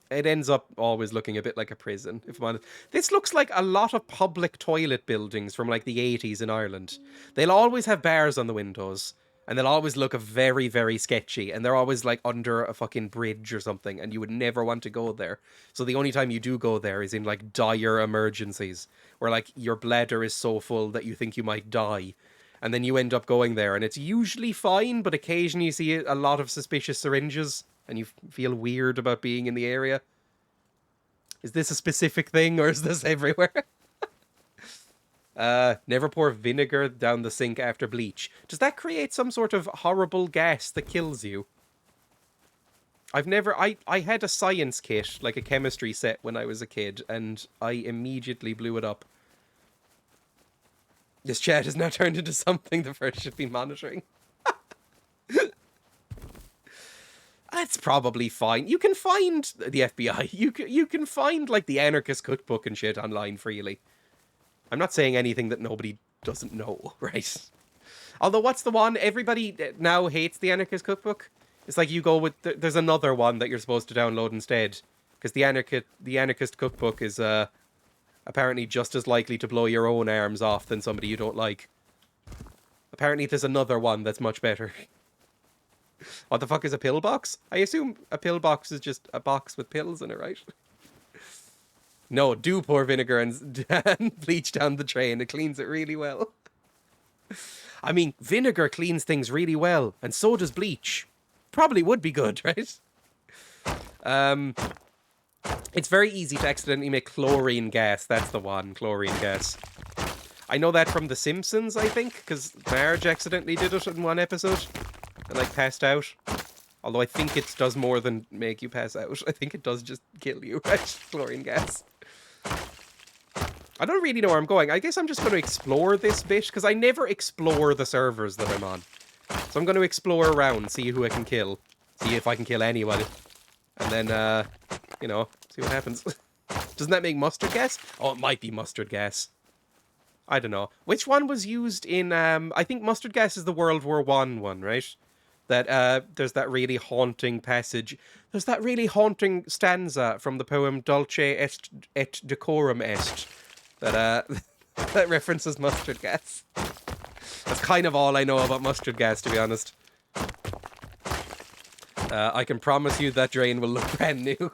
it ends up always looking a bit like a prison, if I'm honest. This looks like a lot of public toilet buildings from, like, the 80s in Ireland. They'll always have bars on the windows. And they'll always look very, very sketchy. And they're always, like, under a fucking bridge or something. And you would never want to go there. So the only time you do go there is in, like, dire emergencies. Where, like, your bladder is so full that you think you might die. And then you end up going there. And it's usually fine, but occasionally you see a lot of suspicious syringes. And you feel weird about being in the area. Is this a specific thing, or is this everywhere? Never pour vinegar down the sink after bleach. Does that create some sort of horrible gas that kills you? I had a science kit, like a chemistry set when I was a kid, and I immediately blew it up. This chat has now turned into something the first should be monitoring. That's probably fine. You can find the FBI. You can find, like, the anarchist cookbook and shit online freely. I'm not saying anything that nobody doesn't know, right? Although, what's the one? Everybody now hates the anarchist cookbook. It's like you go with... There's another one that you're supposed to download instead. Because the anarchist cookbook is apparently just as likely to blow your own arms off than somebody you don't like. Apparently there's another one that's much better. What the fuck is a pill box? I assume a pill box is just a box with pills in it, right? No, do pour vinegar and bleach down the drain. It cleans it really well. I mean, vinegar cleans things really well, and so does bleach. Probably would be good, right? It's very easy to accidentally make chlorine gas. That's the one, chlorine gas. I know that from The Simpsons, I think, because Marge accidentally did it in one episode and, like, passed out. Although I think it does more than make you pass out. I think it does just kill you, right? Chlorine gas. I don't really know where I'm going. I guess I'm just going to explore this bit, because I never explore the servers that I'm on. So I'm going to explore around, see who I can kill. See if I can kill anyone. And then, you know, see what happens. Doesn't that make mustard gas? Oh, it might be mustard gas. I don't know. Which one was used in, I think mustard gas is the World War I one, right? that there's that really haunting passage. There's that really haunting stanza from the poem Dulce est et decorum est that that references mustard gas. That's kind of all I know about mustard gas, to be honest. I can promise you that drain will look brand new.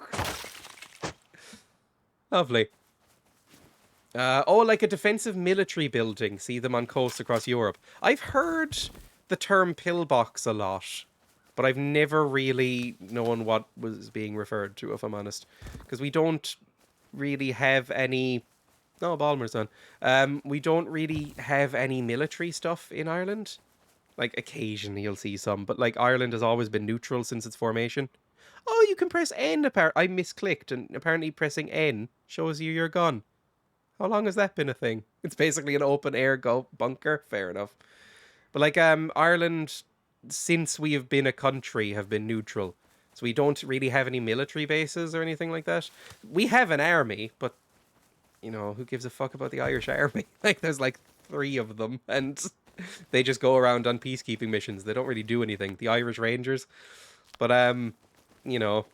Lovely. Oh, like a defensive military building. See them on coasts across Europe. I've heard the term pillbox a lot, but I've never really known what was being referred to, if I'm honest. Because we don't really have any... No, Balmer's on. We don't really have any military stuff in Ireland. Like, occasionally you'll see some, but like Ireland has always been neutral since its formation. Oh, you can press N, I misclicked, and apparently pressing N shows you your gun. How long has that been a thing? It's basically an open air bunker. Fair enough. But like Ireland, since we have been a country, have been neutral. So we don't really have any military bases or anything like that. We have an army, but, you know, who gives a fuck about the Irish army? Like, there's like 3 of them, and they just go around on peacekeeping missions. They don't really do anything. The Irish Rangers. But, you know,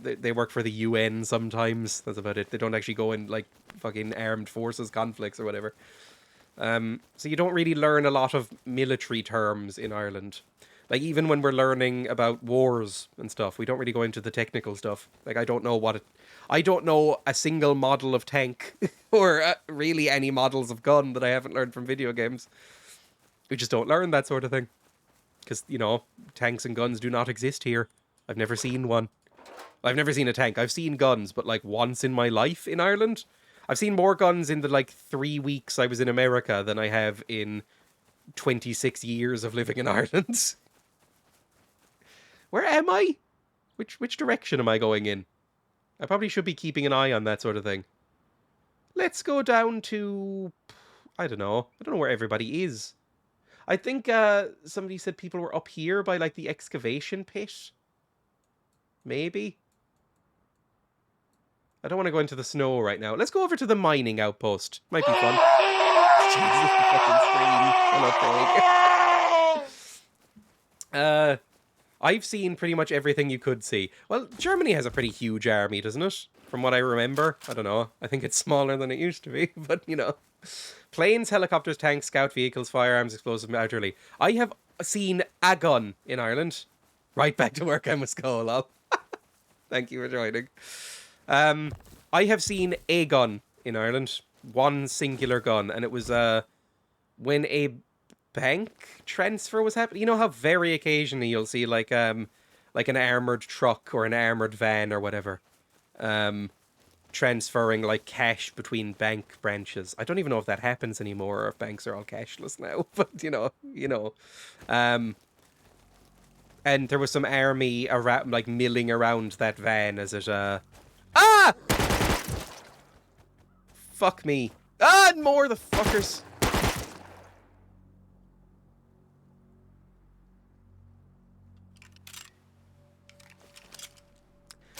they work for the UN sometimes. That's about it. They don't actually go in, like, fucking armed forces conflicts or whatever. So you don't really learn a lot of military terms in Ireland. Like, even when we're learning about wars and stuff, we don't really go into the technical stuff. Like, I don't know a single model of tank or really any models of gun that I haven't learned from video games. We just don't learn that sort of thing. Because, you know, tanks and guns do not exist here. I've never seen one. I've never seen a tank. I've seen guns, but like once in my life in Ireland. I've seen more guns in the like 3 weeks I was in America than I have in 26 years of living in Ireland. Where am I? Which direction am I going in? I probably should be keeping an eye on that sort of thing. Let's go down to... I don't know where everybody is. I think somebody said people were up here by like the excavation pit. Maybe. I don't want to go into the snow right now. Let's go over to the mining outpost. Might be fun. Jesus, the fucking scream. I've seen pretty much everything you could see. Well, Germany has a pretty huge army, doesn't it? From what I remember. I don't know. I think it's smaller than it used to be, but, you know. Planes, helicopters, tanks, scout vehicles, firearms, explosive artillery. I have seen a gun in Ireland. Right back to work, I must go, lol. Thank you for joining. I have seen a gun in Ireland. One singular gun. And it was when a bank transfer was happening. You know how very occasionally you'll see like an armoured truck or an armoured van or whatever. Transferring like cash between bank branches. I don't even know if that happens anymore or if banks are all cashless now. But, you know. And there was some army around, like, milling around that van as it, Ah! Fuck me. Ah, and more, the fuckers.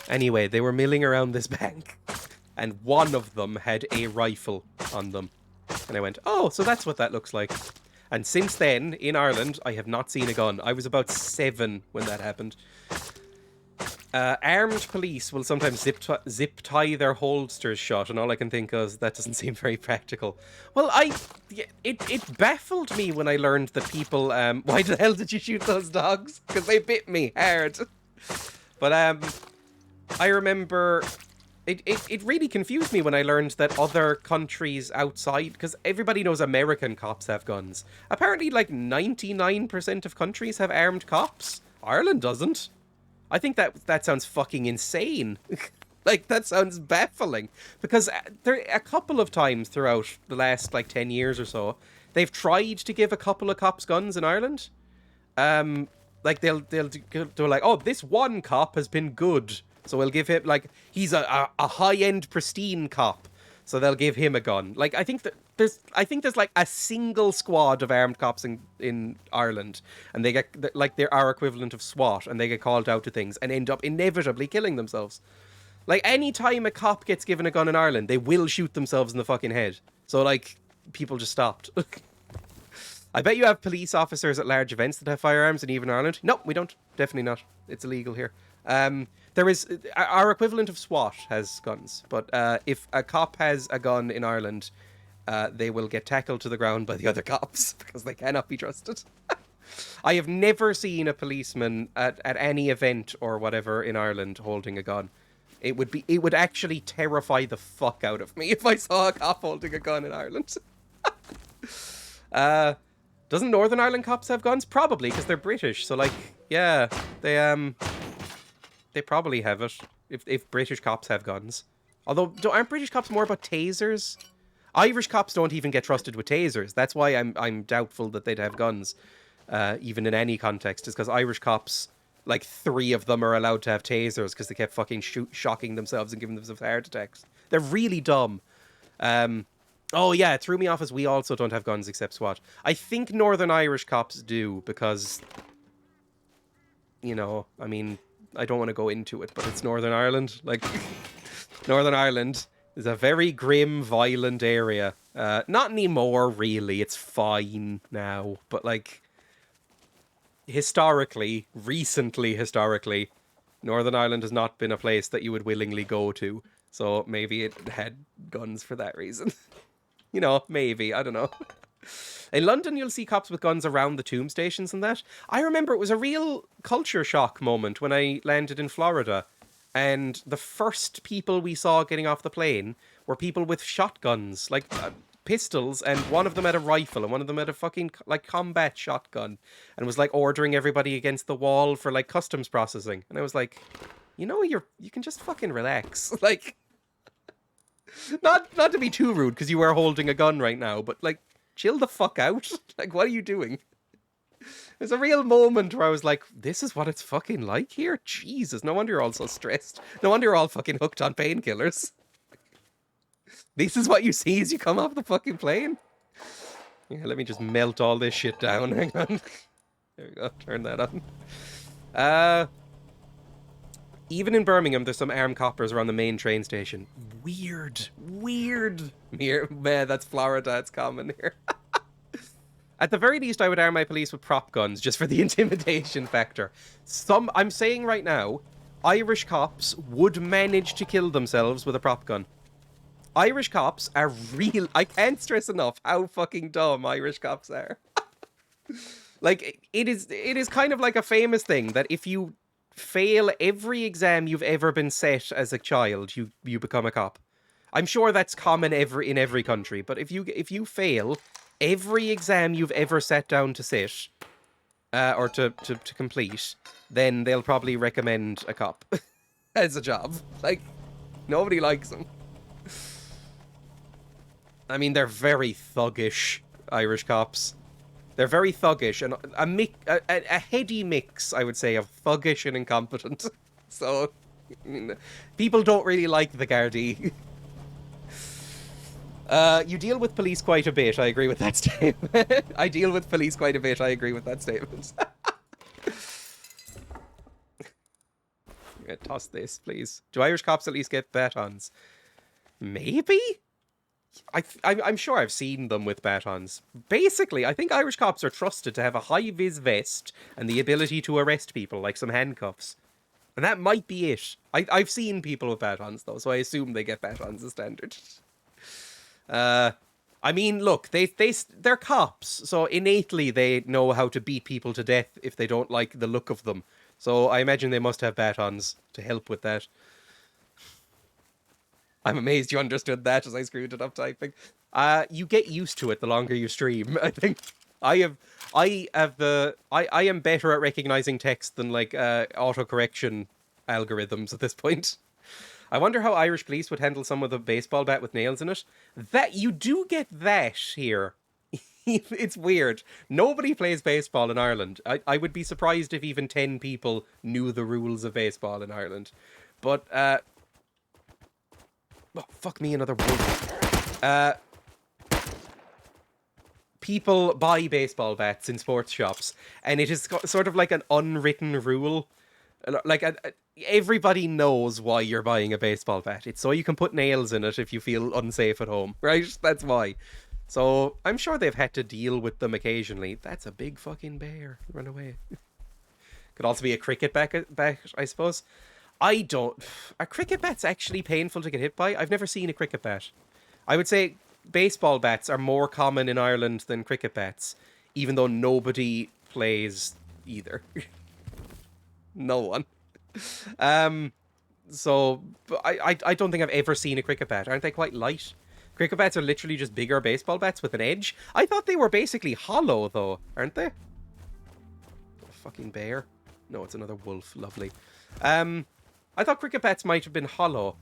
Anyway, they were milling around this bank. And one of them had a rifle on them. And I went, oh, so that's what that looks like. And since then, in Ireland, I have not seen a gun. I was about 7 when that happened. Armed police will sometimes zip tie their holsters shut, and all I can think of is that doesn't seem very practical. Well, it baffled me when I learned that people... why the hell did you shoot those dogs? Because they bit me hard. But I remember... It really confused me when I learned that other countries outside, because everybody knows American cops have guns. Apparently, like, 99% of countries have armed cops. Ireland doesn't. I think that sounds fucking insane. Like, that sounds baffling. Because there a couple of times throughout the last, like, 10 years or so, they've tried to give a couple of cops guns in Ireland. Like, they'll like, oh, this one cop has been good. So we'll give him, like, he's a high-end, pristine cop. So they'll give him a gun. Like, I think there's like a single squad of armed cops in Ireland. And they get, like, they're our equivalent of SWAT. And they get called out to things and end up inevitably killing themselves. Like, any time a cop gets given a gun in Ireland, they will shoot themselves in the fucking head. So, like, people just stopped. I bet you have police officers at large events that have firearms in even Ireland. No, we don't. Definitely not. It's illegal here. There is our equivalent of SWAT has guns, but if a cop has a gun in Ireland, they will get tackled to the ground by the other cops because they cannot be trusted. I have never seen a policeman at any event or whatever in Ireland holding a gun. It would actually terrify the fuck out of me if I saw a cop holding a gun in Ireland. Doesn't Northern Ireland cops have guns? Probably, because they're British. So, like, yeah, they probably have it. If British cops have guns, although aren't British cops more about tasers? Irish cops don't even get trusted with tasers. That's why I'm doubtful that they'd have guns, even in any context. Is because Irish cops, like 3 of them are allowed to have tasers because they kept fucking shocking themselves and giving themselves heart attacks. They're really dumb. Oh yeah, it threw me off as we also don't have guns except SWAT. I think Northern Irish cops do because, you know, I mean, I don't want to go into it, but it's Northern Ireland. Like, Northern Ireland is a very grim, violent area. Not anymore, really. It's fine now. But, like, recently historically, Northern Ireland has not been a place that you would willingly go to. So maybe it had guns for that reason. You know, maybe. I don't know. In London, you'll see cops with guns around the tube stations and that. I remember it was a real culture shock moment when I landed in Florida. And the first people we saw getting off the plane were people with shotguns, like pistols, and one of them had a rifle and one of them had a fucking, like, combat shotgun. And was, like, ordering everybody against the wall for, like, customs processing. And I was like, you know, you can just fucking relax. Like... Not to be too rude, because you are holding a gun right now, but, like, chill the fuck out. Like, what are you doing? There's a real moment where I was like, this is what it's fucking like here? Jesus, no wonder you're all so stressed. No wonder you're all fucking hooked on painkillers. This is what you see as you come off the fucking plane? Yeah, let me just melt all this shit down. Hang on. There we go, turn that on. Even in Birmingham, there's some armed coppers around the main train station. Weird. Man, that's Florida. It's common here. At the very least, I would arm my police with prop guns just for the intimidation factor. I'm saying right now, Irish cops would manage to kill themselves with a prop gun. Irish cops are real. I can't stress enough how fucking dumb Irish cops are. Like, it is kind of like a famous thing that if you fail every exam you've ever been set as a child, you become a cop. I'm sure that's common in every country, but if you fail every exam you've ever sat down to sit or to complete, then they'll probably recommend a cop as a job. Like, nobody likes them. I mean, they're very thuggish, Irish cops. They're very thuggish, and a heady mix, I would say, of thuggish and incompetent. So, I mean, people don't really like the Gardaí. You deal with police quite a bit, I agree with that statement. I deal with police quite a bit, I agree with that statement. Yeah, toss this, please. Do Irish cops at least get batons? Maybe? I'm sure I've seen them with batons. Basically, I think Irish cops are trusted to have a high-vis vest and the ability to arrest people, like some handcuffs. And that might be it. I've seen people with batons, though, so I assume they get batons as standard. I mean, look, they're cops, so innately they know how to beat people to death if they don't like the look of them. So I imagine they must have batons to help with that. I'm amazed you understood that as I screwed it up typing. You get used to it the longer you stream. I think I am better at recognizing text than like autocorrection algorithms at this point. I wonder how Irish police would handle someone with a baseball bat with nails in it. That you do get that here. It's weird. Nobody plays baseball in Ireland. I would be surprised if even 10 people knew the rules of baseball in Ireland. But oh, fuck me, another word. People buy baseball bats in sports shops, and it is sort of like an unwritten rule. Like, everybody knows why you're buying a baseball bat. It's so you can put nails in it if you feel unsafe at home, right? That's why. So I'm sure they've had to deal with them occasionally. That's a big fucking bear. Run away. Could also be a cricket bat, I suppose. I don't... Are cricket bats actually painful to get hit by? I've never seen a cricket bat. I would say baseball bats are more common in Ireland than cricket bats, even though nobody plays either. No one. So I don't think I've ever seen a cricket bat. Aren't they quite light? Cricket bats are literally just bigger baseball bats with an edge. I thought they were basically hollow, though, aren't they? A fucking bear. No, it's another wolf. Lovely. I thought cricket bats might have been hollow.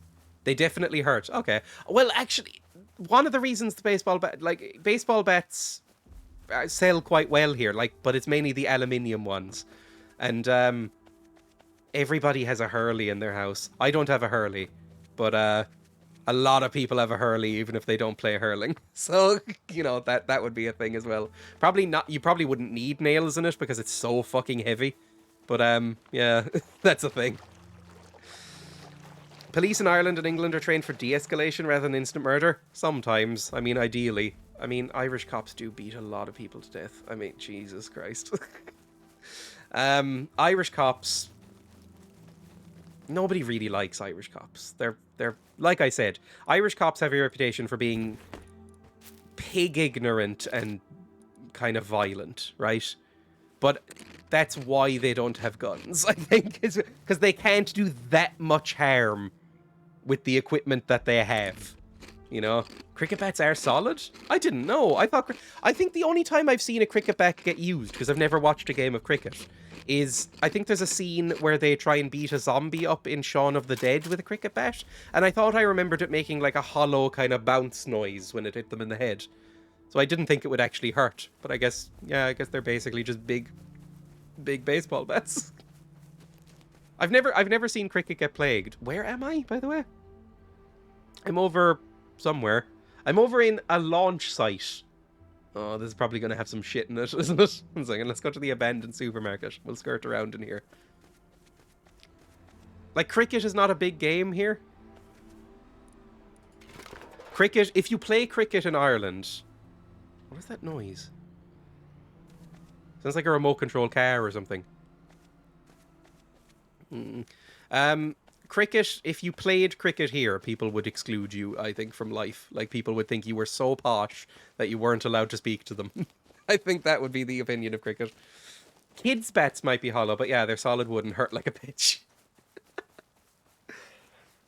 They definitely hurt. Okay. Well, actually, one of the reasons the baseball bats sell quite well here, but it's mainly the aluminium ones. And everybody has a hurley in their house. I don't have a hurley, but a lot of people have a hurley, even if they don't play hurling. So, that would be a thing as well. Probably not. You probably wouldn't need nails in it because it's so fucking heavy. But, yeah, that's a thing. Police in Ireland and England are trained for de-escalation rather than instant murder. Sometimes. I mean, ideally. I mean, Irish cops do beat a lot of people to death. I mean, Jesus Christ. Irish cops... Nobody really likes Irish cops. They're like I said, Irish cops have a reputation for being pig ignorant and kind of violent, right? But that's why they don't have guns, I think, because they can't do that much harm with the equipment that they have. Cricket bats are solid? I didn't know. I think the only time I've seen a cricket bat get used, because I've never watched a game of cricket, is I think there's a scene where they try and beat a zombie up in Shaun of the Dead with a cricket bat, and I thought I remembered it making like a hollow kind of bounce noise when it hit them in the head. So I didn't think it would actually hurt, but I guess they're basically just big baseball bats. I've never seen cricket get plagued. Where am I, by the way? I'm over somewhere. I'm over in a launch site. Oh, this is probably going to have some shit in it, isn't it? 1 second, let's go to the abandoned supermarket. We'll skirt around in here. Cricket is not a big game here. Cricket, if you play cricket in Ireland... What is that noise? Sounds like a remote control car or something. Cricket, if you played cricket here, people would exclude you, I think, from life. People would think you were so posh that you weren't allowed to speak to them. I think that would be the opinion of cricket. Kids' bats might be hollow, but yeah, they're solid wood and hurt like a bitch.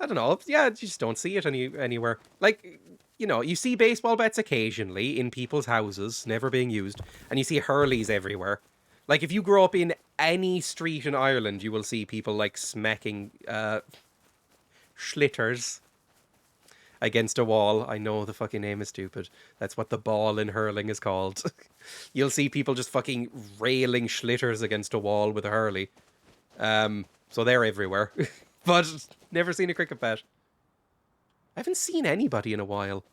I don't know. Yeah, you just don't see it anywhere. You see baseball bats occasionally in people's houses, never being used, and you see hurleys everywhere. If you grow up in any street in Ireland, you will see people, smacking schlitters against a wall. I know the fucking name is stupid. That's what the ball in hurling is called. You'll see people just fucking railing schlitters against a wall with a hurley. So they're everywhere. But never seen a cricket bat. I haven't seen anybody in a while.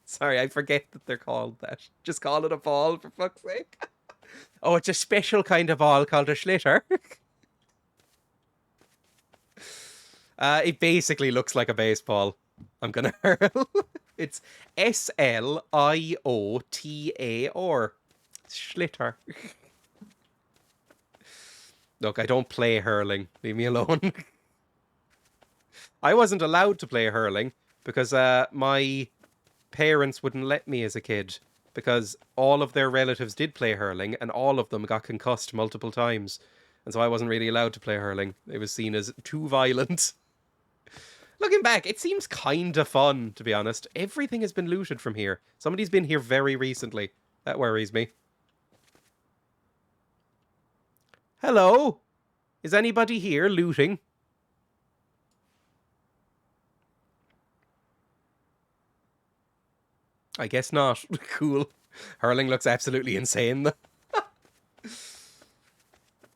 Sorry, I forget that they're called that. Just call it a ball, for fuck's sake. Oh, it's a special kind of ball called a schlitter. It basically looks like a baseball. I'm gonna hurl. It's S-L-I-O-T-A-R. Schlitter. Look, I don't play hurling. Leave me alone. I wasn't allowed to play hurling because my parents wouldn't let me as a kid because all of their relatives did play hurling and all of them got concussed multiple times. And so I wasn't really allowed to play hurling. It was seen as too violent. Looking back, it seems kind of fun, to be honest. Everything has been looted from here. Somebody's been here very recently. That worries me. Hello? Is anybody here looting? I guess not. Cool. Hurling looks absolutely insane, though.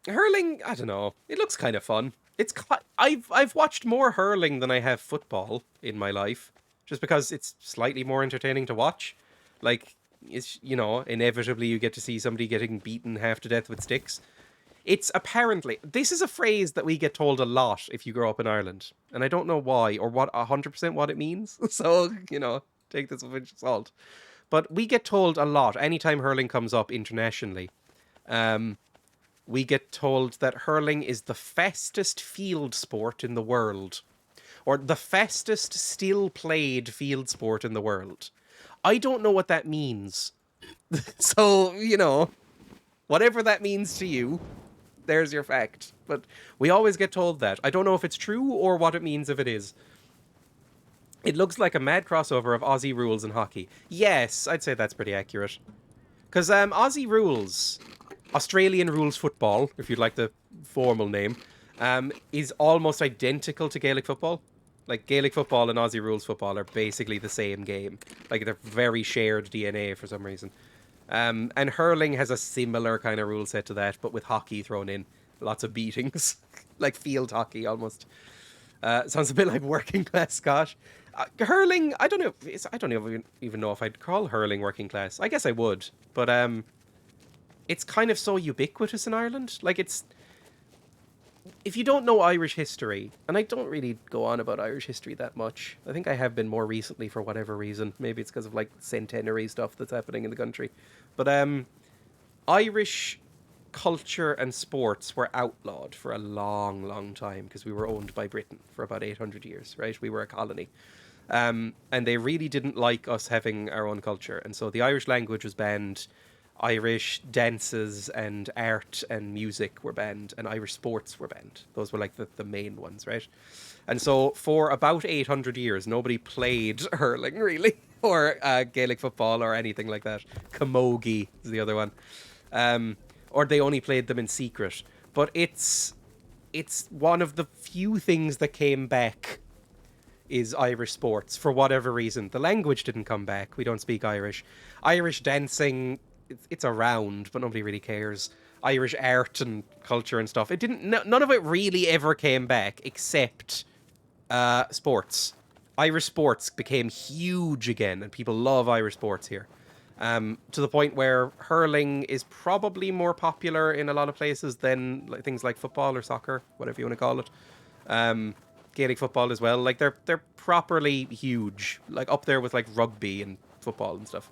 Hurling, I don't know. It looks kind of fun. I've watched more hurling than I have football in my life, just because it's slightly more entertaining to watch. Inevitably you get to see somebody getting beaten half to death with sticks. It's apparently, this is a phrase that we get told a lot if you grow up in Ireland. And I don't know why or what 100% what it means. So, take this with a pinch of salt. But we get told a lot anytime hurling comes up internationally. We get told that hurling is the fastest field sport in the world. Or the fastest still played field sport in the world. I don't know what that means. So, whatever that means to you, there's your fact. But we always get told that. I don't know if it's true or what it means if it is. It looks like a mad crossover of Aussie rules and hockey. Yes, I'd say that's pretty accurate. Because Aussie rules, Australian rules football, if you'd like the formal name, is almost identical to Gaelic football. Like, Gaelic football and Aussie rules football are basically the same game. Like, they're very shared DNA for some reason. And hurling has a similar kind of rule set to that, but with hockey thrown in. Lots of beatings. Like field hockey, almost. Sounds a bit like working class Scotch. Hurling, I don't even know if I'd call hurling working class. I guess I would. But it's kind of so ubiquitous in Ireland. Like, it's... If you don't know Irish history, and I don't really go on about Irish history that much. I think I have been more recently for whatever reason. Maybe it's because of, like, centenary stuff that's happening in the country. But Irish culture and sports were outlawed for a long, long time because we were owned by Britain for about 800 years, right? We were a colony. And they really didn't like us having our own culture. And so the Irish language was banned. Irish dances and art and music were banned, and Irish sports were banned. Those were like the main ones, right? And so for about 800 years, nobody played hurling, really, or Gaelic football or anything like that. Camogie is the other one. Or they only played them in secret. But it's one of the few things that came back is Irish sports, for whatever reason. The language didn't come back. We don't speak Irish. Irish dancing... It's around, but nobody really cares. Irish art and culture and stuff. None of it really ever came back, except sports. Irish sports became huge again, and people love Irish sports here. To the point where hurling is probably more popular in a lot of places than things like football or soccer, whatever you want to call it. Gaelic football as well. Like, they're properly huge. Like, up there with, like, rugby and football and stuff.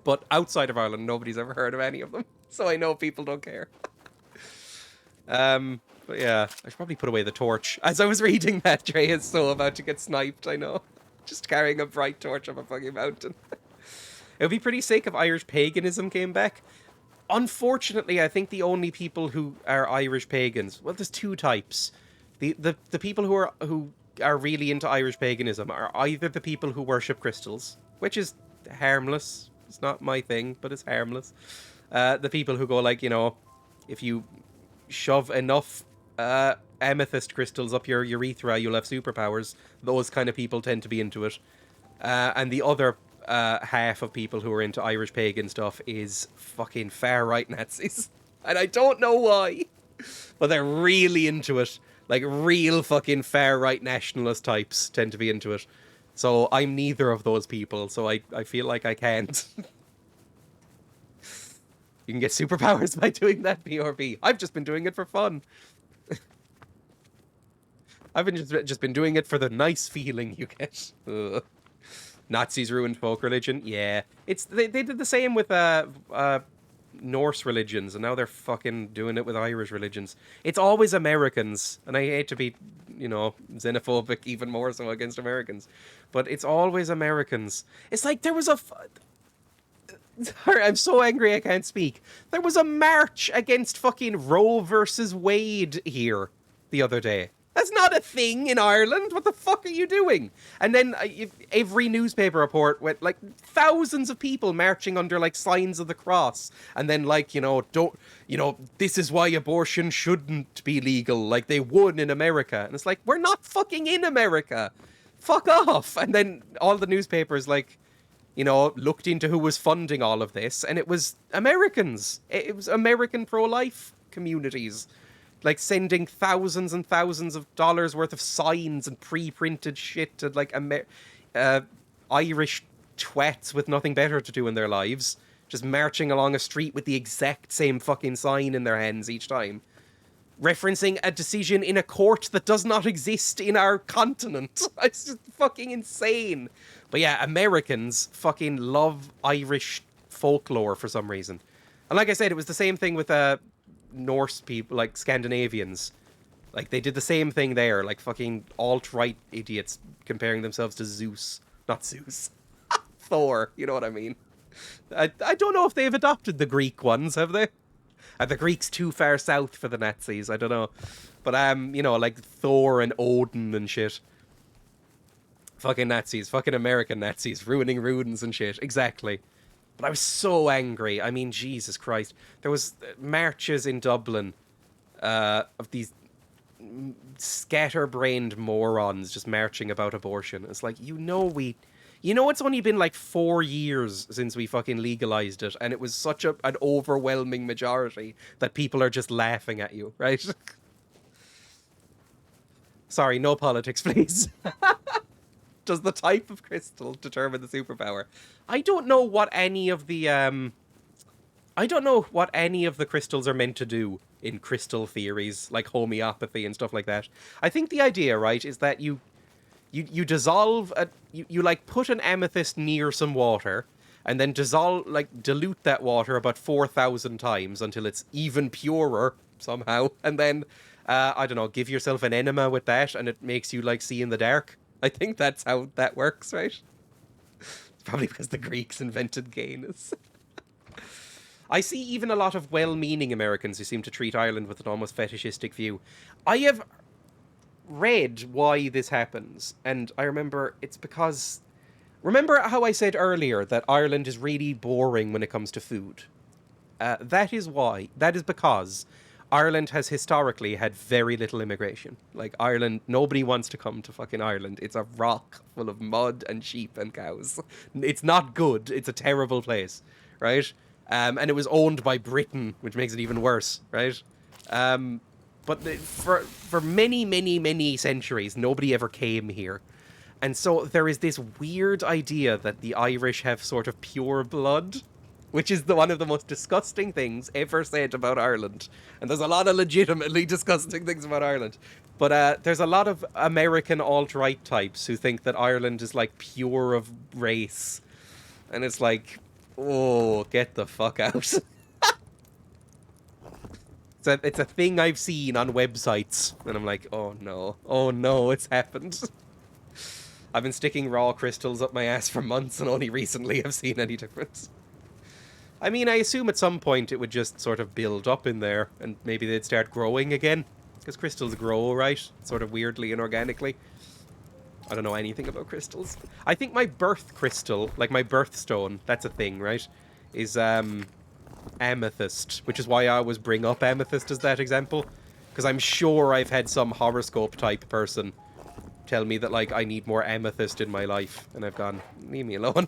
But outside of Ireland, nobody's ever heard of any of them. So I know people don't care. But yeah, I should probably put away the torch. As I was reading that, Dreya is so about to get sniped, I know. Just carrying a bright torch up a fucking mountain. It would be pretty sick if Irish paganism came back. Unfortunately, I think the only people who are Irish pagans... Well, there's two types. The people who are really into Irish paganism are either the people who worship crystals, which is harmless. It's not my thing, but it's harmless. The people who go like, if you shove enough amethyst crystals up your urethra, you'll have superpowers. Those kind of people tend to be into it. And the other half of people who are into Irish pagan stuff is fucking far-right Nazis. And I don't know why, but they're really into it. Like, real fucking far-right nationalist types tend to be into it. So I'm neither of those people, so I feel like I can't. You can get superpowers by doing that, BRB. I've just been doing it for fun. I've been just been doing it for the nice feeling you get. Ugh. Nazis ruined folk religion. Yeah, they did the same with Norse religions, and now they're fucking doing it with Irish religions. It's always Americans, and I hate to be, xenophobic even more so against Americans, but it's always Americans. It's like there was Sorry, I'm so angry I can't speak. There was a march against fucking Roe versus Wade here the other day. That's not a thing in Ireland. What the fuck are you doing? And then every newspaper report went like thousands of people marching under like signs of the cross. And then like, this is why abortion shouldn't be legal. Like they won in America. And it's like, we're not fucking in America. Fuck off. And then all the newspapers like, looked into who was funding all of this. And it was Americans. It was American pro-life communities. Like, sending thousands and thousands of dollars worth of signs and pre-printed shit to, like, Irish twats with nothing better to do in their lives just marching along a street with the exact same fucking sign in their hands each time, referencing a decision in a court that does not exist in our continent. It's just fucking insane. But yeah, Americans fucking love Irish folklore for some reason. And like I said, it was the same thing with Norse people, like Scandinavians. Like, they did the same thing there, like fucking alt-right idiots comparing themselves to Zeus. Not Zeus. Thor, you know what I mean? I don't know if they've adopted the Greek ones, have they? Are the Greeks too far south for the Nazis? I don't know. But, you know, like Thor and Odin and shit. Fucking Nazis. Fucking American Nazis. Ruining runes and shit. Exactly. But I was so angry. I mean, Jesus Christ. There was marches in Dublin of these scatterbrained morons just marching about abortion. It's like, you know it's only been like 4 years since we fucking legalized it, and it was such an overwhelming majority that people are just laughing at you, right? Sorry, no politics, please. Does the type of crystal determine the superpower? I don't know what any of the crystals are meant to do in crystal theories, like homeopathy and stuff like that. I think the idea, right, is that you dissolve you like put an amethyst near some water and then dilute that water about 4,000 times until it's even purer somehow, and then I don't know, give yourself an enema with that and it makes you like see in the dark. I think that's how that works, right? It's probably because the Greeks invented gayness. I see even a lot of well-meaning Americans who seem to treat Ireland with an almost fetishistic view. I have read why this happens, and I remember it's because... Remember how I said earlier that Ireland is really boring when it comes to food? That is why. That is because Ireland has historically had very little immigration. Like, Ireland, nobody wants to come to fucking Ireland. It's a rock full of mud and sheep and cows. It's not good. It's a terrible place, right? And it was owned by Britain, which makes it even worse, right? But for many, many, many centuries, nobody ever came here. And so there is this weird idea that the Irish have sort of pure blood, which is one of the most disgusting things ever said about Ireland. And there's a lot of legitimately disgusting things about Ireland. But there's a lot of American alt-right types who think that Ireland is like pure of race. And it's like, oh, get the fuck out. It's a thing I've seen on websites. And I'm like, oh no, it's happened. I've been sticking raw crystals up my ass for months and only recently have seen any difference. I mean, I assume at some point it would just sort of build up in there and maybe they'd start growing again. Because crystals grow, right? Sort of weirdly and organically. I don't know anything about crystals. I think my birth crystal, like my birthstone, that's a thing, right? Is amethyst, which is why I always bring up amethyst as that example. Because I'm sure I've had some horoscope type person tell me that, like, I need more amethyst in my life. And I've gone, leave me alone.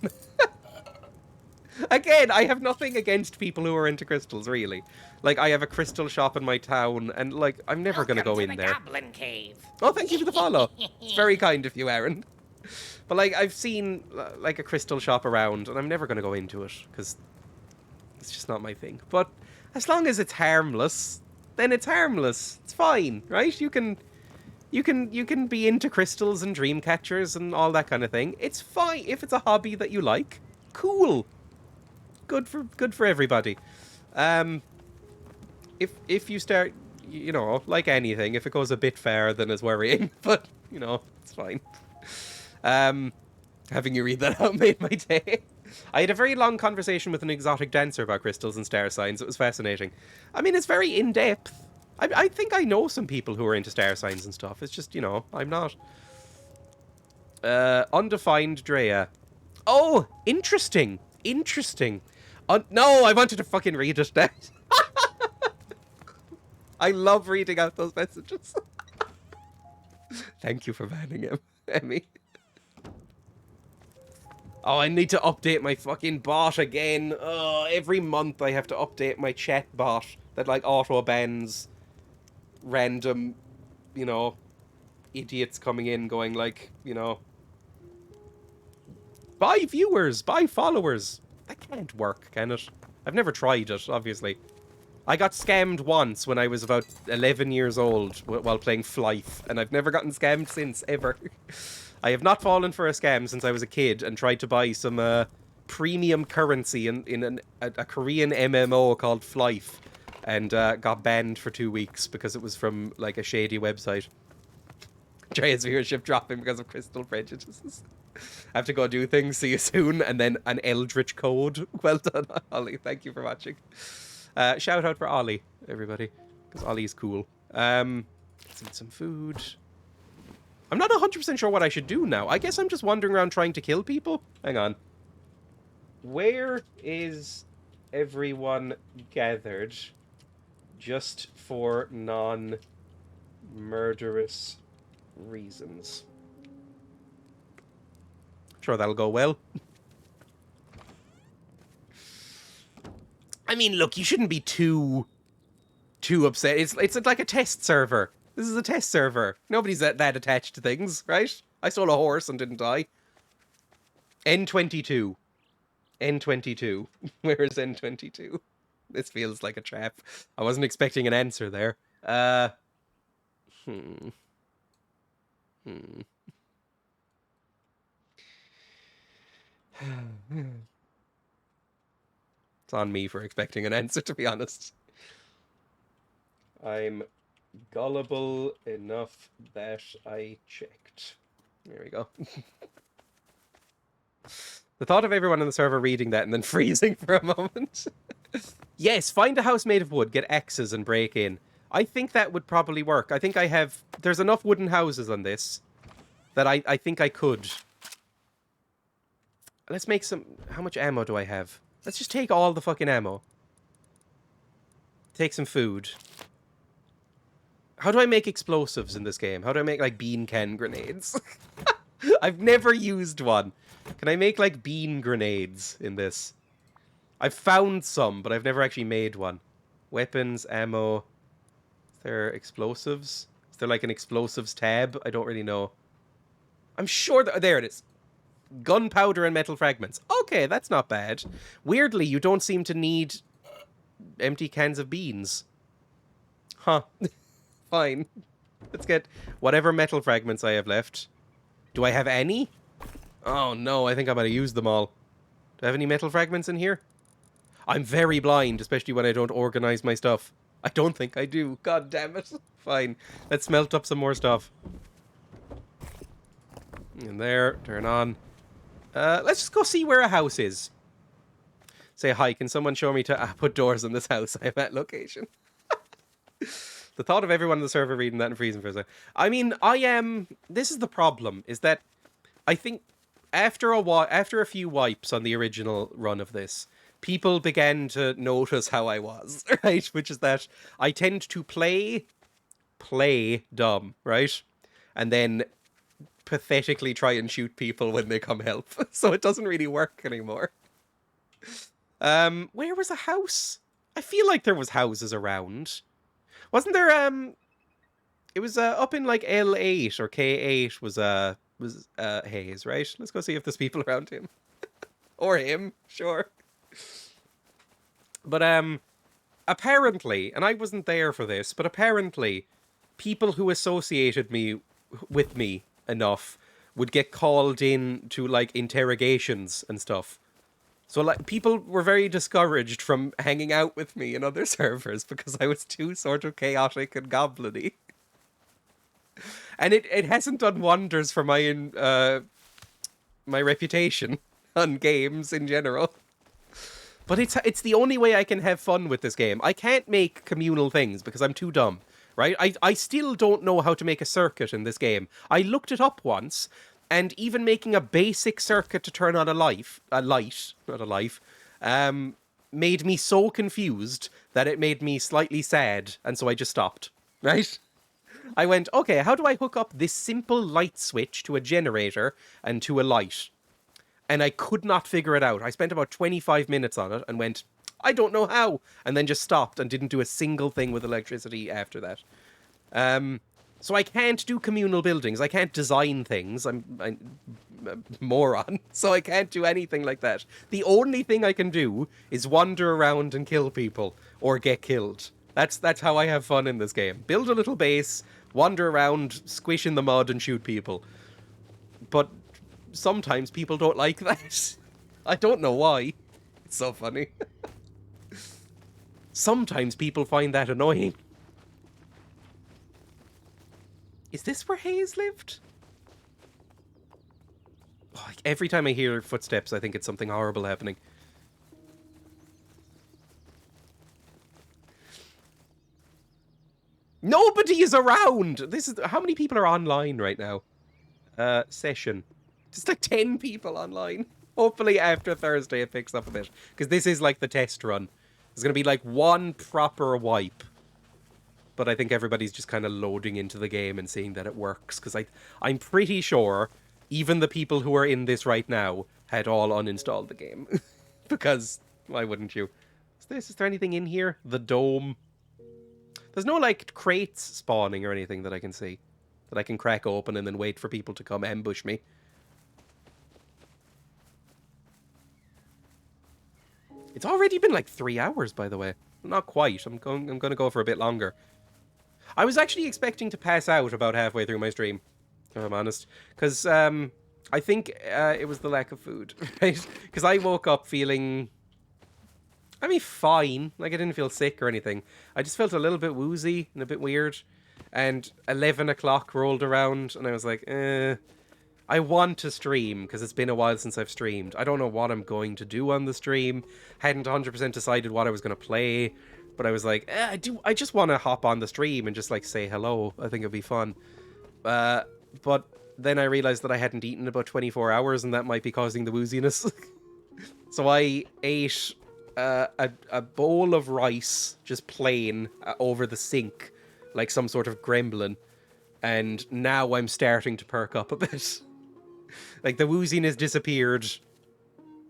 Again, I have nothing against people who are into crystals, really. Like, I have a crystal shop in my town, and, like, I'm never going to go in there. Goblin cave. Oh, thank you for the follow. It's very kind of you, Aaron. But, like, I've seen, like, a crystal shop around, and I'm never going to go into it, because it's just not my thing. But as long as it's harmless, then it's harmless. It's fine, right? You can be into crystals and dream catchers and all that kind of thing. It's fine. If it's a hobby that you like, cool. Good for everybody. If you start, you know, like anything, if it goes a bit far, then it's worrying. But, you know, it's fine. Having you read that out made my day. I had a very long conversation with an exotic dancer about crystals and star signs. It was fascinating. I mean, it's very in-depth. I think I know some people who are into star signs and stuff. It's just, you know, I'm not. Undefined Dreya. Oh, interesting. No, I wanted to fucking read it now. I love reading out those messages. Thank you for banning him, Emmy. Oh, I need to update my fucking bot again. Oh, every month I have to update my chat bot that, like, auto-bans random, you know, idiots coming in going, like, you know, buy viewers, buy followers. That can't work, can it? I've never tried it, obviously. I got scammed once when I was about 11 years old while playing Flife, and I've never gotten scammed since, ever. I have not fallen for a scam since I was a kid and tried to buy some premium currency in a Korean MMO called Flife, and got banned for 2 weeks because it was from, like, a shady website. Dreya's viewership dropping because of crystal prejudices. I have to go do things. See you soon. And then an eldritch code. Well done, Ollie. Thank you for watching. Shout out for Ollie, everybody, because Ollie's cool. Let's eat some food. I'm not 100% sure what I should do now. I guess I'm just wandering around trying to kill people. Hang on. Where is everyone gathered just for non-murderous reasons? Sure, that'll go well. I mean, look, you shouldn't be too upset. It's like a test server. This is a test server. Nobody's that attached to things, right? I stole a horse and didn't die. N22. N22. Where is N22? This feels like a trap. I wasn't expecting an answer there. It's on me for expecting an answer, to be honest. I'm gullible enough that I checked. There we go. The thought of everyone on the server reading that and then freezing for a moment. Yes, find a house made of wood, get axes and break in. I think that would probably work. I think I have... There's enough wooden houses on this that I think I could. Let's make some... How much ammo do I have? Let's just take all the fucking ammo. Take some food. How do I make explosives in this game? How do I make, like, bean can grenades? I've never used one. Can I make, like, bean grenades in this? I've found some, but I've never actually made one. Weapons, ammo. Is there explosives? Is there, like, an explosives tab? I don't really know. I'm sure that... There it is. Gunpowder and metal fragments. Okay, that's not bad. Weirdly, you don't seem to need empty cans of beans. Huh. Fine. Let's get whatever metal fragments I have left. Do I have any? Oh no, I think I might have used them all. Do I have any metal fragments in here? I'm very blind, especially when I don't organize my stuff. I don't think I do. God damn it. Fine. Let's smelt up some more stuff. In there. Turn on. Let's just go see where a house is. Say hi. Can someone show me to put doors in this house? I'm at location. The thought of everyone on the server reading that and freezing for a second. I mean, this is the problem, is that I think after a few wipes on the original run of this, people began to notice how I was, right? Which is that I tend to play dumb, right? And then pathetically try and shoot people when they come help. So it doesn't really work anymore. Where was a house? I feel like there was houses around. Wasn't there, it was, up in, like, L8 or K8 was Hayes, right? Let's go see if there's people around him. Or him, sure. But, apparently, and I wasn't there for this, but apparently, people who associated with me enough would get called in to, like, interrogations and stuff. So, like, people were very discouraged from hanging out with me in other servers because I was too sort of chaotic and goblin-y. And it hasn't done wonders for my my reputation on games in general. But it's the only way I can have fun with this game. I can't make communal things because I'm too dumb, right? I still don't know how to make a circuit in this game. I looked it up once, and even making a basic circuit to turn on a light, made me so confused that it made me slightly sad, and so I just stopped, right? I went, okay, how do I hook up this simple light switch to a generator and to a light? And I could not figure it out. I spent about 25 minutes on it and went, I don't know how, and then just stopped and didn't do a single thing with electricity after that. So I can't do communal buildings. I can't design things. a moron, so I can't do anything like that. The only thing I can do is wander around and kill people, or get killed. That's how I have fun in this game. Build a little base, wander around, squish in the mud, and shoot people. But sometimes people don't like that. I don't know why. It's so funny. Sometimes people find that annoying. Is this where Hayes lived? Oh, like, every time I hear footsteps, I think it's something horrible happening. Nobody is around! This is... How many people are online right now? Session. Just like 10 people online. Hopefully after Thursday it picks up a bit. Because this is like the test run. There's going to be like one proper wipe. But I think everybody's just kind of loading into the game and seeing that it works. Because I'm pretty sure even the people who are in this right now had all uninstalled the game. Because why wouldn't you? Is there anything in here? The dome. There's no like crates spawning or anything that I can see. That I can crack open and then wait for people to come ambush me. It's already been like 3 hours, by the way. Not quite. I'm going to go for a bit longer. I was actually expecting to pass out about halfway through my stream, if I'm honest. Because I think it was the lack of food, right? Because I woke up feeling... I mean, fine. Like, I didn't feel sick or anything. I just felt a little bit woozy and a bit weird. And 11 o'clock rolled around, and I was like, I want to stream, because it's been a while since I've streamed. I don't know what I'm going to do on the stream. Hadn't 100% decided what I was going to play. But I was like, I just want to hop on the stream and just, like, say hello. I think it'd be fun. But then I realized that I hadn't eaten about 24 hours, and that might be causing the wooziness. So I ate a bowl of rice, just plain, over the sink, like some sort of gremlin. And now I'm starting to perk up a bit. Like, the wooziness disappeared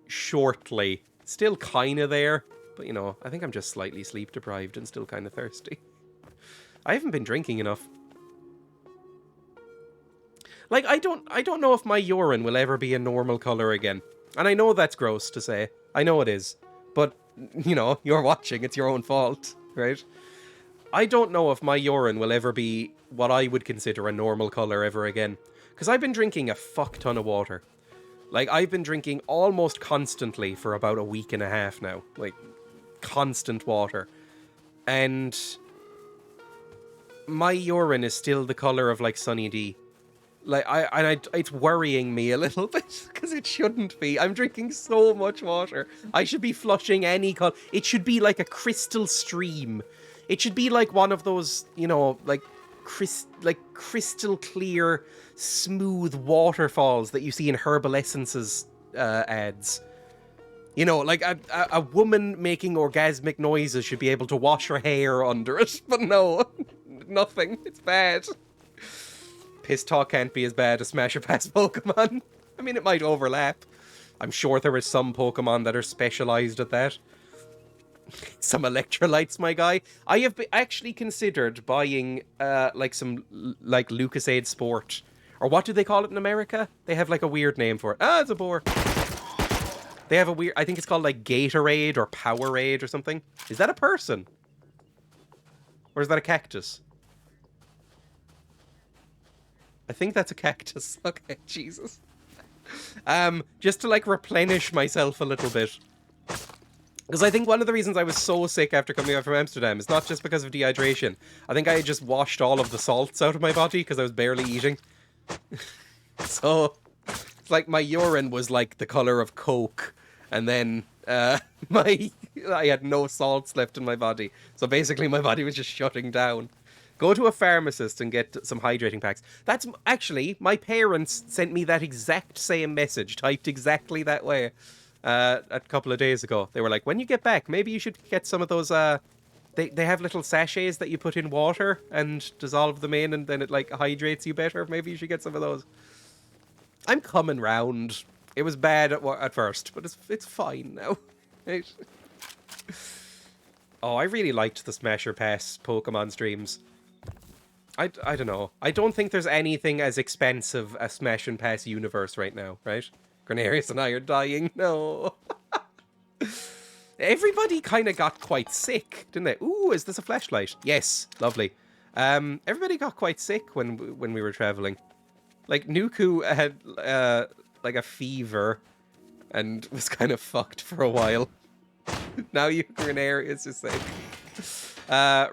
shortly. Still kind of there. But, you know, I think I'm just slightly sleep deprived and still kind of thirsty. I haven't been drinking enough. Like, I don't know if my urine will ever be a normal color again. And I know that's gross to say. I know it is. But, you know, you're watching. It's your own fault, right? I don't know if my urine will ever be what I would consider a normal color ever again. Because I've been drinking a fuck ton of water. Like, I've been drinking almost constantly for about a week and a half now. Like, constant water. And my urine is still the color of, like, Sunny D. Like, it's worrying me a little bit, because it shouldn't be. I'm drinking so much water. I should be flushing any color. It should be like a crystal stream. It should be like one of those, you know, like crystal clear, smooth waterfalls that you see in Herbal Essences ads. You know, like a woman making orgasmic noises should be able to wash her hair under it. But no, nothing. It's bad. Piss Talk can't be as bad as Smash or Pass Pokemon. I mean, it might overlap. I'm sure there is some Pokemon that are specialized at that. Some electrolytes, my guy. I have actually considered buying, like, some, like, Lucasade Sport. Or what do they call it in America? They have, like, a weird name for it. Ah, it's a boar. They have a weird... I think it's called, like, Gatorade or Powerade or something. Is that a person? Or is that a cactus? I think that's a cactus. Okay, Jesus. Just to, like, replenish myself a little bit. Because I think one of the reasons I was so sick after coming out from Amsterdam is not just because of dehydration. I think I had just washed all of the salts out of my body because I was barely eating. So, it's like my urine was like the colour of Coke. And then I had no salts left in my body. So basically my body was just shutting down. Go to a pharmacist and get some hydrating packs. That's actually, my parents sent me that exact same message, typed exactly that way. A couple of days ago. They were like, when you get back, maybe you should get some of those, they have little sachets that you put in water and dissolve them in and then it, like, hydrates you better. Maybe you should get some of those. I'm coming round. It was bad at first, but it's fine now. Right? Oh, I really liked the Smash or Pass Pokemon streams. I don't know. I don't think there's anything as expensive as Smash and Pass Universe right now, right? Grenarius and I are dying. No. Everybody kind of got quite sick, didn't they? Ooh, is this a flashlight? Yes, lovely. Everybody got quite sick when we were traveling. Like, Nuku had, like, a fever and was kind of fucked for a while. Now Grenarius is sick.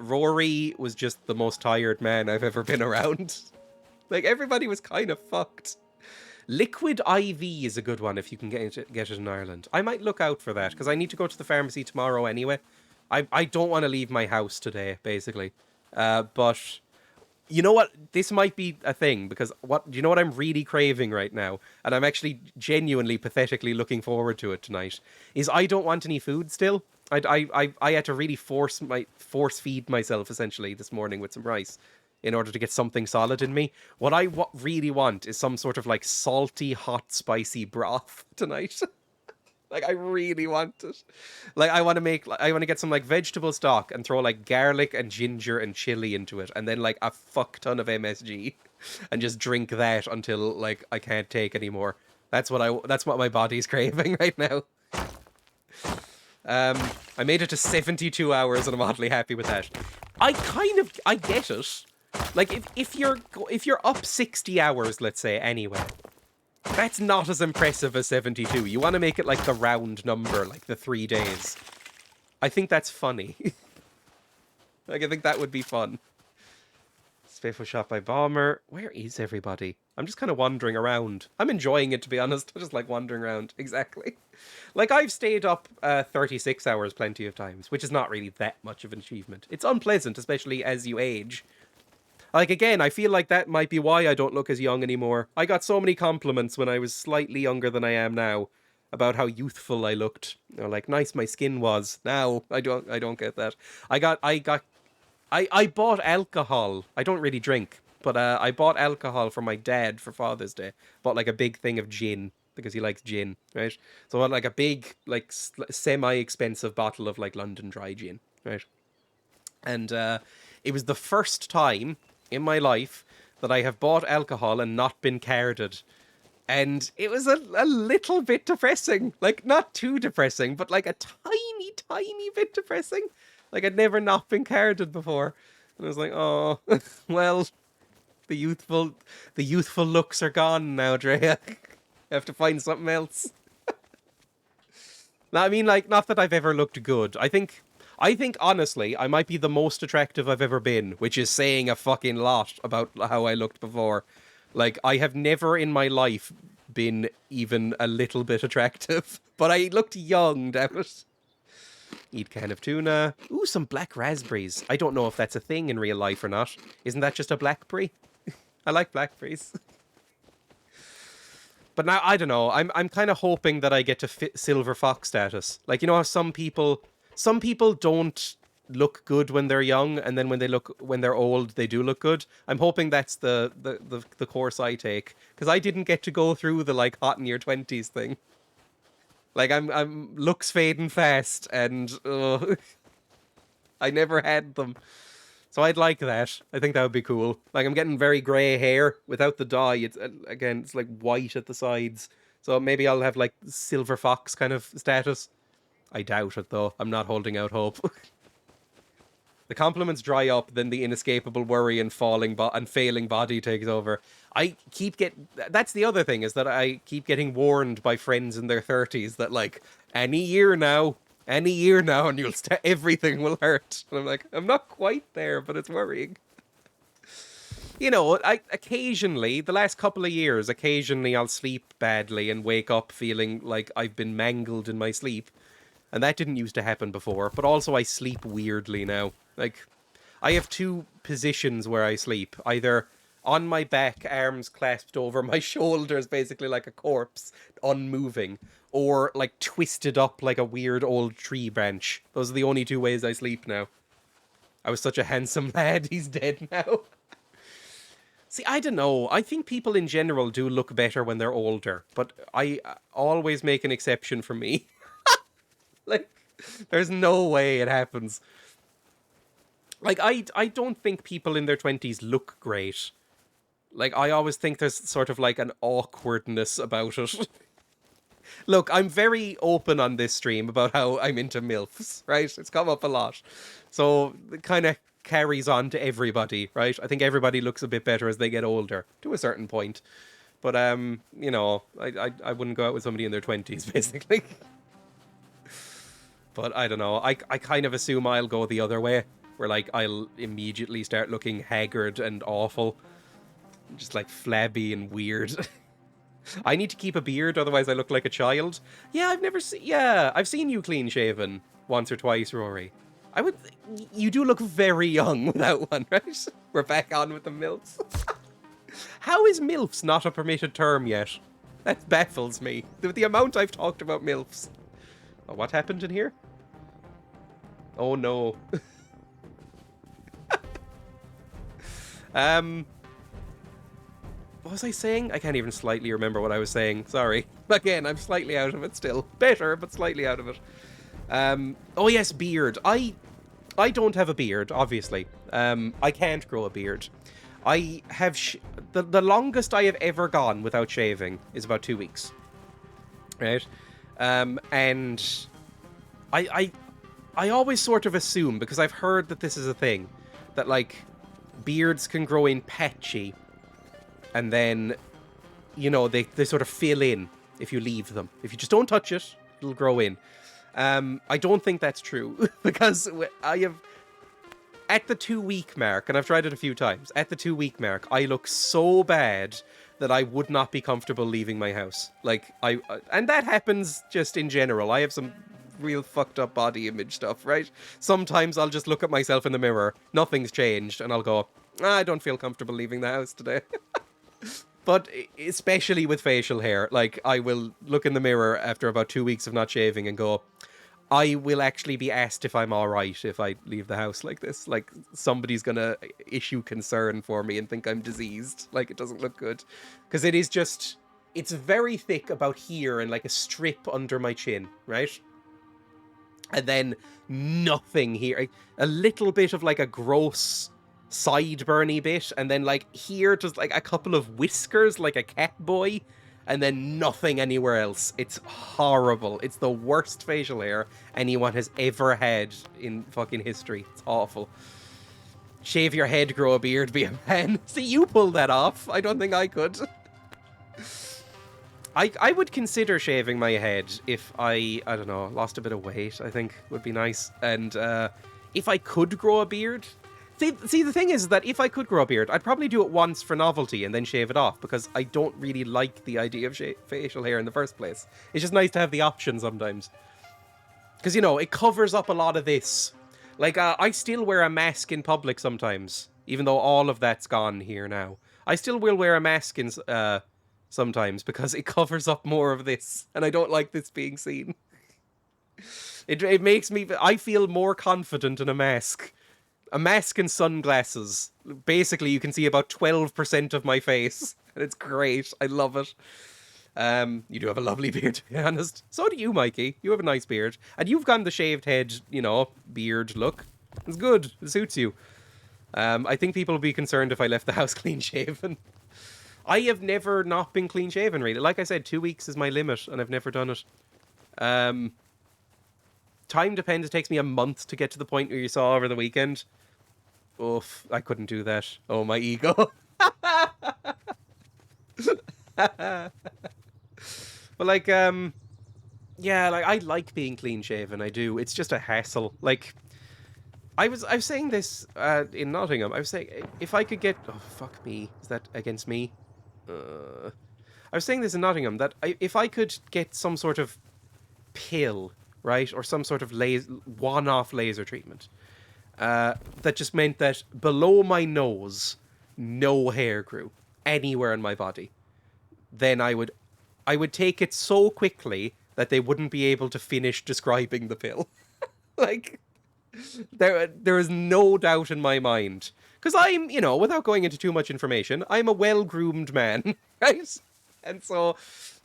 Rory was just the most tired man I've ever been around. Like, everybody was kind of fucked. Liquid IV is a good one if you can get it in Ireland. I might look out for that, because I need to go to the pharmacy tomorrow anyway. I don't want to leave my house today, basically. But you know what? This might be a thing, because you know what I'm really craving right now? And I'm actually genuinely, pathetically looking forward to it tonight, is I don't want any food still. I had to really force feed myself, essentially, this morning with some rice in order to get something solid in me. What I really want is some sort of, like, salty, hot, spicy broth tonight. Like, I really want it. Like, I want to get some, like, vegetable stock and throw, like, garlic and ginger and chili into it, and then, like, a fuck ton of MSG, and just drink that until, like, I can't take anymore. That's what my body's craving right now. I made it to 72 hours, and I'm oddly happy with that. I get it. Like, if you're up 60 hours, let's say, anyway, that's not as impressive as 72. You want to make it like the round number, like the 3 days. I think that's funny. Like, I think that would be fun. Faithful shot by Bomber. Where is everybody? I'm just kind of wandering around. I'm enjoying it, to be honest. I just like wandering around. Exactly. Like, I've stayed up 36 hours plenty of times, which is not really that much of an achievement. It's unpleasant, especially as you age. Like, again, I feel like that might be why I don't look as young anymore. I got so many compliments when I was slightly younger than I am now about how youthful I looked. You know, like, nice my skin was. Now, I don't get that. I bought alcohol. I don't really drink, but I bought alcohol for my dad for Father's Day. Bought, like, a big thing of gin, because he likes gin, right? So I bought, like, a big, like, semi-expensive bottle of, like, London Dry gin, right? And it was the first time in my life that I have bought alcohol and not been carded. And it was a little bit depressing. Like, not too depressing, but, like, a tiny, tiny bit depressing. Like, I'd never not been carded before. And I was like, oh, well, the youthful looks are gone now, Dreya. I have to find something else. Now, I mean, like, not that I've ever looked good. I think, honestly, I might be the most attractive I've ever been, which is saying a fucking lot about how I looked before. Like, I have never in my life been even a little bit attractive. But I looked young, damn it. Eat can of tuna. Ooh, some black raspberries. I don't know if that's a thing in real life or not. Isn't that just a blackberry? I like blackberries. But now, I don't know. I'm kind of hoping that I get to silver fox status. Like, you know how some people don't look good when they're young, and then when they're old, they do look good. I'm hoping that's the course I take, because I didn't get to go through the, like, hot in your 20s thing. Like, I'm looks fading fast, and I never had them. So I'd like that. I think that would be cool. Like, I'm getting very grey hair without the dye. It's like white at the sides. So maybe I'll have, like, silver fox kind of status. I doubt it, though. I'm not holding out hope. The compliments dry up, then the inescapable worry and failing body takes over. That's the other thing, is that I keep getting warned by friends in their 30s that, like, any year now, and everything will hurt. And I'm like, I'm not quite there, but it's worrying. You know, occasionally, the last couple of years, occasionally I'll sleep badly and wake up feeling like I've been mangled in my sleep. And that didn't used to happen before, but also I sleep weirdly now. Like, I have two positions where I sleep. Either on my back, arms clasped over my shoulders, basically like a corpse, unmoving. Or, like, twisted up like a weird old tree branch. Those are the only two ways I sleep now. I was such a handsome lad, he's dead now. See, I don't know. I think people in general do look better when they're older. But I always make an exception for me. Like, there's no way it happens. Like, I don't think people in their 20s look great. Like, I always think there's sort of like an awkwardness about it. Look, I'm very open on this stream about how I'm into MILFs, right? It's come up a lot. So it kind of carries on to everybody, right? I think everybody looks a bit better as they get older, to a certain point. But, you know, I wouldn't go out with somebody in their 20s, basically. But I don't know. I kind of assume I'll go the other way, where, like, I'll immediately start looking haggard and awful. Just, like, flabby and weird. I need to keep a beard, otherwise I look like a child. Yeah, I've seen you clean shaven once or twice, Rory. You do look very young without one, right? We're back on with the MILFs. How is MILFs not a permitted term yet? That baffles me. The amount I've talked about MILFs. Oh, what happened in here? Oh no. What was I saying? I can't even slightly remember what I was saying. Sorry. Again, I'm slightly out of it still. Better, but slightly out of it. Oh yes, beard. I don't have a beard, obviously. I can't grow a beard. I have... the longest I have ever gone without shaving is about 2 weeks. Right? And I always sort of assume, because I've heard that this is a thing, that, like, beards can grow in patchy, and then, you know, they sort of fill in if you leave them. If you just don't touch it, it'll grow in. I don't think that's true, because I have... At the 2 week mark, and I've tried it a few times, at the 2 week mark, I look so bad that I would not be comfortable leaving my house. Like, and that happens just in general. I have some real fucked up body image stuff, right? Sometimes I'll just look at myself in the mirror, nothing's changed, and I'll go, I don't feel comfortable leaving the house today. But especially with facial hair, like, I will look in the mirror after about 2 weeks of not shaving and go, I will actually be asked if I'm alright if I leave the house like this. Like, somebody's gonna issue concern for me and think I'm diseased. Like, it doesn't look good. Because it is just... It's very thick about here and, like, a strip under my chin, right? And then nothing here. A little bit of, like, a gross sideburny bit. And then, like, here, just, like, a couple of whiskers, like a cat boy. And then nothing anywhere else. It's horrible. It's the worst facial hair anyone has ever had in fucking history. It's awful. Shave your head, grow a beard, be a man. See, you pulled that off. I don't think I could. I would consider shaving my head if I don't know, lost a bit of weight, I think would be nice. And if I could grow a beard... See, the thing is that if I could grow a beard, I'd probably do it once for novelty and then shave it off, because I don't really like the idea of facial hair in the first place. It's just nice to have the option sometimes. Because, you know, it covers up a lot of this. Like, I still wear a mask in public sometimes, even though all of that's gone here now. I still will wear a mask in sometimes, because it covers up more of this, and I don't like this being seen. It makes me... I feel more confident in a mask. A mask and sunglasses. Basically, you can see about 12% of my face. And it's great. I love it. You do have a lovely beard, to be honest. So do you, Mikey. You have a nice beard. And you've gone the shaved head, you know, beard look. It's good. It suits you. I think people will be concerned if I left the house clean shaven. I have never not been clean shaven, really. Like I said, 2 weeks is my limit, and I've never done it. Time depends. It takes me a month to get to the point where you saw over the weekend. Oof, I couldn't do that. Oh, my ego. But, like, yeah, like, I like being clean shaven. I do. It's just a hassle. Like, I was saying this in Nottingham. I was saying, if I could get... Oh, fuck me. Is that against me? I was saying this in Nottingham, that if I could get some sort of pill, right, or some sort of one-off laser treatment, that just meant that below my nose, no hair grew anywhere in my body, then I would take it so quickly that they wouldn't be able to finish describing the pill. Like, there is no doubt in my mind. Because I'm, you know, without going into too much information, I'm a well-groomed man, right? And so...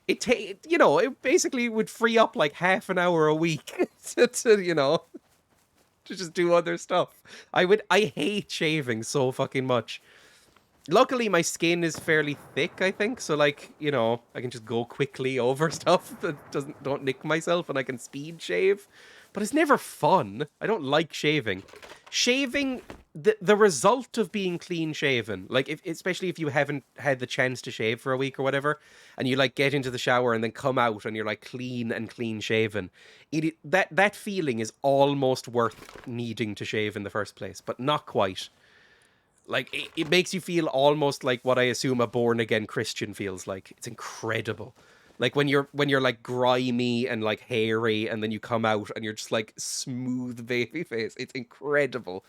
you know, it basically would free up like half an hour a week to, you know, to just do other stuff. I hate shaving so fucking much. Luckily, my skin is fairly thick, I think, so, like, you know, I can just go quickly over stuff that don't nick myself, and I can speed shave. But it's never fun. I don't like shaving. Shaving, the result of being clean shaven, like, especially if you haven't had the chance to shave for a week or whatever, and you, like, get into the shower and then come out and you're, like, clean shaven, that feeling is almost worth needing to shave in the first place, but not quite. Like, it makes you feel almost like what I assume a born-again Christian feels like. It's incredible. Like, when you're like, grimy and, like, hairy, and then you come out and you're just, like, smooth baby face. It's incredible.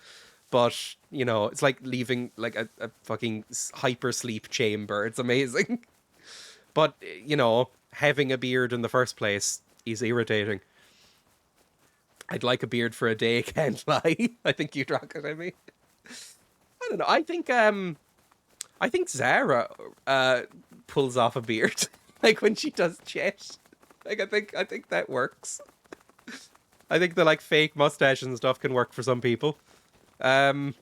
But, you know, it's like leaving, like, a fucking hypersleep chamber. It's amazing. But, you know, having a beard in the first place is irritating. I'd like a beard for a day, can't lie. I think you'd rock it, I mean. I don't know. I think Zara pulls off a beard, like when she does chat. Like I think that works. I think the like fake mustache and stuff can work for some people. A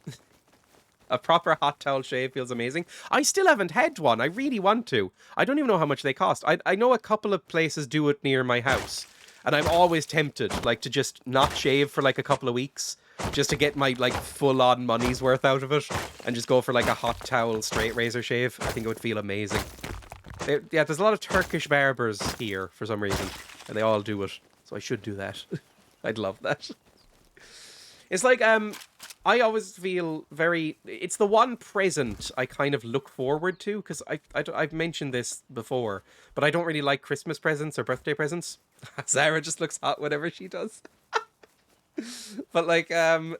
proper hot towel shave feels amazing. I still haven't had one. I really want to. I don't even know how much they cost. I know a couple of places do it near my house, and I'm always tempted, like, to just not shave for like a couple of weeks, just to get my, like, full-on money's worth out of it, and just go for, like, a hot towel straight razor shave. I think it would feel amazing. Yeah, there's a lot of Turkish barbers here, for some reason, and they all do it, so I should do that. I'd love that. It's like, I always feel very... It's the one present I kind of look forward to, because I've mentioned this before, but I don't really like Christmas presents or birthday presents. Sarah just looks hot whenever she does. But, like, what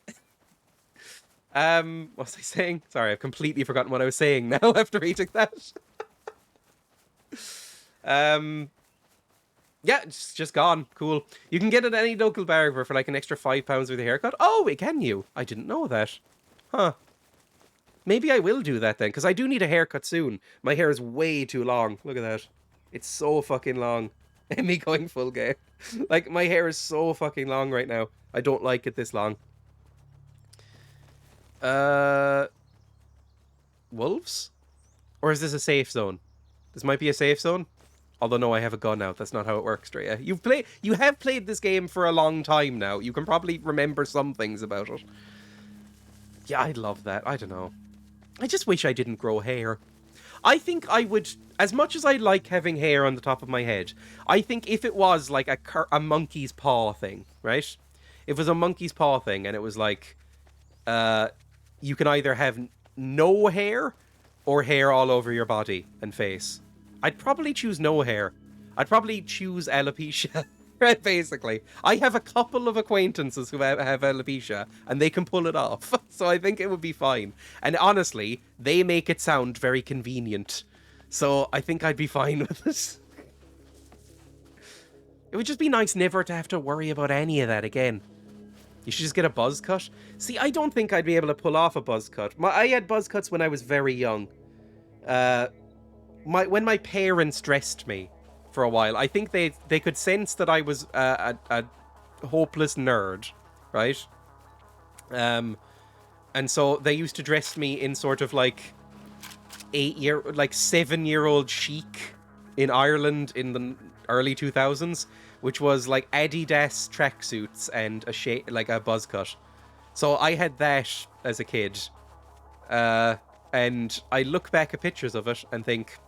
was I saying? Sorry, I've completely forgotten what I was saying now after reading that. Yeah, it's just gone. Cool. You can get it at any local barber for, like, an extra £5 with a haircut. Oh, can you? I didn't know that. Huh. Maybe I will do that then, because I do need a haircut soon. My hair is way too long. Look at that. It's so fucking long. Me going full gay. Like, my hair is so fucking long right now. I don't like it this long. Wolves? Or is this a safe zone? This might be a safe zone. Although, no, I have a gun out. That's not how it works, Dreya. You have played this game for a long time now. You can probably remember some things about it. Yeah, I'd love that. I don't know. I just wish I didn't grow hair. I think I would... As much as I like having hair on the top of my head, I think if it was like a monkey's paw thing, right? If it was a monkey's paw thing and it was like... you can either have no hair or hair all over your body and face. I'd probably choose no hair. I'd probably choose alopecia, basically. I have a couple of acquaintances who have alopecia, and they can pull it off. So I think it would be fine. And honestly, they make it sound very convenient. So I think I'd be fine with it. It would just be nice never to have to worry about any of that again. You should just get a buzz cut. See, I don't think I'd be able to pull off a buzz cut. I had buzz cuts when I was very young. When my parents dressed me for a while, I think they could sense that I was a hopeless nerd, right? And so they used to dress me in sort of like 7-year-old chic in Ireland in the early 2000s, which was like Adidas tracksuits and a buzz cut. So I had that as a kid, and I look back at pictures of it and think,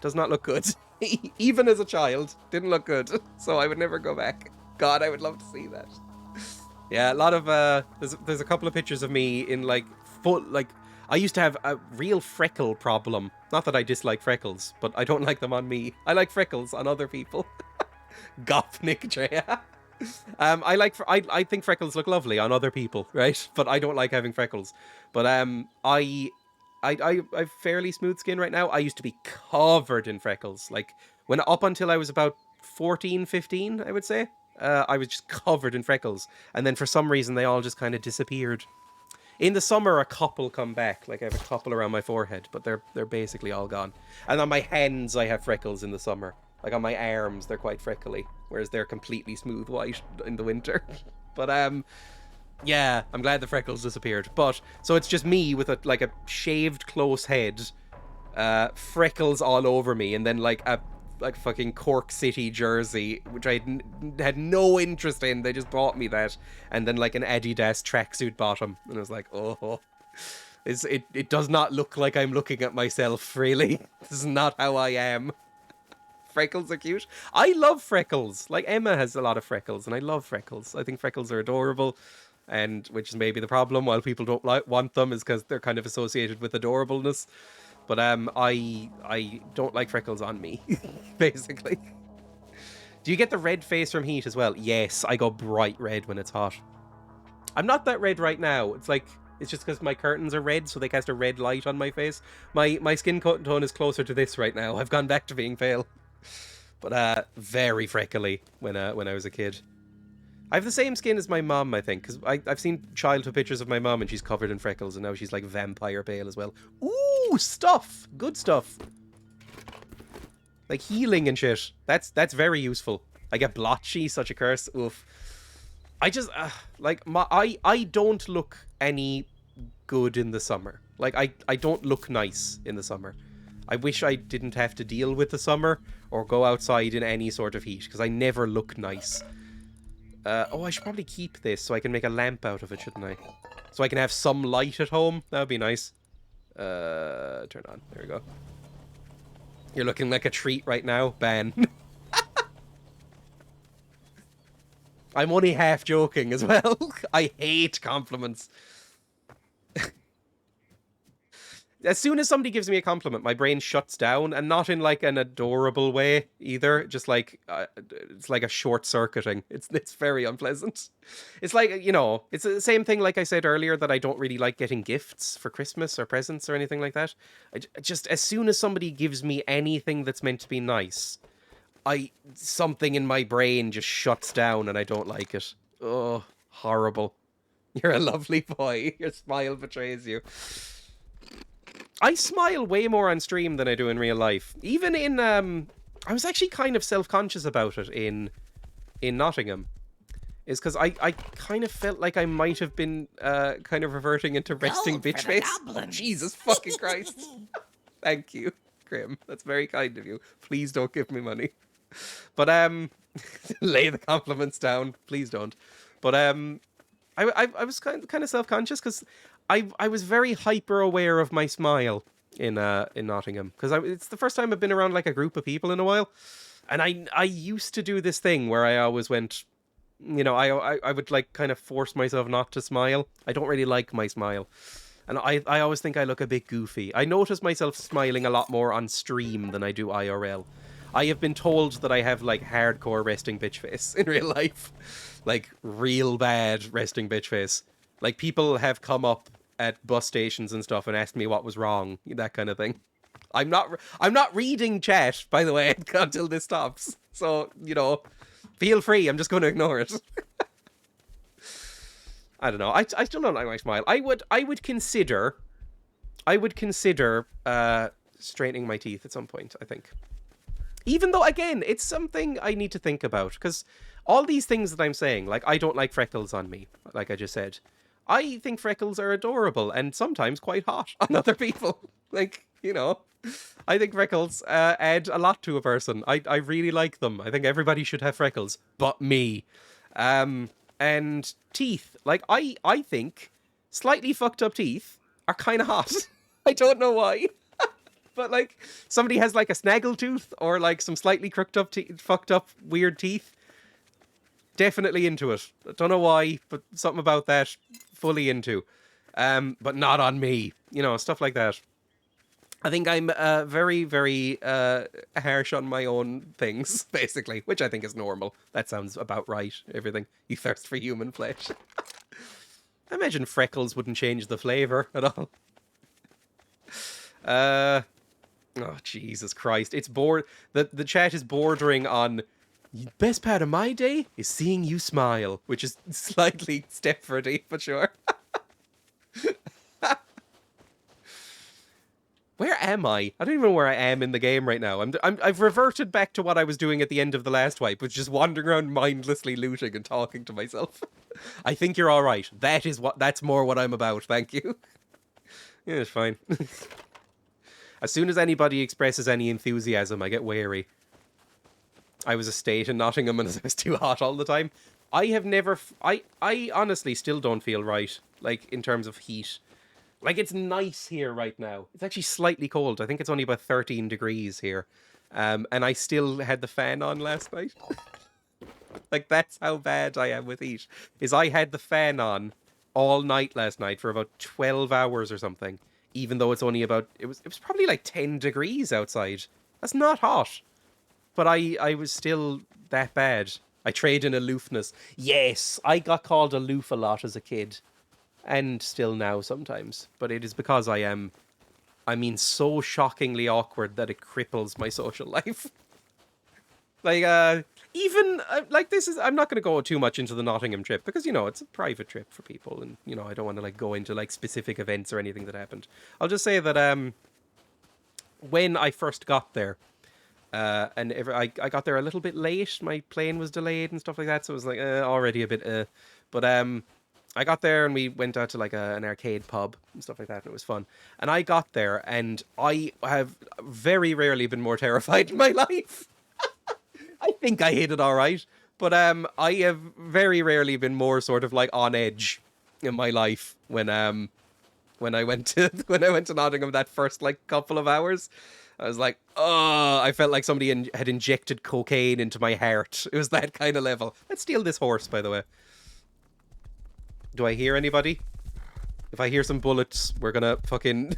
does not look good. Even as a child, didn't look good. So I would never go back. God, I would love to see that. Yeah, a lot of there's a couple of pictures of me in like full, like, I used to have a real freckle problem. Not that I dislike freckles, but I don't like them on me. I like freckles on other people. Gopnik Dreya. I think freckles look lovely on other people, right? But I don't like having freckles. But I have fairly smooth skin right now. I used to be covered in freckles. Like, up until I was about 14, 15, I would say. I was just covered in freckles. And then for some reason, they all just kind of disappeared. In the summer, a couple come back. Like, I have a couple around my forehead, but they're basically all gone. And on my hands, I have freckles in the summer. Like, on my arms, they're quite freckly. Whereas they're completely smooth white in the winter. But, Yeah, I'm glad the freckles disappeared. But, so it's just me with a shaved close head, freckles all over me, and then like a fucking Cork City jersey, which I had no interest in. They just bought me that, and then like an Adidas tracksuit bottom, and I was like, oh, it does not look like I'm looking at myself, really. This is not how I am. Freckles are cute. I love freckles. Like, Emma has a lot of freckles, and I love freckles. I think freckles are adorable, and which is maybe the problem, while people don't want them, is because they're kind of associated with adorableness. But I don't like freckles on me, basically. Do you get the red face from heat as well? Yes, I go bright red when it's hot. I'm not that red right now. It's just because my curtains are red, so they cast a red light on my face. My skin tone is closer to this right now. I've gone back to being pale. But very freckly when I was a kid. I have the same skin as my mom, I think, because I've seen childhood pictures of my mom and she's covered in freckles, and now she's like vampire pale as well. Ooh, stuff! Good stuff. Like healing and shit. That's very useful. I get blotchy, such a curse. Oof. I just, I don't look any good in the summer. Like, I don't look nice in the summer. I wish I didn't have to deal with the summer or go outside in any sort of heat, because I never look nice. I should probably keep this so I can make a lamp out of it, shouldn't I? So I can have some light at home. That would be nice. Turn on. There we go. You're looking like a treat right now, Ben. I'm only half joking as well. I hate compliments. As soon as somebody gives me a compliment, my brain shuts down, and not in like an adorable way either. Just like it's like a short circuiting. It's very unpleasant. It's like, you know, it's the same thing like I said earlier, that I don't really like getting gifts for Christmas or presents or anything like that. I just, as soon as somebody gives me anything that's meant to be nice, something in my brain just shuts down and I don't like it. Oh, horrible. You're a lovely boy. Your smile betrays you. I smile way more on stream than I do in real life. Even in, I was actually kind of self-conscious about it in Nottingham. Is because I kind of felt like I might have been kind of reverting into resting bitch face. Jesus fucking Christ. Thank you, Grim. That's very kind of you. Please don't give me money. But, lay the compliments down. Please don't. But, I was kind of self-conscious because I was very hyper aware of my smile in Nottingham, because it's the first time I've been around like a group of people in a while, and I used to do this thing where I always went, you know, I would like kind of force myself not to smile. I don't really like my smile, and I always think I look a bit goofy. I notice myself smiling a lot more on stream than I do IRL. I have been told that I have like hardcore resting bitch face in real life, like real bad resting bitch face. Like, people have come up at bus stations and stuff and asked me what was wrong, that kind of thing. I'm not reading chat, by the way, until this stops. So, you know, feel free. I'm just going to ignore it. I don't know. I still don't like my smile. I would consider straightening my teeth at some point, I think. Even though, again, it's something I need to think about, because all these things that I'm saying, like, I don't like freckles on me, like I just said. I think freckles are adorable and sometimes quite hot on other people. Like, you know, I think freckles add a lot to a person. I really like them. I think everybody should have freckles, but me. And teeth. Like, I think slightly fucked up teeth are kind of hot. I don't know why. But, like, somebody has, like, a snaggle tooth or, like, some slightly crooked up, fucked up, weird teeth. Definitely into it. I don't know why, but something about that, fully into. But not on me. You know, stuff like that. I think I'm very, very harsh on my own things, basically, which I think is normal. That sounds about right, everything. You thirst for human flesh. I imagine freckles wouldn't change the flavour at all. Oh, Jesus Christ. It's the chat is bordering on, best part of my day is seeing you smile, which is slightly Stepfordy, but sure. Where am I? I don't even know where I am in the game right now. I've reverted back to what I was doing at the end of the last wipe, which is just wandering around mindlessly looting and talking to myself. I think you're all right. That's more what I'm about. Thank you. Yeah, it's fine. As soon as anybody expresses any enthusiasm, I get wary. I was a state in Nottingham and it was too hot all the time. I have never... I honestly still don't feel right, like, in terms of heat. Like, it's nice here right now. It's actually slightly cold. I think it's only about 13 degrees here. And I still had the fan on last night. Like, that's how bad I am with heat. Is I had the fan on all night last night for about 12 hours or something. Even though it's only about... It was probably like 10 degrees outside. That's not hot. But I was still that bad. I trade in aloofness. Yes, I got called aloof a lot as a kid. And still now sometimes. But it is because so shockingly awkward that it cripples my social life. Like, I'm not going to go too much into the Nottingham trip because, it's a private trip for people. And, I don't want to, go into, specific events or anything that happened. I'll just say that when I first got there, I got there a little bit late. My plane was delayed and stuff like that. So it was, already a bit, But, I got there and we went out to an arcade pub and stuff like that, and it was fun. And I got there and I have very rarely been more terrified in my life. I think I hit it all right, but I have very rarely been more sort of on edge in my life when I went to Nottingham that first couple of hours. I was like, oh, I felt like somebody had injected cocaine into my heart. It was that kind of level. Let's steal this horse, by the way. Do I hear anybody? If I hear some bullets, we're gonna fucking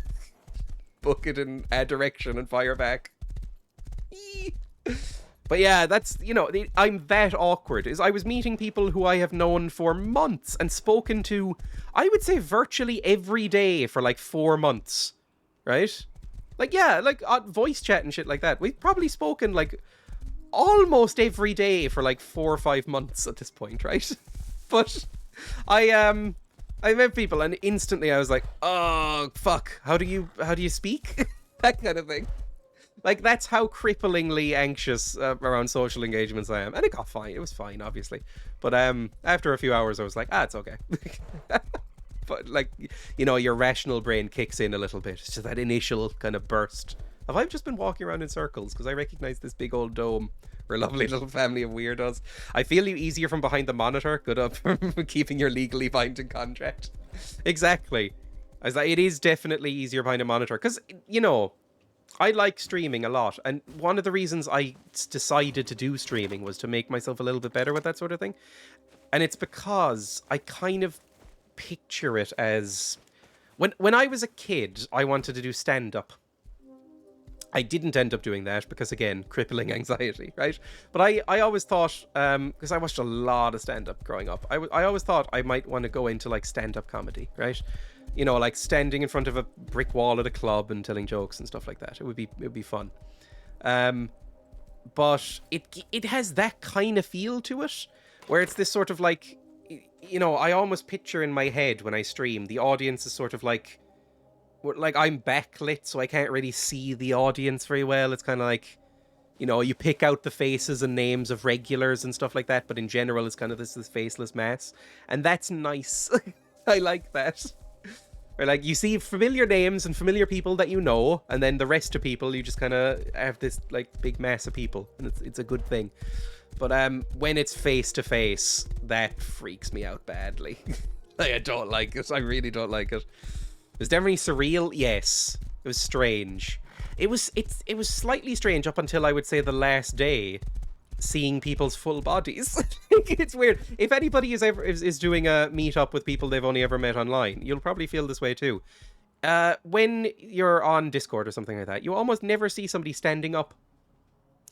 book it in a direction and fire back. But yeah, that's, I'm that awkward. I was meeting people who I have known for months and spoken to, I would say, virtually every day for 4 months, right? Voice chat and shit like that. We've probably spoken almost every day for 4 or 5 months at this point, right? But I met people and instantly I was like, oh fuck, how do you speak? That kind of thing. That's how cripplingly anxious around social engagements I am. And it got fine. It was fine, obviously. But after a few hours I was like, it's okay. But your rational brain kicks in a little bit. It's just that initial kind of burst. Have I just been walking around in circles? Because I recognize this big old dome. We're a lovely little family of weirdos. I feel you easier from behind the monitor. Good up for keeping your legally binding contract. Exactly. I was like, it is definitely easier behind a monitor. Because, I like streaming a lot. And one of the reasons I decided to do streaming was to make myself a little bit better with that sort of thing. And it's because I kind of picture it as... When I was a kid, I wanted to do stand-up. I didn't end up doing that because, again, crippling anxiety, right? But I always thought, because I watched a lot of stand-up growing up, I always thought I might want to go into, stand-up comedy, right? Standing in front of a brick wall at a club and telling jokes and stuff like that. It would be fun. But it has that kind of feel to it, where it's this sort of I almost picture in my head when I stream, the audience is sort of I'm backlit, so I can't really see the audience very well. It's kind of you pick out the faces and names of regulars and stuff like that, but in general, it's kind of this faceless mass. And that's nice. I like that. Where, you see familiar names and familiar people that you know, and then the rest of people, you just kind of have this, big mass of people, and it's a good thing. But when it's face-to-face, that freaks me out badly. I don't like it. I really don't like it. It was definitely surreal, yes. It was strange. It was slightly strange up until I would say the last day, seeing people's full bodies. It's weird. If anybody is doing a meet-up with people they've only ever met online, you'll probably feel this way too. When you're on Discord or something like that, you almost never see somebody standing up.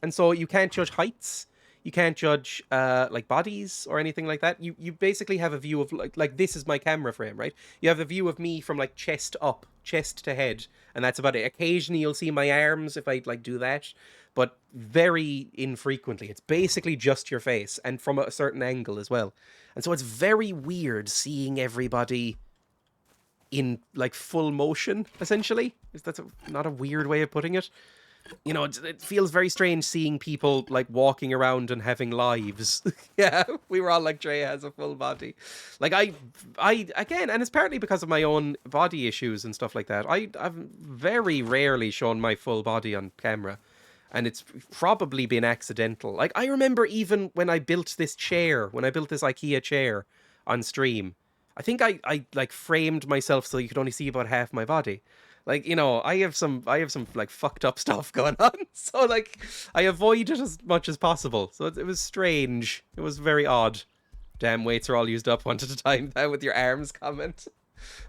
And so you can't judge heights. You can't judge bodies or anything like that. You basically have a view of like this is my camera frame, right? You have a view of me from chest up, chest to head, and that's about it. Occasionally you'll see my arms if I do that, but very infrequently. It's basically just your face and from a certain angle as well. And so it's very weird seeing everybody in full motion essentially. Is that not a weird way of putting it? You know, it feels very strange seeing people like walking around and having lives. Yeah, we were all like, Dreya has a full body. Like I again, and it's partly because of my own body issues and stuff like that. I've very rarely shown my full body on camera, and it's probably been accidental. Like I remember even when I built this chair, when I built this IKEA chair on stream, I think I like framed myself so you could only see about half my body. Like, you know, I have some like fucked up stuff going on. So like I avoid it as much as possible. So it was strange. It was very odd. Damn, weights are all used up one at a time now with your arms comment.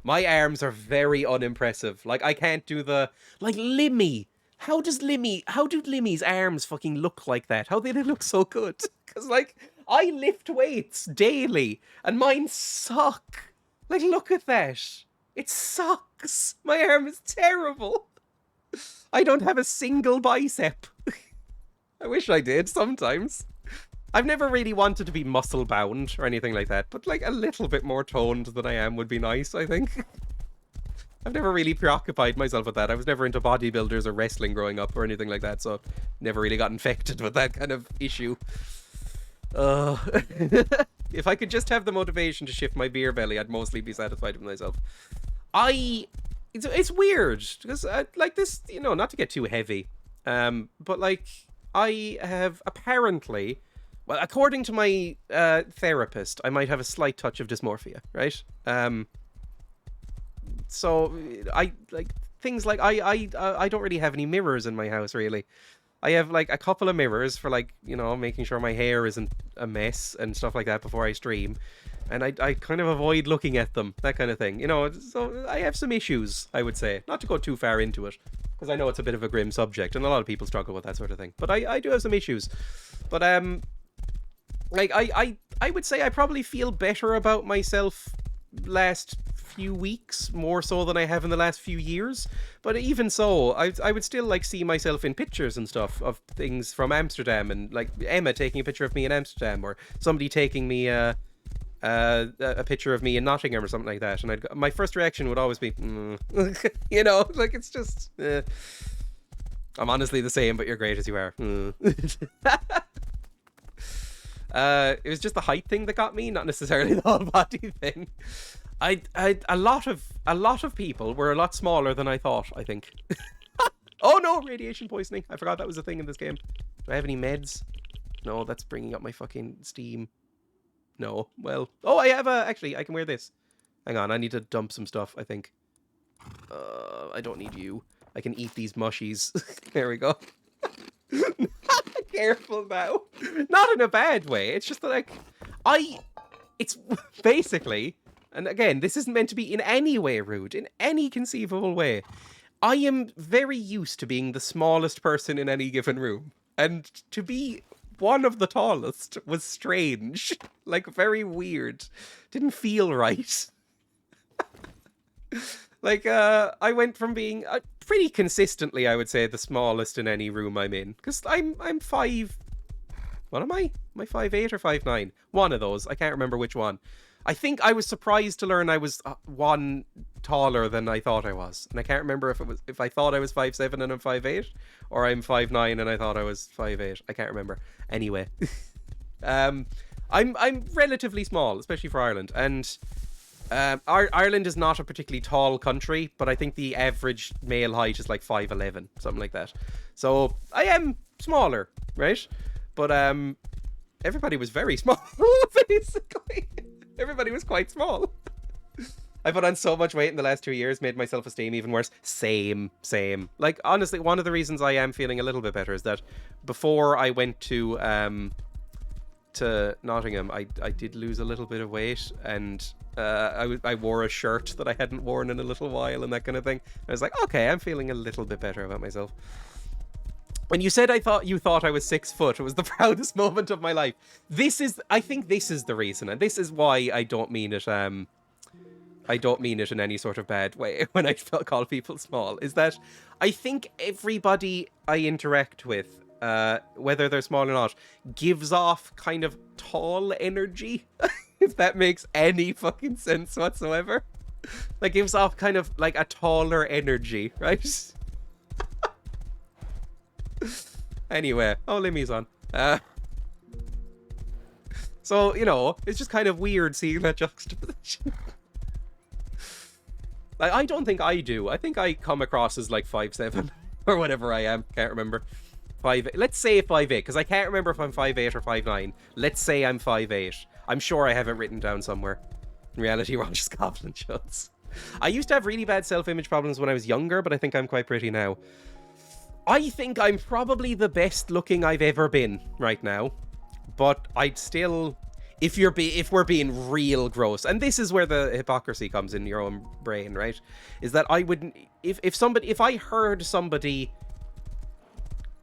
My arms are very unimpressive. Like I can't do the like Limmy. How do Limmy's arms fucking look like that? How do they look so good? Cuz like I lift weights daily and mine suck. Like look at that. It sucks. My arm is terrible. I don't have a single bicep. I wish I did sometimes. I've never really wanted to be muscle bound or anything like that, but like a little bit more toned than I am would be nice, I think. I've never really preoccupied myself with that. I was never into bodybuilders or wrestling growing up or anything like that, so never really got infected with that kind of issue. If I could just have the motivation to shift my beer belly, I'd mostly be satisfied with myself. It's weird because like this, you know, not to get too heavy, but like I have apparently, well, according to my therapist, I might have a slight touch of dysmorphia, right? So I like things like I don't really have any mirrors in my house really. I have like a couple of mirrors for like, you know, making sure my hair isn't a mess and stuff like that before I stream. And I kind of avoid looking at them, that kind of thing. You know, so I have some issues, I would say. Not to go too far into it, because I know it's a bit of a grim subject, and a lot of people struggle with that sort of thing. But I do have some issues. But, like, I would say I probably feel better about myself last few weeks, more so than I have in the last few years. But even so, I would still, like, see myself in pictures and stuff of things from Amsterdam, and, like, Emma taking a picture of me in Amsterdam, or somebody taking me, a picture of me in Nottingham or something like that, and my first reaction would always be, you know, like it's just, I'm honestly the same, but you're great as you are. It was just the height thing that got me, not necessarily the whole body thing. A lot of people were a lot smaller than I thought, I think. Oh no, radiation poisoning. I forgot that was a thing in this game. Do I have any meds? No, that's bringing up my fucking Steam. No, well... Oh, I have actually, I can wear this. Hang on, I need to dump some stuff, I think. I don't need you. I can eat these mushies. There we go. Careful now. Not in a bad way. It's just that, like... It's basically... And again, this isn't meant to be in any way rude, in any conceivable way. I am very used to being the smallest person in any given room. And to be... one of the tallest was strange, like very weird, didn't feel right. Like I went from being pretty consistently, I would say, the smallest in any room I'm in, because I'm 5. What am I? Am I 5'8" or 5'9"? One of those. I can't remember which one. I think I was surprised to learn I was one taller than I thought I was, and I can't remember if I thought I was 5'7" and I'm 5'8", or I'm 5'9" and I thought I was 5'8". I can't remember. Anyway, I'm relatively small, especially for Ireland, and Ireland is not a particularly tall country, but I think the average male height is like 5'11", something like that. So I am smaller, right? But everybody was very small, basically. Everybody was quite small. I put on so much weight in the last 2 years, made my self-esteem even worse. Same. Like, honestly, one of the reasons I am feeling a little bit better is that before I went to Nottingham, I did lose a little bit of weight, and I wore a shirt that I hadn't worn in a little while and that kind of thing. I was like, okay, I'm feeling a little bit better about myself. When you said you thought I was 6 foot, it was the proudest moment of my life. I think this is the reason, and this is why I don't mean it. I don't mean it in any sort of bad way when I call people small. Is that I think everybody I interact with, whether they're small or not, gives off kind of tall energy. If that makes any fucking sense whatsoever. Like, gives off kind of like a taller energy, right? Anyway, oh, Limmy's on. So, you know, it's just kind of weird seeing that juxtaposition. Like, I don't think I do. I think I come across as like 5'7", or whatever I am. Can't remember. 5'8". Let's say 5'8", because I can't remember if I'm 5'8" or 5'9". Let's say I'm 5'8". I'm sure I have it written down somewhere. In reality, we're all just goblin shots. I used to have really bad self-image problems when I was younger, but I think I'm quite pretty now. I think I'm probably the best looking I've ever been right now. But I'd still... If we're being real gross, and this is where the hypocrisy comes in your own brain, right? Is that I wouldn't... If I heard somebody...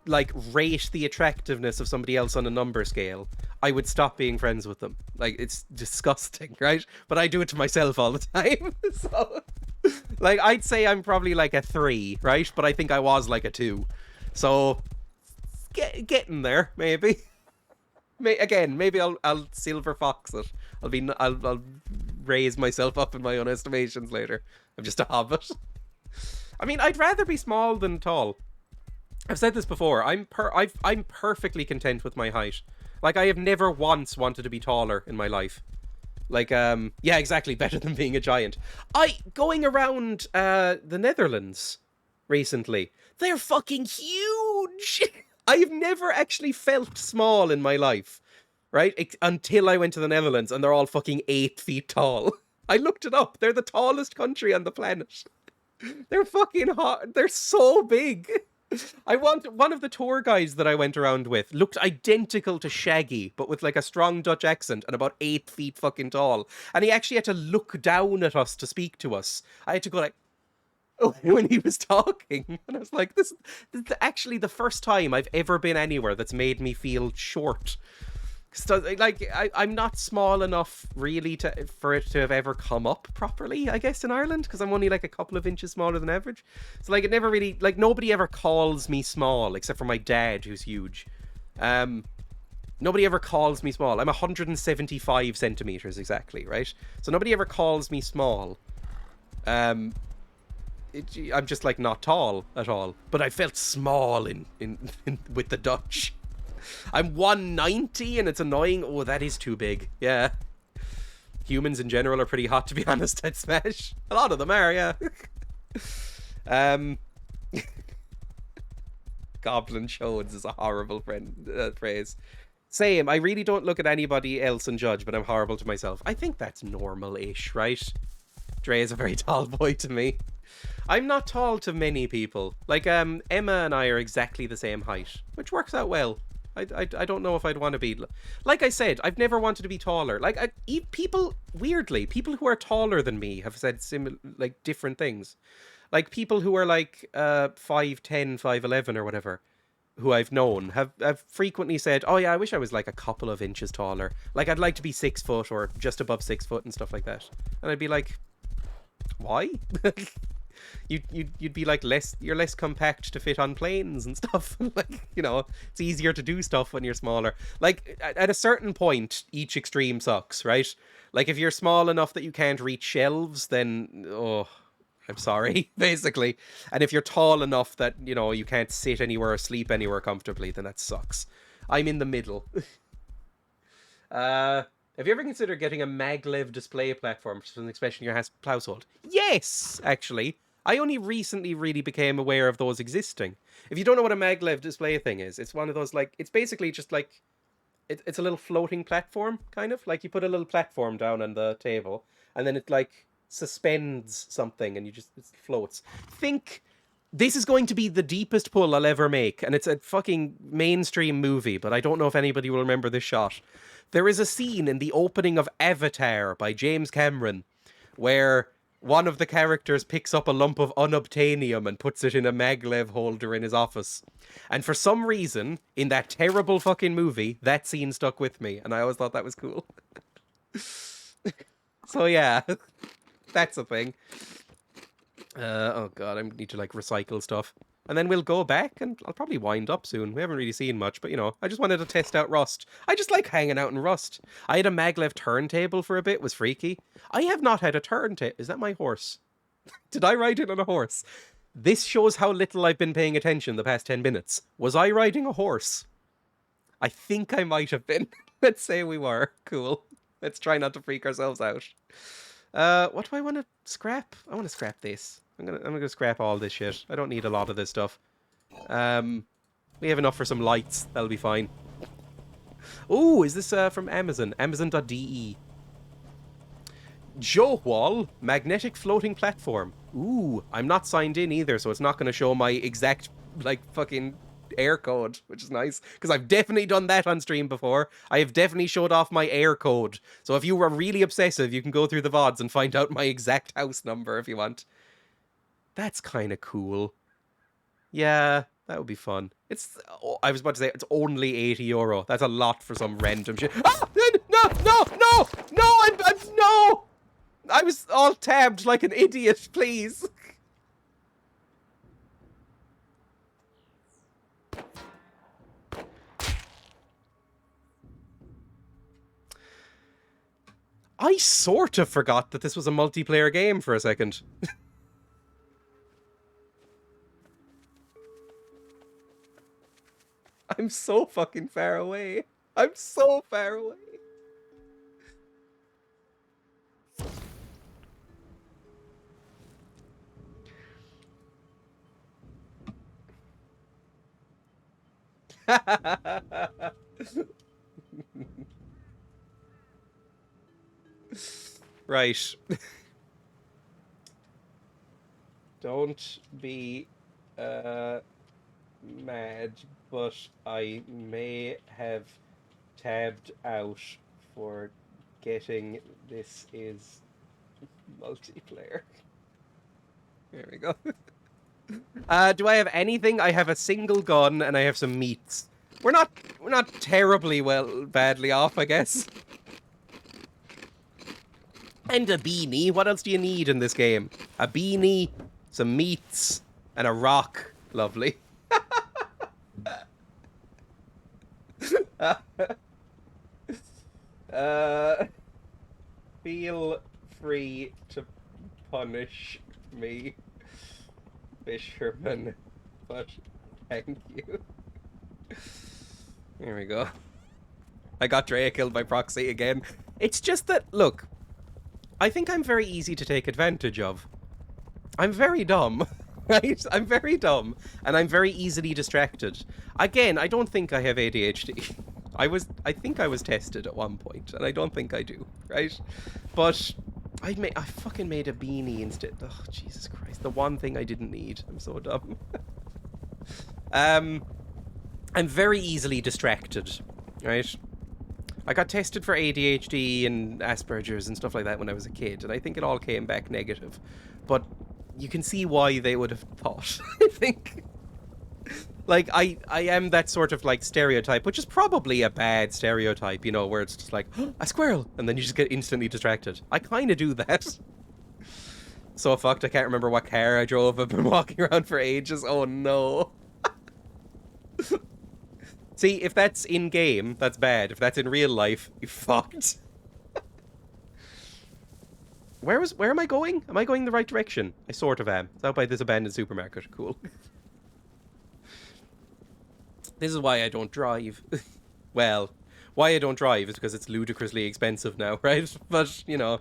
like, rate the attractiveness of somebody else on a number scale, I would stop being friends with them. Like, it's disgusting, right? But I do it to myself all the time. So, like, I'd say I'm probably like a 3, right? But I think I was like a 2. So, getting there, maybe. Again, maybe I'll silver fox it. I'll raise myself up in my own estimations later. I'm just a hobbit. I mean, I'd rather be small than tall. I've said this before. I'm perfectly content with my height. Like, I have never once wanted to be taller in my life. Like, yeah, exactly. Better than being a giant. Going around the Netherlands recently, they're fucking huge. I've never actually felt small in my life, right? Until I went to the Netherlands, and they're all fucking 8 feet tall. I looked it up. They're the tallest country on the planet. They're fucking hot. They're so big. One of the tour guides that I went around with looked identical to Shaggy, but with like a strong Dutch accent and about 8 feet fucking tall. And he actually had to look down at us to speak to us. I had to go like, oh, when he was talking. And I was like, this is actually the first time I've ever been anywhere that's made me feel short. So, like, I'm not small enough, really, for it to have ever come up properly, I guess, in Ireland, because I'm only, like, a couple of inches smaller than average. So, like, it never really... Like, nobody ever calls me small, except for my dad, who's huge. Nobody ever calls me small. I'm 175 centimeters, exactly, right? So nobody ever calls me small. I'm just, like, not tall at all. But I felt small in with the Dutch. I'm 190 and it's annoying. Oh, that is too big. Yeah. Humans in general are pretty hot, to be honest, at Smash. A lot of them are, yeah. Goblin shows is a horrible phrase. Same. I really don't look at anybody else and judge, but I'm horrible to myself. I think that's normal-ish, right? Dreya is a very tall boy to me. I'm not tall to many people. Like, Emma and I are exactly the same height, which works out well. I don't know if I'd want to be... Like I said, I've never wanted to be taller. Like, people who are taller than me have said different things. Like, people who are like 5'10", 5'11", or whatever, who I've known, have frequently said, oh yeah, I wish I was like a couple of inches taller. Like, I'd like to be 6 foot or just above 6 foot and stuff like that. And I'd be like, why? You'd be like you're less compact to fit on planes and stuff. Like, you know, it's easier to do stuff when you're smaller. Like, at a certain point, each extreme sucks, right? Like, if you're small enough that you can't reach shelves, then, oh, I'm sorry, basically. And if you're tall enough that, you know, you can't sit anywhere or sleep anywhere comfortably, then that sucks. I'm in the middle. Have you ever considered getting a maglev display platform for something special in your household? Yes, actually. I only recently really became aware of those existing. If you don't know what a maglev display thing is, it's one of those, like, it's basically just like, it's a little floating platform, kind of. Like, you put a little platform down on the table, and then it, like, suspends something, and it floats. Think, this is going to be the deepest pull I'll ever make, and it's a fucking mainstream movie, but I don't know if anybody will remember this shot. There is a scene in the opening of Avatar by James Cameron where one of the characters picks up a lump of unobtainium and puts it in a maglev holder in his office. And for some reason, in that terrible fucking movie, that scene stuck with me, and I always thought that was cool. So yeah, that's a thing. Oh god, I need to, like, recycle stuff. and then we'll go back, and I'll probably wind up soon. We haven't really seen much, but, you know, I just wanted to test out Rust. I just like hanging out in Rust. I had a maglev turntable for a bit, was freaky. I have not had a turntable. Is that my horse? Did I ride in on a horse? This shows how little I've been paying attention the past 10 minutes. Was I riding a horse? I think I might have been. Let's say we were. Cool. Let's try not to freak ourselves out. What do I want to scrap? I want to scrap this. I'm gonna scrap all this shit. I don't need a lot of this stuff. We have enough for some lights. That'll be fine. Oh, is this from Amazon? Amazon.de. Johwal magnetic floating platform. Ooh, I'm not signed in either, so it's not going to show my exact, like, fucking air code, which is nice, because I've definitely done that on stream before. I have definitely showed off my air code. So if you were really obsessive, you can go through the VODs and find out my exact house number if you want. That's kind of cool. Yeah, that would be fun. It's, oh, I was about to say, it's only €80. That's a lot for some random shit. Ah! No! I was all tabbed like an idiot, please. I sort of forgot that this was a multiplayer game for a second. I'm so fucking far away. I'm so far away. Right. Don't be mad, but I may have tabbed out for getting this is multiplayer. There we go. Do I have anything? I have a single gun and I have some meats. We're not terribly badly off, I guess. And a beanie. What else do you need in this game? A beanie, some meats, and a rock. Lovely. Feel free to punish me, fisherman, but thank you. There we go. I got Dreya killed by proxy again. It's just that, look, I think I'm very easy to take advantage of. I'm very dumb, right? I'm very dumb, and I'm very easily distracted. Again, I don't think I have ADHD. I think I was tested at one point, and I don't think I do, right? But I fucking made a beanie instead. Oh, Jesus Christ. The one thing I didn't need. I'm so dumb. I'm very easily distracted, right? I got tested for ADHD and Asperger's and stuff like that when I was a kid, and I think it all came back negative. But you can see why they would have thought, I think. Like, I am that sort of, like, stereotype, which is probably a bad stereotype, you know, where it's just like, oh, a squirrel, and then you just get instantly distracted. I kind of do that. So fucked, I can't remember what car I drove. I've been walking around for ages. Oh, no. See, if that's in-game, that's bad. If that's in real life, you're fucked. Where am I going? Am I going the right direction? I sort of am. It's out by this abandoned supermarket. Cool. This is why I don't drive. Well, why I don't drive is because it's ludicrously expensive now, right? But, you know,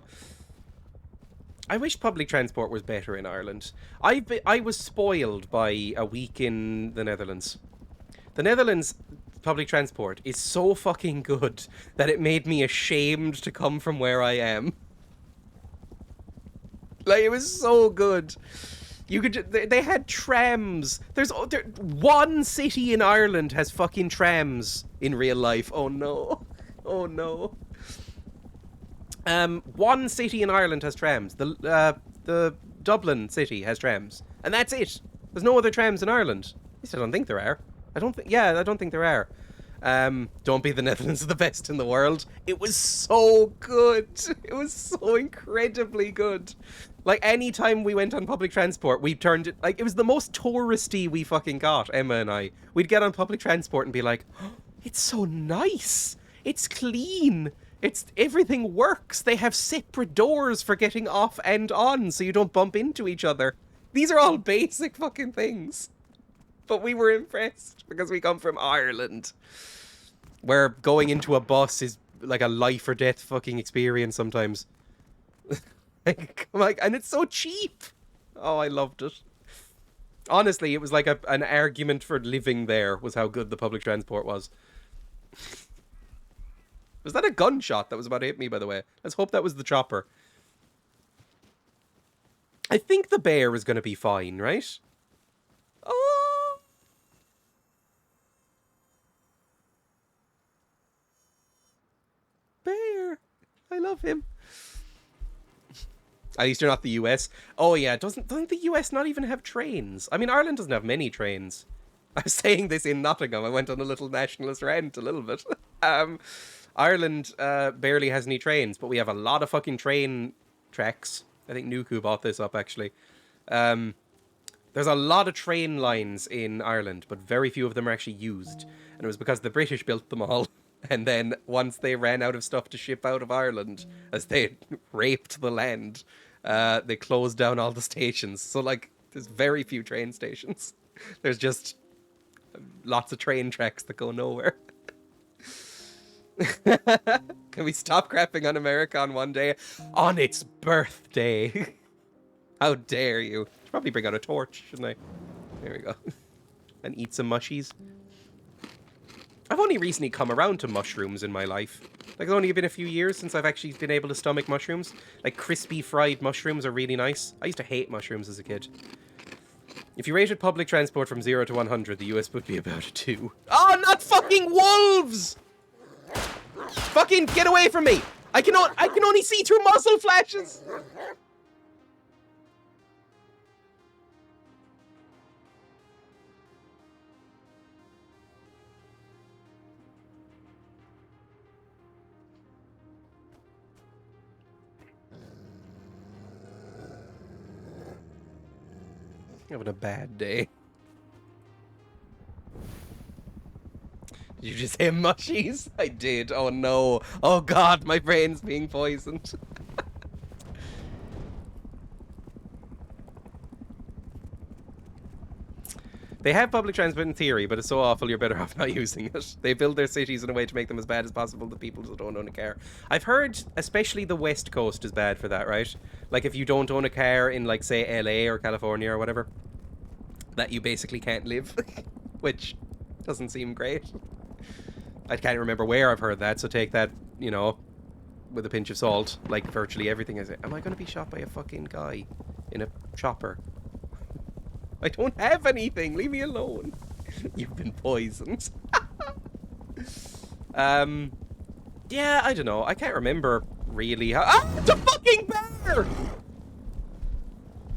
I wish public transport was better in Ireland. I was spoiled by a week in the Netherlands. The Netherlands public transport is so fucking good that it made me ashamed to come from where I am. Like, it was so good. You could. They had trams. There's one city in Ireland has fucking trams in real life. Oh no. Oh no. One city in Ireland has trams. The Dublin city has trams, and that's it. There's no other trams in Ireland. At least I don't think there are. I don't think there are. Don't be the Netherlands are the best in the world. It was so good. It was so incredibly good. Like, any time we went on public transport, we turned it, like, it was the most touristy we fucking got, Emma and I. We'd get on public transport and be like, oh, it's so nice. It's clean. Everything works. They have separate doors for getting off and on so you don't bump into each other. These are all basic fucking things. But we were impressed because we come from Ireland, where going into a bus is like a life or death fucking experience sometimes. Like, and it's so cheap. Oh, I loved it. Honestly, it was like an argument for living there was how good the public transport was. Was that a gunshot that was about to hit me, by the way? Let's hope that was the chopper. I think the bear is going to be fine, right? Oh! Bear! I love him. At least you're not the US. Oh yeah, doesn't the US not even have trains? I mean, Ireland doesn't have many trains. I was saying this in Nottingham. I went on a little nationalist rant a little bit. Ireland barely has any trains, but we have a lot of fucking train tracks. I think Nuku bought this up, actually. There's a lot of train lines in Ireland, but very few of them are actually used. And it was because the British built them all. And then once they ran out of stuff to ship out of Ireland, as they raped the land, they closed down all the stations. So, like, there's very few train stations. There's just lots of train tracks that go nowhere. Can we stop crapping on America on one day? On its birthday. How dare you? Should probably bring out a torch, shouldn't I? There we go. And eat some mushies. I've only recently come around to mushrooms in my life. Like, it's only been a few years since I've actually been able to stomach mushrooms. Like, crispy fried mushrooms are really nice. I used to hate mushrooms as a kid. If you rated public transport from 0 to 100, the US would be about a 2. Oh, not fucking wolves! Fucking get away from me! I can only see through muzzle flashes! Having a bad day. Did you just say mushies? I did. Oh no. Oh god, my brain's being poisoned. They have public transport in theory, but it's so awful you're better off not using it. They build their cities in a way to make them as bad as possible to people who don't own a car. I've heard, especially the West Coast is bad for that, right? Like, if you don't own a car in, like, say, LA or California or whatever, that you basically can't live, which doesn't seem great. I can't remember where I've heard that, so take that, you know, with a pinch of salt. Like, virtually everything is it. Am I going to be shot by a fucking guy in a chopper? I don't have anything. Leave me alone. You've been poisoned. Yeah, I don't know. I can't remember really how... Ah, it's a fucking bear!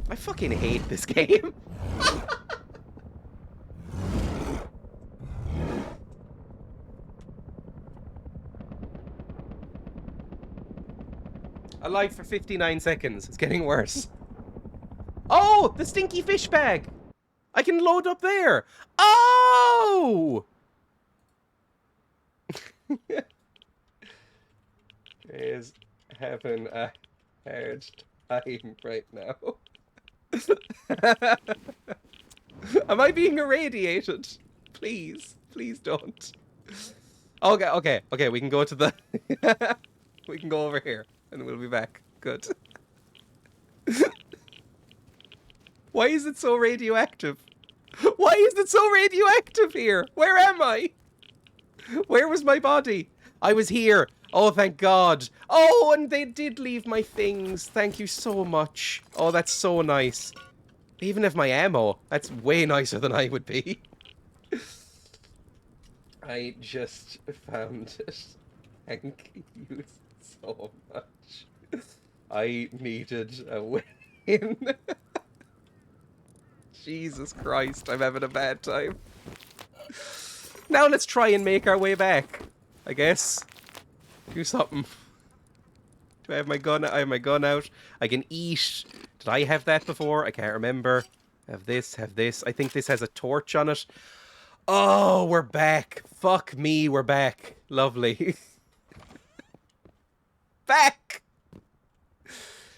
I fucking hate this game. Alive for 59 seconds. It's getting worse. Oh, the stinky fish bag. I can load up there. Oh! Is having a hard time right now. Am I being irradiated? Please. Please don't. Okay. We can go to the... we can go over here. And we'll be back. Good. Why is it so radioactive? Why is it so radioactive here? Where am I? Where was my body? I was here. Oh, thank God. Oh, and they did leave my things. Thank you so much. Oh, that's so nice. They even have my ammo. That's way nicer than I would be. I just found it. Thank you so much. I needed a win. Jesus Christ, I'm having a bad time. Now let's try and make our way back, I guess. Do something. Do I have my gun? I have my gun out. I can eat. Did I have that before? I can't remember. Have this, have this. I think this has a torch on it. Oh, we're back. Fuck me, we're back. Lovely. Back!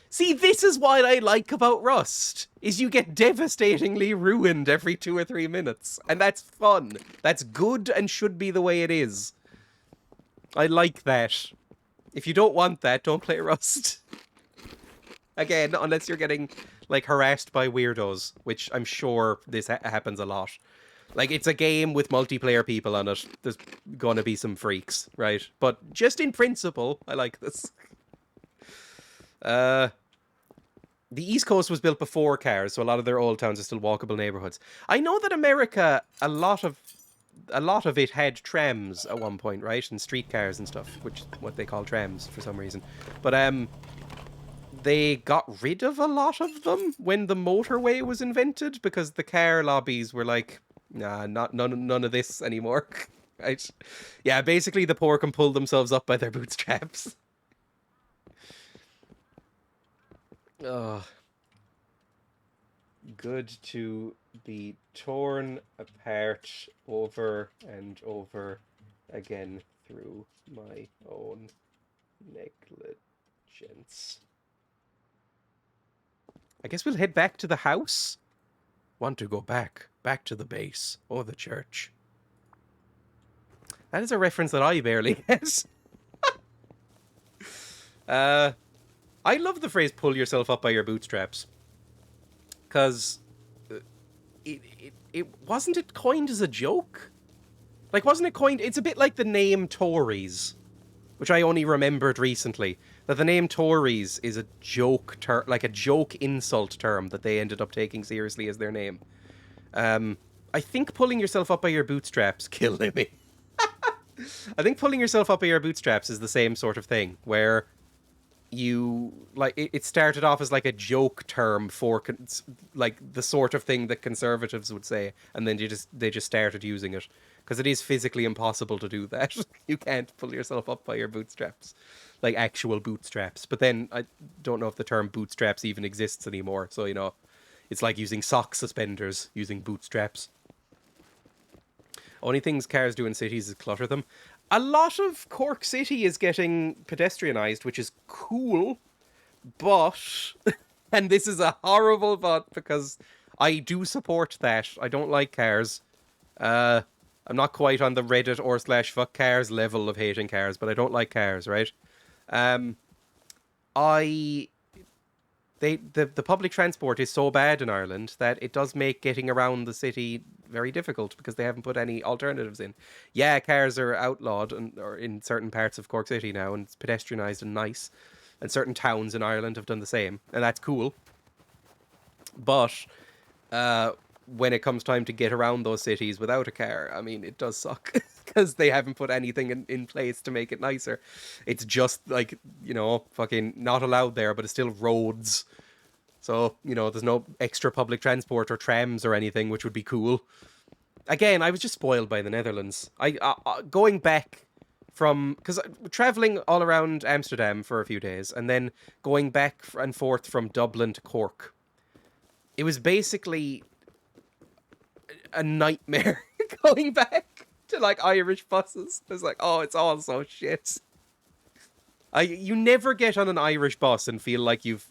See, this is what I like about Rust, is you get devastatingly ruined every 2 or 3 minutes. And that's fun. That's good and should be the way it is. I like that. If you don't want that, don't play Rust. Again, unless you're getting, like, harassed by weirdos, which I'm sure this happens a lot. Like, it's a game with multiplayer people on it. There's gonna be some freaks, right? But just in principle, I like this. The East Coast was built before cars, so a lot of their old towns are still walkable neighborhoods. I know that America, a lot of it had trams at one point, right? And streetcars and stuff, which is what they call trams for some reason. But they got rid of a lot of them when the motorway was invented because the car lobbies were like, nah, none of this anymore. Right? Yeah, basically the poor can pull themselves up by their bootstraps. Oh. Good to be torn apart over and over again through my own negligence. I guess we'll head back to the house. Want to go back to the base or the church. That is a reference that I barely get. I love the phrase "pull yourself up by your bootstraps," because it wasn't it coined as a joke? Like, wasn't it coined? It's a bit like the name Tories, which I only remembered recently. That the name Tories is a joke term, like a joke insult term that they ended up taking seriously as their name. I think pulling yourself up by your bootstraps, killing me. I think pulling yourself up by your bootstraps is the same sort of thing, where you, like, it started off as like a joke term for like the sort of thing that conservatives would say, and then they just started using it because it is physically impossible to do that. You can't pull yourself up by your bootstraps, like actual bootstraps. But then I don't know if the term bootstraps even exists anymore, so you know, it's like using sock suspenders using bootstraps. Only things cars do in cities is clutter them. A lot of Cork City is getting pedestrianised, which is cool, but, and this is a horrible but, because I do support that. I don't like cars. I'm not quite on the Reddit or /fuck cars level of hating cars, but I don't like cars, right? The public transport is so bad in Ireland that it does make getting around the city very difficult because they haven't put any alternatives in. Yeah, cars are outlawed or in certain parts of Cork City now, and it's pedestrianised and nice. And certain towns in Ireland have done the same, and that's cool. But when it comes time to get around those cities without a car, I mean, it does suck because they haven't put anything in place to make it nicer. It's just like, you know, fucking not allowed there, but it's still roads. So, you know, there's no extra public transport or trams or anything, which would be cool. Again, I was just spoiled by the Netherlands. Going back from, because traveling all around Amsterdam for a few days and then going back and forth from Dublin to Cork, it was basically a nightmare going back to like Irish buses. It was like, oh, it's all so shit. You never get on an Irish bus and feel like you've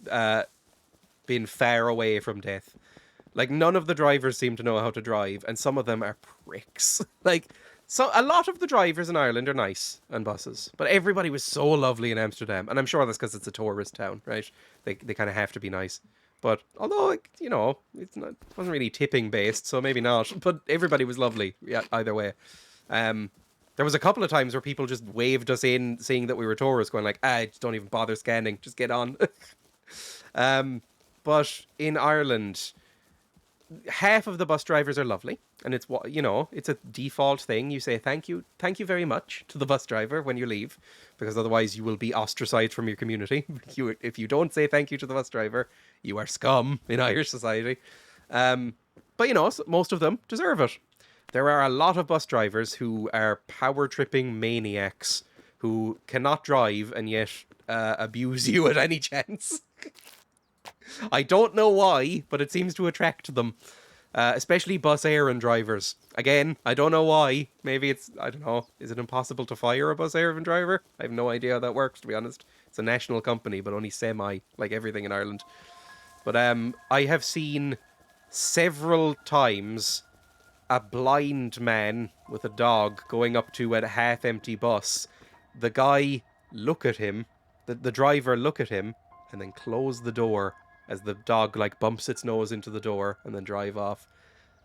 been far away from death. Like, none of the drivers seem to know how to drive, and some of them are pricks. Like, so a lot of the drivers in Ireland are nice on buses, but everybody was so lovely in Amsterdam, and I'm sure that's because it's a tourist town, right? They kind of have to be nice. But although, like, you know, it wasn't really tipping based, so maybe not. But everybody was lovely, yeah, either way. There was a couple of times where people just waved us in, seeing that we were tourists, going like, just don't even bother scanning, just get on. But in Ireland, half of the bus drivers are lovely, and it's what, you know, it's a default thing. You say thank you very much to the bus driver when you leave, because otherwise you will be ostracized from your community. If you don't say thank you to the bus driver, you are scum in Irish society. But you know, most of them deserve it. there are a lot of bus drivers who are power tripping maniacs who cannot drive and yet abuse you at any chance. I don't know why, but it seems to attract them. Especially bus errand drivers. Again, I don't know why. Maybe it's, I don't know, is it impossible to fire a bus errand driver? I have no idea how that works, to be honest. It's a national company, but only semi, like everything in Ireland. But I have seen several times a blind man with a dog going up to a half-empty bus. The guy look at him, the driver look at him, and then close the door as the dog, like, bumps its nose into the door and then drive off.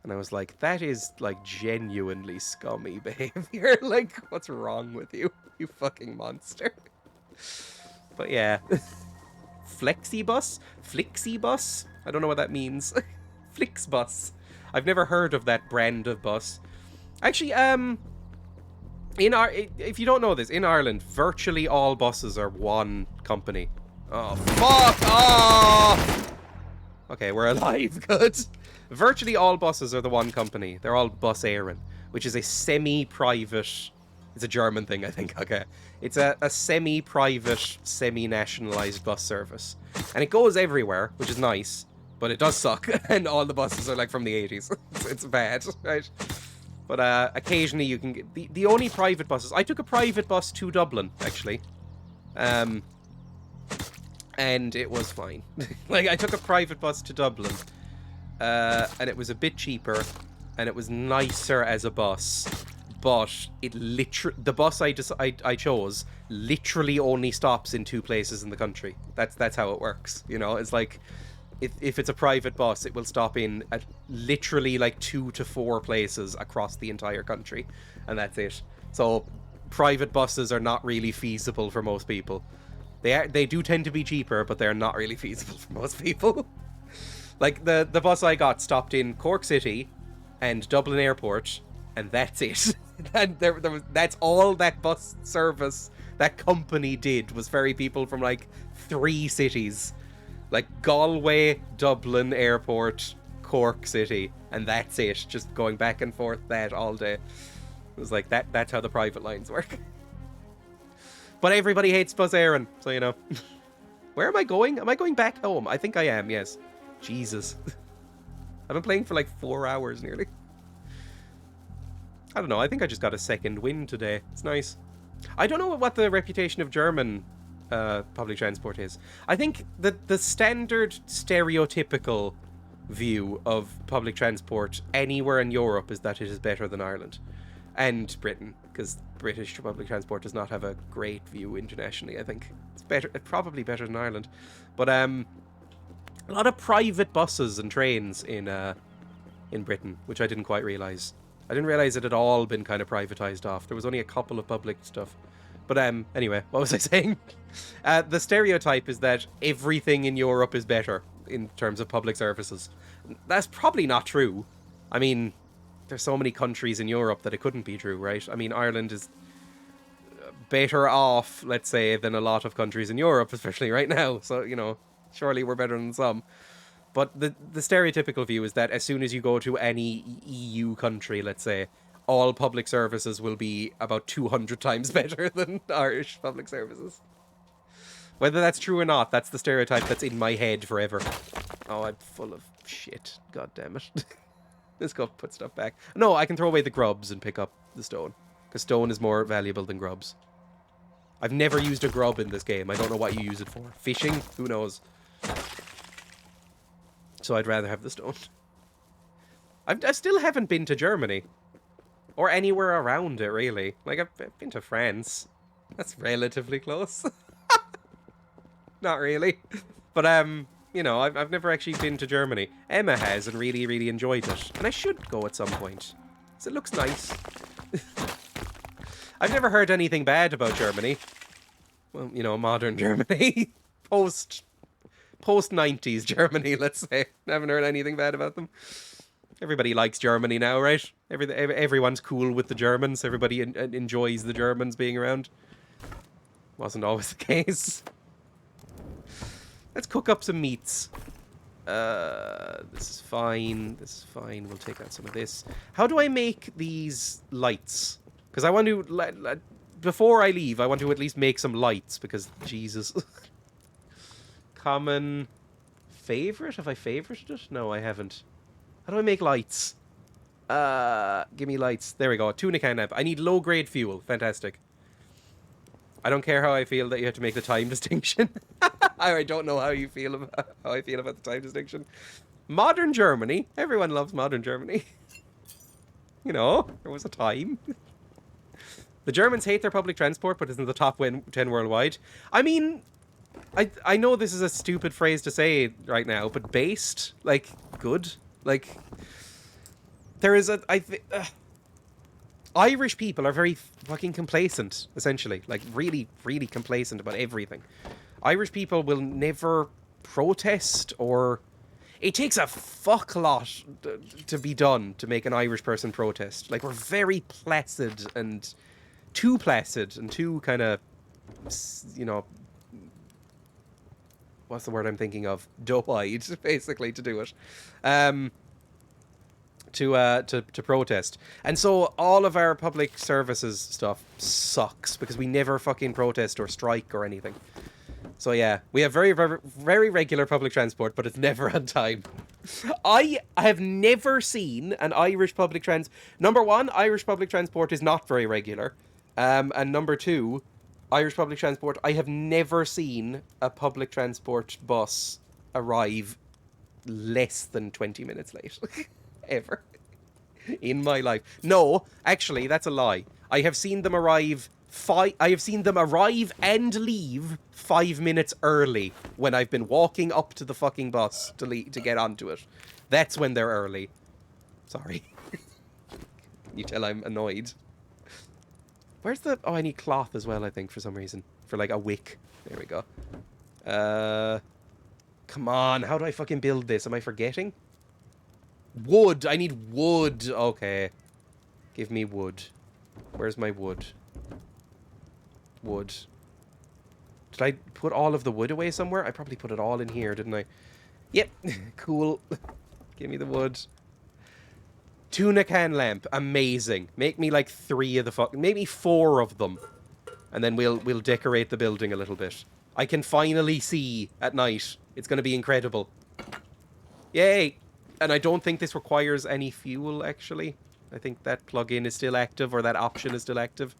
And I was like, that is, like, genuinely scummy behavior. Like, what's wrong with you? You fucking monster. But yeah. Flexibus? Flixibus? I don't know what that means. Flixbus. I've never heard of that brand of bus. Actually, if you don't know this, in Ireland, virtually all buses are one company. Oh, fuck! Oh! Okay, we're alive. Good. Virtually all buses are the one company. They're all Bus Éireann, which is a semi-private... It's a German thing, I think. Okay. It's a semi-private, semi-nationalized bus service. And it goes everywhere, which is nice, but it does suck. And all the buses are, like, from the 80s. It's bad, right? But occasionally you can get... The only private buses... I took a private bus to Dublin, actually. And it was fine. Like, I took a private bus to Dublin, and it was a bit cheaper, and it was nicer as a bus, but it the bus I chose literally only stops in 2 places in the country. That's how it works, you know? It's like, if it's a private bus, it will stop in at literally, like, 2 to 4 places across the entire country, and that's it. So, private buses are not really feasible for most people. They do tend to be cheaper, but they're not really feasible for most people. Like, the bus I got stopped in Cork City and Dublin Airport, and that's it. And that's all that bus service, that company did, was ferry people from, like, 3 cities. Like, Galway, Dublin Airport, Cork City, and that's it. Just going back and forth that all day. It was like, that's how the private lines work. But everybody hates Bus Éireann, so you know. Where am I going? Am I going back home? I think I am, yes. Jesus. I've been playing for like 4 hours nearly. I don't know, I think I just got a second win today. It's nice. I don't know what the reputation of German public transport is. I think that the standard stereotypical view of public transport anywhere in Europe is that it is better than Ireland. And Britain, because British public transport does not have a great view internationally, I think. It's probably better than Ireland. But a lot of private buses and trains in Britain, which I didn't quite realise. I didn't realise it had all been kind of privatised off. There was only a couple of public stuff. But anyway, what was I saying? The stereotype is that everything in Europe is better in terms of public services. That's probably not true. I mean, there's so many countries in Europe that it couldn't be true, right? I mean, Ireland is better off, let's say, than a lot of countries in Europe, especially right now. So, you know, surely we're better than some. But the stereotypical view is that as soon as you go to any EU country, let's say, all public services will be about 200 times better than Irish public services. Whether that's true or not, that's the stereotype that's in my head forever. Oh, I'm full of shit. God damn it. Let's go put stuff back. No, I can throw away the grubs and pick up the stone. Because stone is more valuable than grubs. I've never used a grub in this game. I don't know what you use it for. Fishing? Who knows? So I'd rather have the stone. I still haven't been to Germany. Or anywhere around it, really. Like, I've been to France. That's relatively close. Not really. But, you know, I've never actually been to Germany. Emma has and really, really enjoyed it. And I should go at some point. Because it looks nice. I've never heard anything bad about Germany. Well, you know, modern Germany. Post-90s Germany, let's say. I haven't heard anything bad about them. Everybody likes Germany now, right? Everyone's cool with the Germans. Everybody enjoys the Germans being around. Wasn't always the case. Let's cook up some meats. This is fine. This is fine. We'll take out some of this. How do I make these lights? Because I want to... Before I leave, I want to at least make some lights, because, Jesus. Common... Favorite? Have I favorited it? No, I haven't. How do I make lights? Give me lights. There we go. Tuna can lamp. I need low-grade fuel. Fantastic. I don't care how I feel that you have to make the time distinction. I don't know how you feel about how I feel about the time distinction. Modern Germany. Everyone loves modern Germany. You know, there was a time. The Germans hate their public transport, but it's in the top 10 worldwide. I mean, I know this is a stupid phrase to say right now, but based, like, good. Like, there is a... Irish people are very fucking complacent, essentially. Like, really, really complacent about everything. Irish people will never protest or... It takes a fuck lot to be done to make an Irish person protest. Like, we're very placid and too kind of, you know... What's the word I'm thinking of? Doe-eyed, basically, to do it. To protest. And so all of our public services stuff sucks because we never fucking protest or strike or anything. So yeah, we have very, very, very regular public transport, but it's never on time. I have never seen an Irish public Number one, Irish public transport is not very regular. And number two, Irish public transport, I have never seen a public transport bus arrive less than 20 minutes late. Ever. In my life. No, actually, that's a lie. I have seen them arrive and leave 5 minutes early when I've been walking up to the fucking bus to get onto it. That's when they're early. Sorry. You tell I'm annoyed. Where's the... Oh, I need cloth as well, I think, for some reason. For, like, a wick. There we go. Come on, how do I fucking build this? Am I forgetting? Wood! I need wood! Okay. Give me wood. Where's my wood? Wood. Did I put all of the wood away somewhere? I probably put it all in here, didn't I? Yep. Cool. Give me the wood. Tuna can lamp. Amazing. Make me like 3 of the maybe 4 of them. And then we'll decorate the building a little bit. I can finally see at night. It's going to be incredible. Yay! And I don't think this requires any fuel, actually. I think that plug-in is still active, or that option is still active.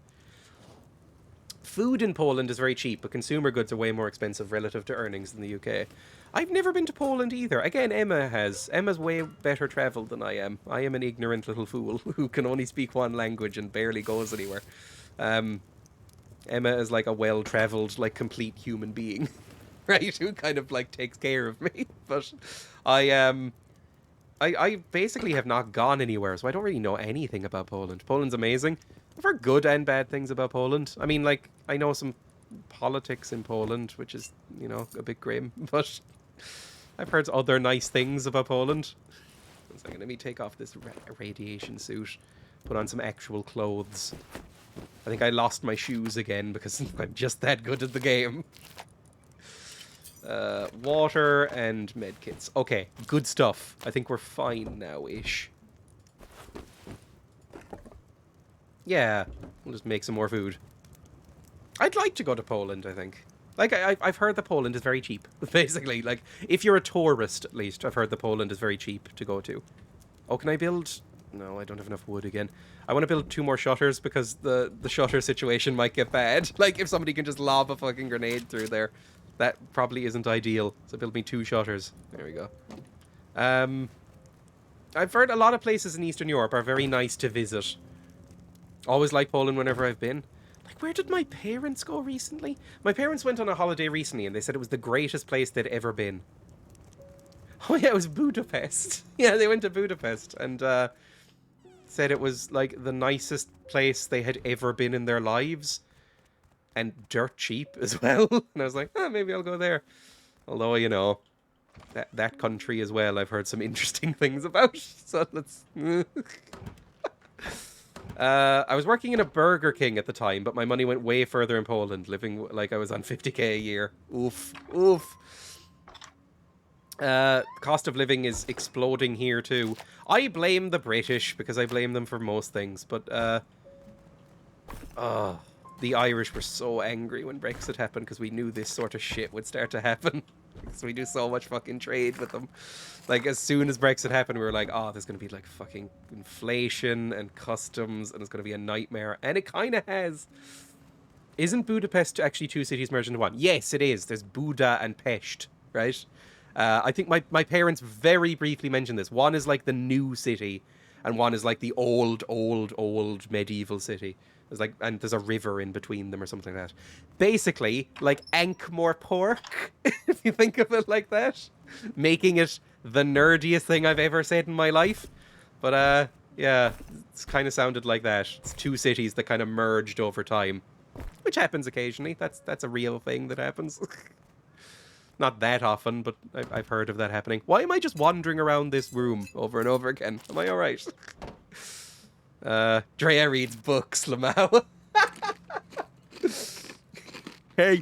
Food in Poland is very cheap, but consumer goods are way more expensive relative to earnings in the UK. I've never been to Poland either. Again, Emma has. Emma's way better travelled than I am. I am an ignorant little fool who can only speak one language and barely goes anywhere. Emma is like a well-travelled, like, complete human being, right? Who kind of, like, takes care of me. But I basically have not gone anywhere, so I don't really know anything about Poland. Poland's amazing. I've heard good and bad things about Poland. I mean, like, I know some politics in Poland, which is, you know, a bit grim, but I've heard other nice things about Poland. One second, let me take off this radiation suit, put on some actual clothes. I think I lost my shoes again because I'm just that good at the game. Water and medkits. Okay, good stuff. I think we're fine now-ish. Yeah, we'll just make some more food. I'd like to go to Poland, I think. Like, I've heard that Poland is very cheap, basically. Like, if you're a tourist, at least, I've heard that Poland is very cheap to go to. Oh, can I build... No, I don't have enough wood again. I want to build 2 more shutters because the shutter situation might get bad. Like, if somebody can just lob a fucking grenade through there. That probably isn't ideal. So build me 2 shutters. There we go. I've heard a lot of places in Eastern Europe are very nice to visit. Always like Poland whenever I've been. Like, where did my parents go recently? My parents went on a holiday recently and they said it was the greatest place they'd ever been. Oh yeah, it was Budapest. Yeah, they went to Budapest and said it was like the nicest place they had ever been in their lives. And dirt cheap as well. And I was like, maybe I'll go there. Although, you know, that country as well, I've heard some interesting things about. So let's... I was working in a Burger King at the time, but my money went way further in Poland, living like I was on 50k a year. Oof. Oof. Cost of living is exploding here too. I blame the British because I blame them for most things, but the Irish were so angry when Brexit happened because we knew this sort of shit would start to happen. Because we do so much fucking trade with them. Like, as soon as Brexit happened, we were like, oh, there's going to be, like, fucking inflation and customs, and it's going to be a nightmare. And it kind of has. Isn't Budapest actually two cities merged into one? Yes, it is. There's Buda and Pest, right? I think my parents very briefly mentioned this. One is, like, the new city, and one is, like, the old medieval city. There's like, and there's a river in between them or something like that. Basically, like Ankh-Morpork, if you think of it like that. Making it the nerdiest thing I've ever said in my life. But, yeah, it's kind of sounded like that. It's two cities that kind of merged over time. Which happens occasionally. That's a real thing that happens. Not that often, but I've heard of that happening. Why am I just wandering around this room over and over again? Am I alright? Dreya reads books, Lamau. Hey,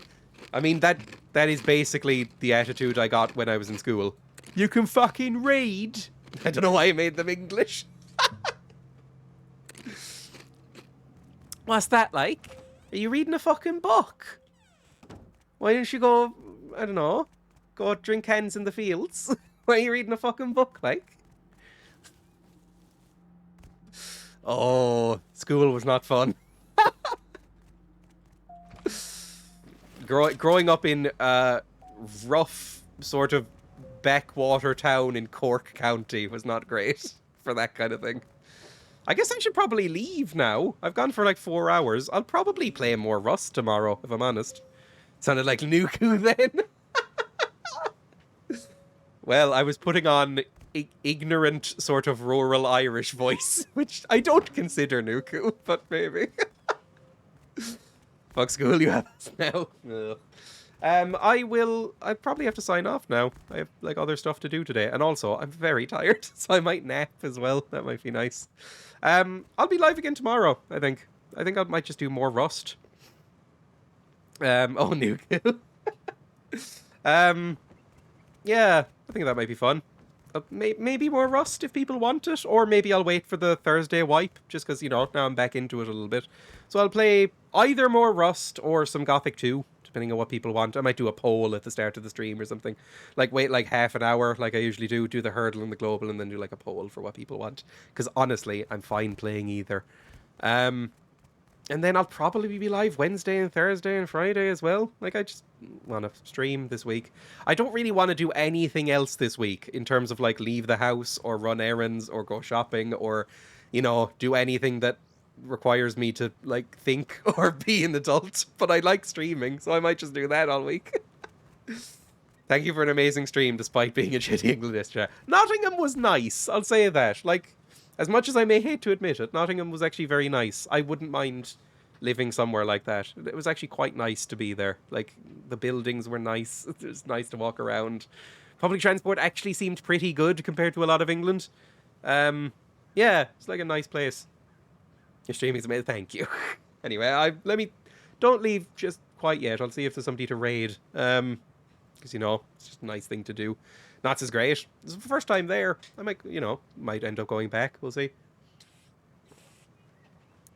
I mean, that is basically the attitude I got when I was in school. You can fucking read. I don't know why I made them English. What's that like? Are you reading a fucking book? Why didn't you go, I don't know, go drink cans in the fields? Why are you reading a fucking book, like? Oh, school was not fun. Growing up in a rough sort of backwater town in Cork County was not great for that kind of thing. I guess I should probably leave now. I've gone for like 4 hours. I'll probably play more Rust tomorrow, if I'm honest. Sounded like Nuku then. Well, I was putting on ignorant sort of rural Irish voice, which I don't consider Nuku, but maybe. Fuck school, you have us now. Ugh. I probably have to sign off now. I have like other stuff to do today, and also I'm very tired, so I might nap as well. That might be nice. I'll be live again tomorrow, I think. I might just do more Rust. Oh, Nuku. Yeah, I think that might be fun. Maybe more Rust if people want it, or maybe I'll wait for the Thursday wipe, just because, you know, now I'm back into it a little bit. So I'll play either more Rust or some Gothic 2, depending on what people want. I might do a poll at the start of the stream or something. Like, wait like half an hour, like I usually do the hurdle and the global, and then do like a poll for what people want. Because honestly, I'm fine playing either. And then I'll probably be live Wednesday and Thursday and Friday as well. Like, I just want to stream this week. I don't really want to do anything else this week in terms of, like, leave the house or run errands or go shopping or, you know, do anything that requires me to, like, think or be an adult. But I like streaming, so I might just do that all week. Thank you for an amazing stream, despite being a shitty English chat. Nottingham was nice, I'll say that. Like, as much as I may hate to admit it, Nottingham was actually very nice. I wouldn't mind living somewhere like that. It was actually quite nice to be there. Like, the buildings were nice. It was nice to walk around. Public transport actually seemed pretty good compared to a lot of England. Yeah, it's like a nice place. Your stream is amazing. Thank you. Anyway, don't leave just quite yet. I'll see if there's somebody to raid. Because, you know, it's just a nice thing to do. Knots is great. This is the first time there. I might end up going back. We'll see.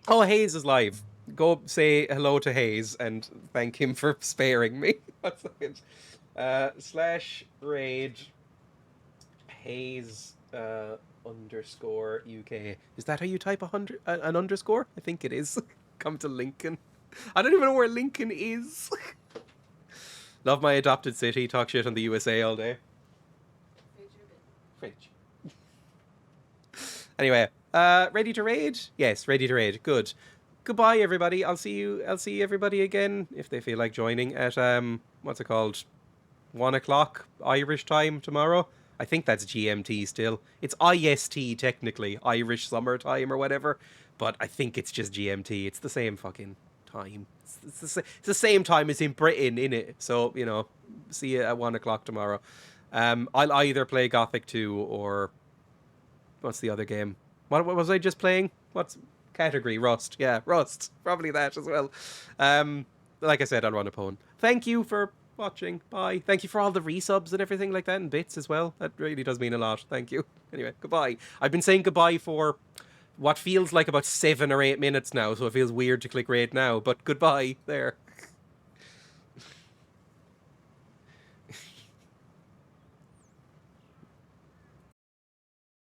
Oh, Hayes is live. Go say hello to Hayes and thank him for sparing me. 1 second. /raid Hayes underscore UK. Is that how you type an underscore? I think it is. Come to Lincoln. I don't even know where Lincoln is. Love my adopted city. Talk shit on the USA all day. Fridge. Anyway, ready to raid? Yes, ready to raid. Good. Goodbye, everybody. I'll see everybody again if they feel like joining at what's it called? 1 o'clock Irish time tomorrow. I think that's GMT still. It's IST technically, Irish summer time or whatever, but I think it's just GMT. It's the same fucking time. It's the same time as in Britain, innit? So, you know, see you at 1 o'clock tomorrow. I'll either play Gothic 2 or what's the other game? What was I just playing? What's category? Rust. Yeah, Rust. Probably that as well. Like I said, I'll run a poem. Thank you for watching. Bye. Thank you for all the resubs and everything like that and bits as well. That really does mean a lot. Thank you. Anyway, goodbye. I've been saying goodbye for what feels like about 7 or 8 minutes now, so it feels weird to click rate now, but goodbye there.